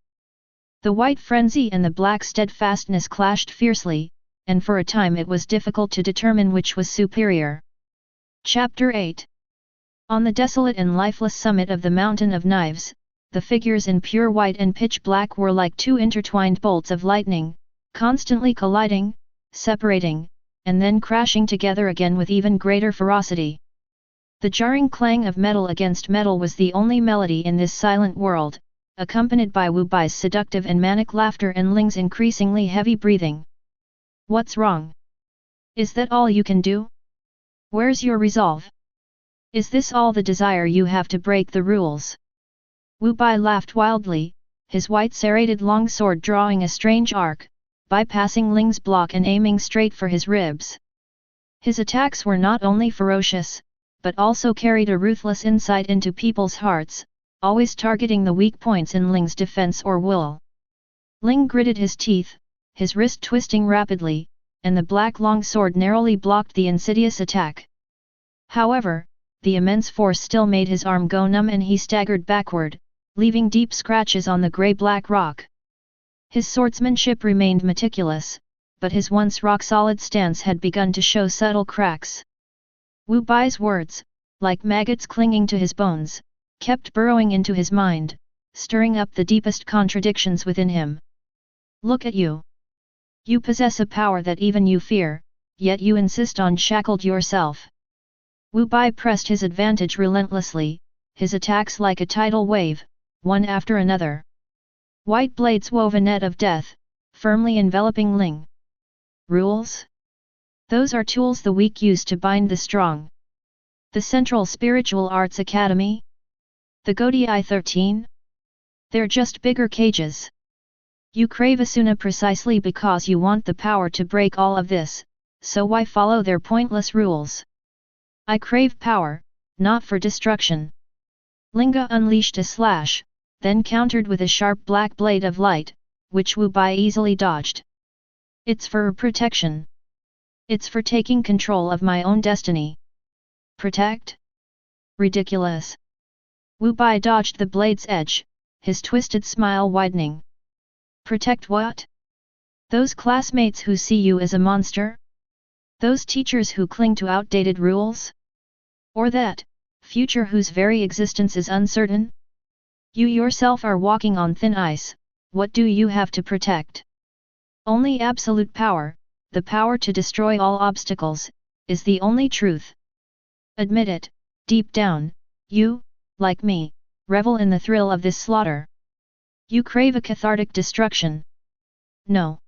The white frenzy and the black steadfastness clashed fiercely, and for a time it was difficult to determine which was superior. Chapter 8. On the desolate and lifeless summit of the Mountain of Knives, the figures in pure white and pitch black were like two intertwined bolts of lightning, constantly colliding, separating, and then crashing together again with even greater ferocity. The jarring clang of metal against metal was the only melody in this silent world, accompanied by Wu Bai's seductive and manic laughter and Ling's increasingly heavy breathing. What's wrong? Is that all you can do? Where's your resolve? Is this all the desire you have to break the rules? Wu Bai laughed wildly, his white serrated long sword drawing a strange arc, bypassing Ling's block and aiming straight for his ribs. His attacks were not only ferocious, but also carried a ruthless insight into people's hearts, always targeting the weak points in Ling's defense or will. Ling gritted his teeth, his wrist twisting rapidly, and the black long sword narrowly blocked the insidious attack. However, the immense force still made his arm go numb and he staggered backward, leaving deep scratches on the grey-black rock. His swordsmanship remained meticulous, but his once rock-solid stance had begun to show subtle cracks. Wu Bai's words, like maggots clinging to his bones, kept burrowing into his mind, stirring up the deepest contradictions within him. Look at you. You possess a power that even you fear, yet you insist on shackled yourself. Wu Bai pressed his advantage relentlessly, his attacks like a tidal wave, one after another. White blades wove a net of death, firmly enveloping Ling. Rules? Those are tools the weak use to bind the strong. The Central Spiritual Arts Academy? The Godai 13? They're just bigger cages. You crave Asuna precisely because you want the power to break all of this, so why follow their pointless rules? I crave power, not for destruction. Linga unleashed a slash, then countered with a sharp black blade of light, which Wu Bai easily dodged. It's for protection. It's for taking control of my own destiny. Protect? Ridiculous. Wu Bai dodged the blade's edge, his twisted smile widening. Protect what? Those classmates who see you as a monster? Those teachers who cling to outdated rules? Or that future whose very existence is uncertain? You yourself are walking on thin ice. What do you have to protect? Only absolute power, the power to destroy all obstacles, is the only truth. Admit it, deep down, you, like me, revel in the thrill of this slaughter. You crave a cathartic destruction. No.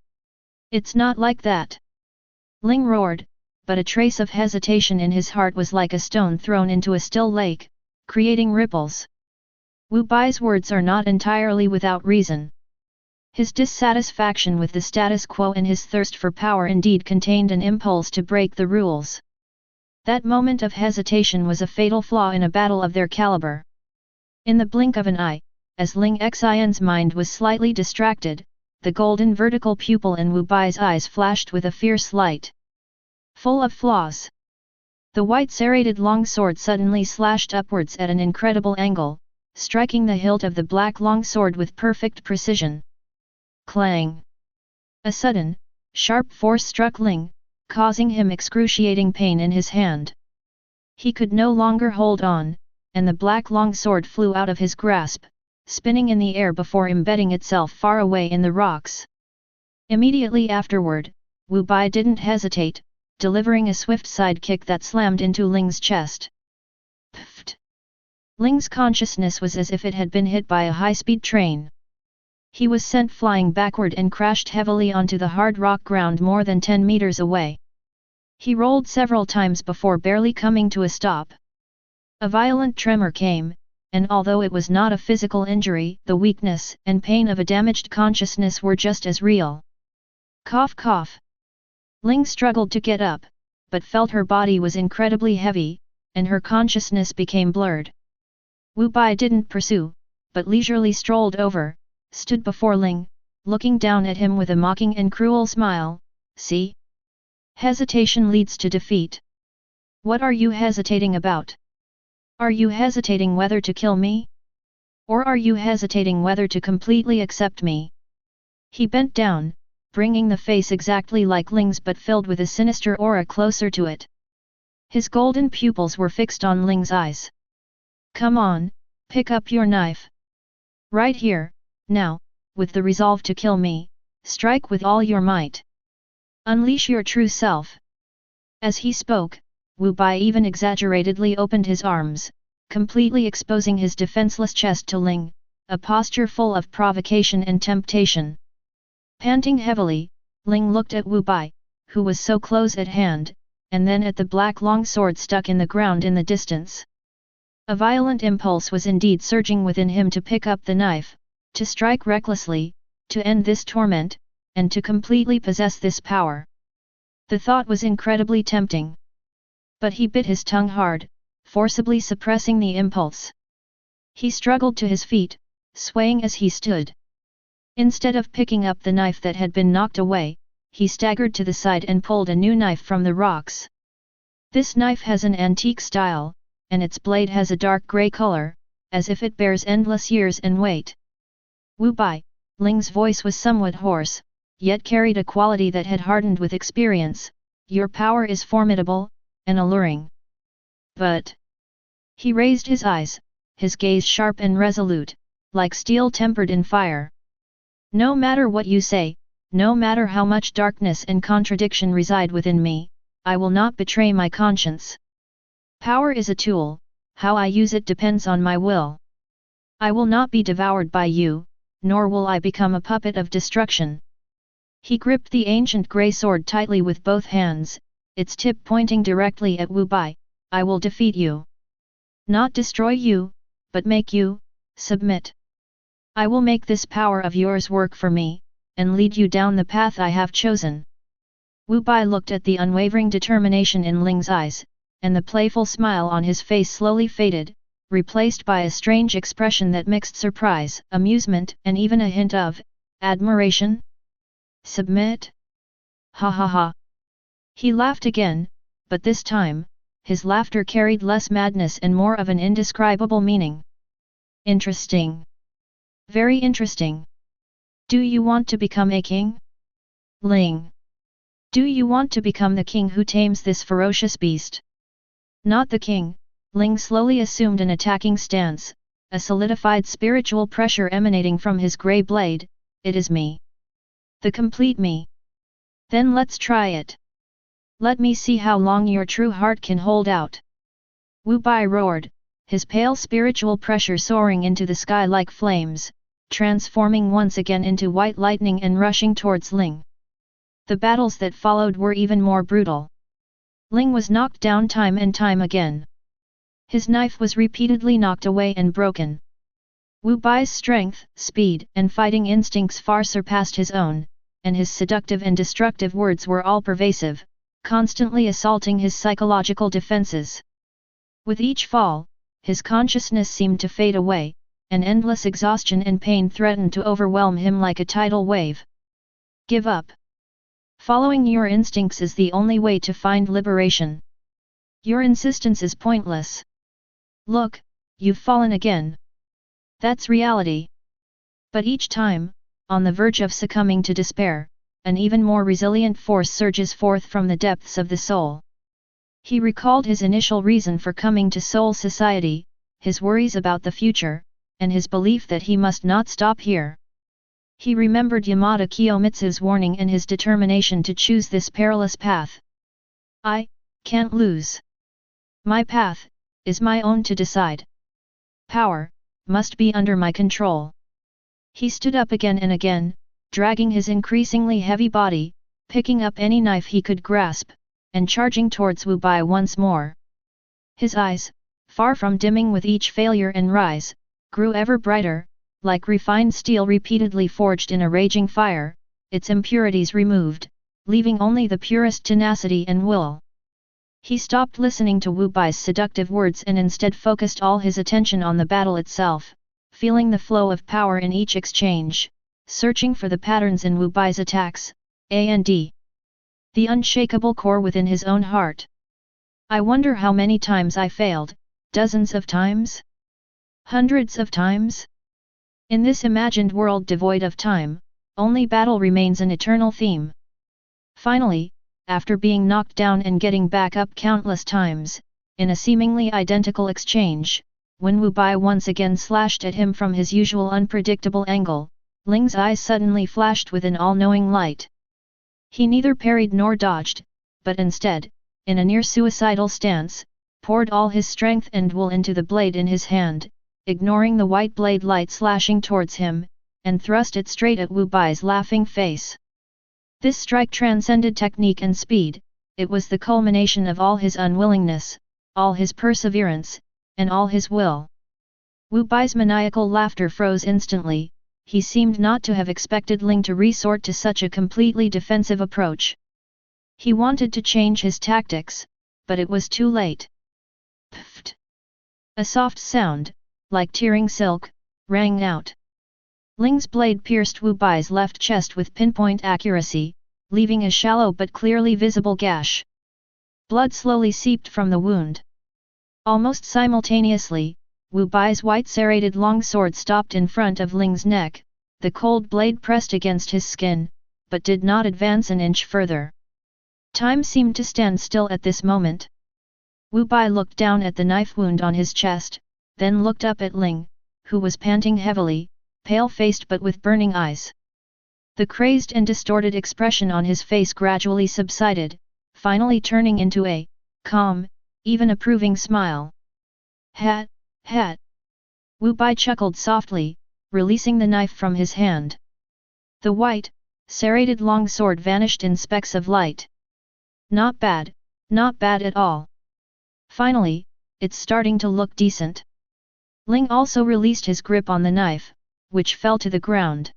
It's not like that. Ling roared, but a trace of hesitation in his heart was like a stone thrown into a still lake, creating ripples. Wu Bai's words are not entirely without reason. His dissatisfaction with the status quo and his thirst for power indeed contained an impulse to break the rules. That moment of hesitation was a fatal flaw in a battle of their caliber. In the blink of an eye, as Ling Xin's mind was slightly distracted, the golden vertical pupil in Wu Bai's eyes flashed with a fierce light. Full of flaws. The white serrated long sword suddenly slashed upwards at an incredible angle, striking the hilt of the black long sword with perfect precision. Clang! A sudden, sharp force struck Ling, causing him excruciating pain in his hand. He could no longer hold on, and the black long sword flew out of his grasp, spinning in the air before embedding itself far away in the rocks. Immediately afterward, Wu Bai didn't hesitate, delivering a swift side kick that slammed into Ling's chest. Pfft! Ling's consciousness was as if it had been hit by a high-speed train. He was sent flying backward and crashed heavily onto the hard rock ground more than 10 meters away. He rolled several times before barely coming to a stop. A violent tremor came, and although it was not a physical injury, the weakness and pain of a damaged consciousness were just as real. Cough cough. Ling struggled to get up, but felt her body was incredibly heavy, and her consciousness became blurred. Wu Bai didn't pursue, but leisurely strolled over, stood before Ling, looking down at him with a mocking and cruel smile. See? Hesitation leads to defeat. What are you hesitating about? Are you hesitating whether to kill me? Or are you hesitating whether to completely accept me? He bent down, bringing the face exactly like Ling's but filled with a sinister aura closer to it. His golden pupils were fixed on Ling's eyes. Come on, pick up your knife. Right here, now, with the resolve to kill me, strike with all your might. Unleash your true self. As he spoke, Wu Bai even exaggeratedly opened his arms, completely exposing his defenseless chest to Ling, a posture full of provocation and temptation. Panting heavily, Ling looked at Wu Bai, who was so close at hand, and then at the black long sword stuck in the ground in the distance. A violent impulse was indeed surging within him to pick up the knife, to strike recklessly, to end this torment, and to completely possess this power. The thought was incredibly tempting. But he bit his tongue hard, forcibly suppressing the impulse. He struggled to his feet, swaying as he stood. Instead of picking up the knife that had been knocked away, he staggered to the side and pulled a new knife from the rocks. This knife has an antique style, and its blade has a dark grey color, as if it bears endless years and weight. Wu Bai, Ling's voice was somewhat hoarse, yet carried a quality that had hardened with experience. Your power is formidable, and alluring. But... He raised his eyes, his gaze sharp and resolute, like steel tempered in fire. No matter what you say, no matter how much darkness and contradiction reside within me, I will not betray my conscience. Power is a tool, how I use it depends on my will. I will not be devoured by you, nor will I become a puppet of destruction. He gripped the ancient grey sword tightly with both hands, its tip pointing directly at Wu Bai. I will defeat you. Not destroy you, but make you submit. I will make this power of yours work for me, and lead you down the path I have chosen. Wu Bai looked at the unwavering determination in Ling's eyes, and the playful smile on his face slowly faded, replaced by a strange expression that mixed surprise, amusement, and even a hint of admiration. Submit? Ha ha ha. He laughed again, but this time, his laughter carried less madness and more of an indescribable meaning. Interesting. Very interesting. Do you want to become a king? Ling. Do you want to become the king who tames this ferocious beast? Not the king, Ling slowly assumed an attacking stance, a solidified spiritual pressure emanating from his grey blade. It is me. The complete me. Then let's try it. Let me see how long your true heart can hold out. Wu Bai roared, his pale spiritual pressure soaring into the sky like flames, transforming once again into white lightning and rushing towards Ling. The battles that followed were even more brutal. Ling was knocked down time and time again. His knife was repeatedly knocked away and broken. Wu Bai's strength, speed, and fighting instincts far surpassed his own, and his seductive and destructive words were all-pervasive, constantly assaulting his psychological defenses. With each fall, his consciousness seemed to fade away, and endless exhaustion and pain threatened to overwhelm him like a tidal wave. Give up. Following your instincts is the only way to find liberation. Your insistence is pointless. Look, you've fallen again. That's reality. But each time, on the verge of succumbing to despair, an even more resilient force surges forth from the depths of the soul. He recalled his initial reason for coming to Soul Society, his worries about the future, and his belief that he must not stop here. He remembered Yamada Kiyomitsu's warning and his determination to choose this perilous path. I can't lose. My path is my own to decide. Power must be under my control. He stood up again and again, dragging his increasingly heavy body, picking up any knife he could grasp, and charging towards Wu Bai once more. His eyes, far from dimming with each failure and rise, grew ever brighter, like refined steel repeatedly forged in a raging fire, its impurities removed, leaving only the purest tenacity and will. He stopped listening to Wu Bai's seductive words and instead focused all his attention on the battle itself, feeling the flow of power in each exchange, searching for the patterns in Wu Bai's attacks, and the unshakable core within his own heart. I wonder how many times I failed, dozens of times? Hundreds of times? In this imagined world devoid of time, only battle remains an eternal theme. Finally, after being knocked down and getting back up countless times, in a seemingly identical exchange, when Wu Bai once again slashed at him from his usual unpredictable angle, Ling's eyes suddenly flashed with an all-knowing light. He neither parried nor dodged, but instead, in a near-suicidal stance, poured all his strength and will into the blade in his hand, ignoring the white blade light slashing towards him, and thrust it straight at Wu Bai's laughing face. This strike transcended technique and speed, it was the culmination of all his unwillingness, all his perseverance, and all his will. Wu Bai's maniacal laughter froze instantly. He seemed not to have expected Ling to resort to such a completely defensive approach. He wanted to change his tactics, but it was too late. Pfft! A soft sound, like tearing silk, rang out. Ling's blade pierced Wu Bai's left chest with pinpoint accuracy, leaving a shallow but clearly visible gash. Blood slowly seeped from the wound. Almost simultaneously, Wu Bai's white serrated longsword stopped in front of Ling's neck, the cold blade pressed against his skin, but did not advance an inch further. Time seemed to stand still at this moment. Wu Bai looked down at the knife wound on his chest, then looked up at Ling, who was panting heavily, pale-faced but with burning eyes. The crazed and distorted expression on his face gradually subsided, finally turning into a calm, even approving smile. Hat! Wu Bai chuckled softly, releasing the knife from his hand. The white, serrated longsword vanished in specks of light. Not bad at all. Finally, it's starting to look decent. Ling also released his grip on the knife, which fell to the ground.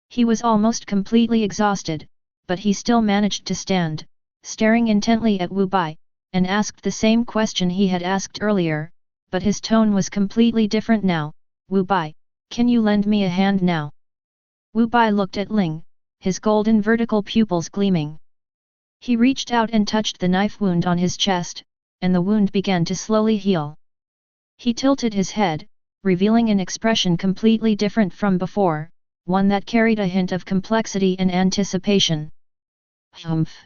He was almost completely exhausted, but he still managed to stand, staring intently at Wu Bai, and asked the same question he had asked earlier, but his tone was completely different now. Wu Bai, can you lend me a hand now? Wu Bai looked at Ling, his golden vertical pupils gleaming. He reached out and touched the knife wound on his chest, and the wound began to slowly heal. He tilted his head, revealing an expression completely different from before, one that carried a hint of complexity and anticipation. Humph!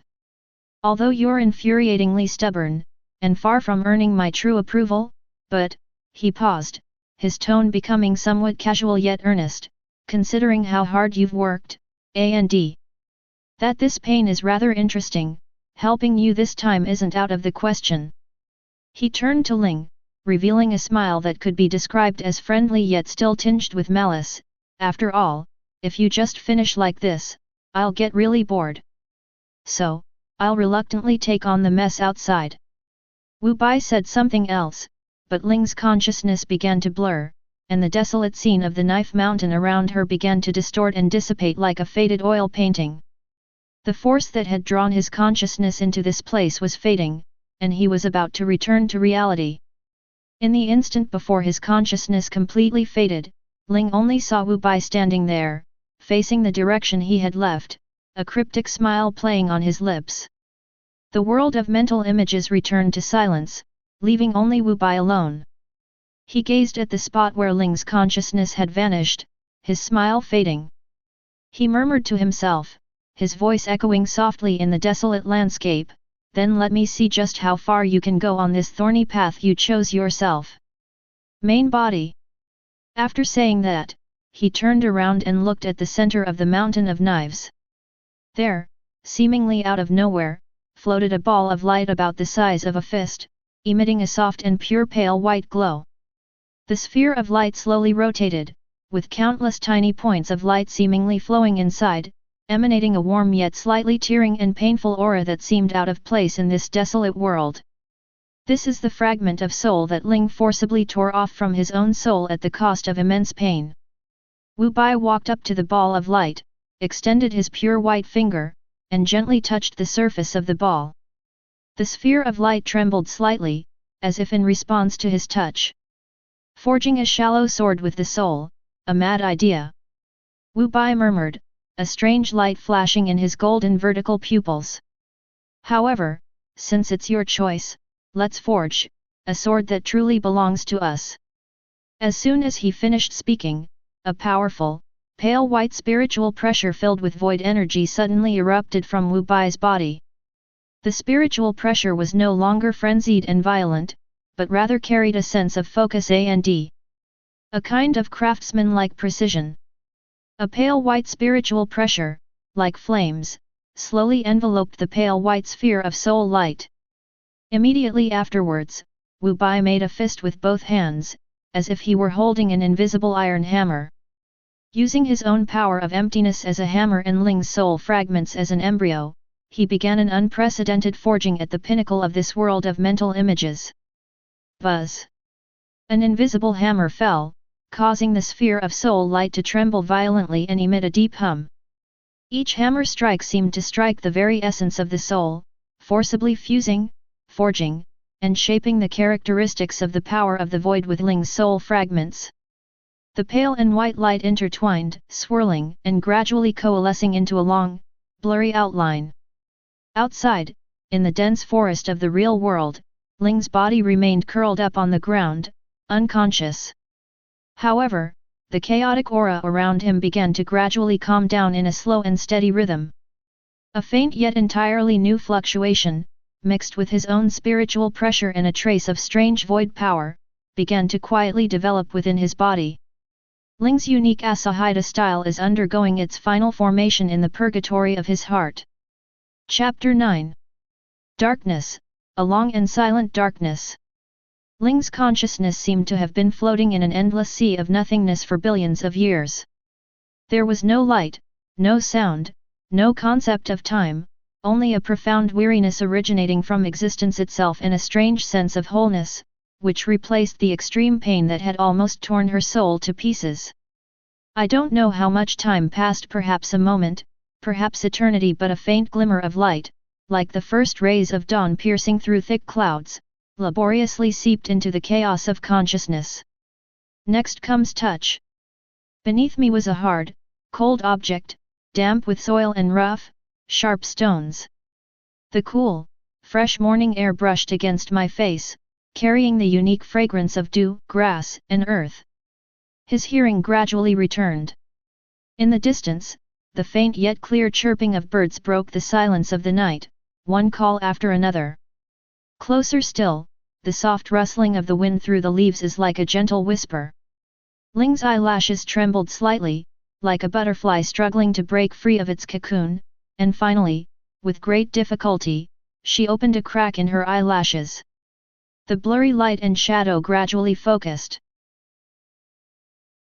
Although you're infuriatingly stubborn, and far from earning my true approval, but," he paused, his tone becoming somewhat casual yet earnest, "considering how hard you've worked, and that this pain is rather interesting, helping you this time isn't out of the question." He turned to Ling, revealing a smile that could be described as friendly yet still tinged with malice. "After all, if you just finish like this, I'll get really bored. So, I'll reluctantly take on the mess outside." Wu Bai said something else, but Ling's consciousness began to blur, and the desolate scene of the knife mountain around her began to distort and dissipate like a faded oil painting. The force that had drawn his consciousness into this place was fading, and he was about to return to reality. In the instant before his consciousness completely faded, Ling only saw Wu Bai standing there, facing the direction he had left, a cryptic smile playing on his lips. The world of mental images returned to silence, leaving only Wu Bai alone. He gazed at the spot where Ling's consciousness had vanished, his smile fading. He murmured to himself, his voice echoing softly in the desolate landscape, "Then let me see just how far you can go on this thorny path you chose yourself." Main body. After saying that, he turned around and looked at the center of the mountain of knives. There, seemingly out of nowhere, floated a ball of light about the size of a fist, emitting a soft and pure pale white glow. The sphere of light slowly rotated, with countless tiny points of light seemingly flowing inside, emanating a warm yet slightly tearing and painful aura that seemed out of place in this desolate world. This is the fragment of soul that Ling forcibly tore off from his own soul at the cost of immense pain. Wu Bai walked up to the ball of light, extended his pure white finger, and gently touched the surface of the ball. The sphere of light trembled slightly, as if in response to his touch. Forging a shallow sword with the soul, a mad idea. Wu Bai murmured, a strange light flashing in his golden vertical pupils. "However, since it's your choice, let's forge a sword that truly belongs to us." As soon as he finished speaking, a powerful, pale white spiritual pressure filled with void energy suddenly erupted from Wu Bai's body. The spiritual pressure was no longer frenzied and violent, but rather carried a sense of focus and a kind of craftsman-like precision. A pale white spiritual pressure, like flames, slowly enveloped the pale white sphere of soul light. Immediately afterwards, Wu Bai made a fist with both hands, as if he were holding an invisible iron hammer. Using his own power of emptiness as a hammer and Ling's soul fragments as an embryo, he began an unprecedented forging at the pinnacle of this world of mental images. Buzz! An invisible hammer fell, causing the sphere of soul light to tremble violently and emit a deep hum. Each hammer strike seemed to strike the very essence of the soul, forcibly fusing, forging, and shaping the characteristics of the power of the void with Ling's soul fragments. The pale and white light intertwined, swirling, and gradually coalescing into a long, blurry outline. Outside, in the dense forest of the real world, Ling's body remained curled up on the ground, unconscious. However, the chaotic aura around him began to gradually calm down in a slow and steady rhythm. A faint yet entirely new fluctuation, mixed with his own spiritual pressure and a trace of strange void power, began to quietly develop within his body. Ling's unique Asahida style is undergoing its final formation in the purgatory of his heart. Chapter 9. Darkness, a long and silent darkness. Ling's consciousness seemed to have been floating in an endless sea of nothingness for billions of years. There was no light, no sound, no concept of time, only a profound weariness originating from existence itself and a strange sense of wholeness, which replaced the extreme pain that had almost torn her soul to pieces. I don't know how much time passed, perhaps a moment, perhaps eternity, but a faint glimmer of light, like the first rays of dawn piercing through thick clouds, laboriously seeped into the chaos of consciousness. Next comes touch. Beneath me was a hard, cold object, damp with soil and rough, sharp stones. The cool, fresh morning air brushed against my face, carrying the unique fragrance of dew, grass, and earth. His hearing gradually returned. In the distance, the faint yet clear chirping of birds broke the silence of the night, one call after another. Closer still, the soft rustling of the wind through the leaves is like a gentle whisper. Ling's eyelashes trembled slightly, like a butterfly struggling to break free of its cocoon, and finally, with great difficulty, she opened a crack in her eyelashes. The blurry light and shadow gradually focused.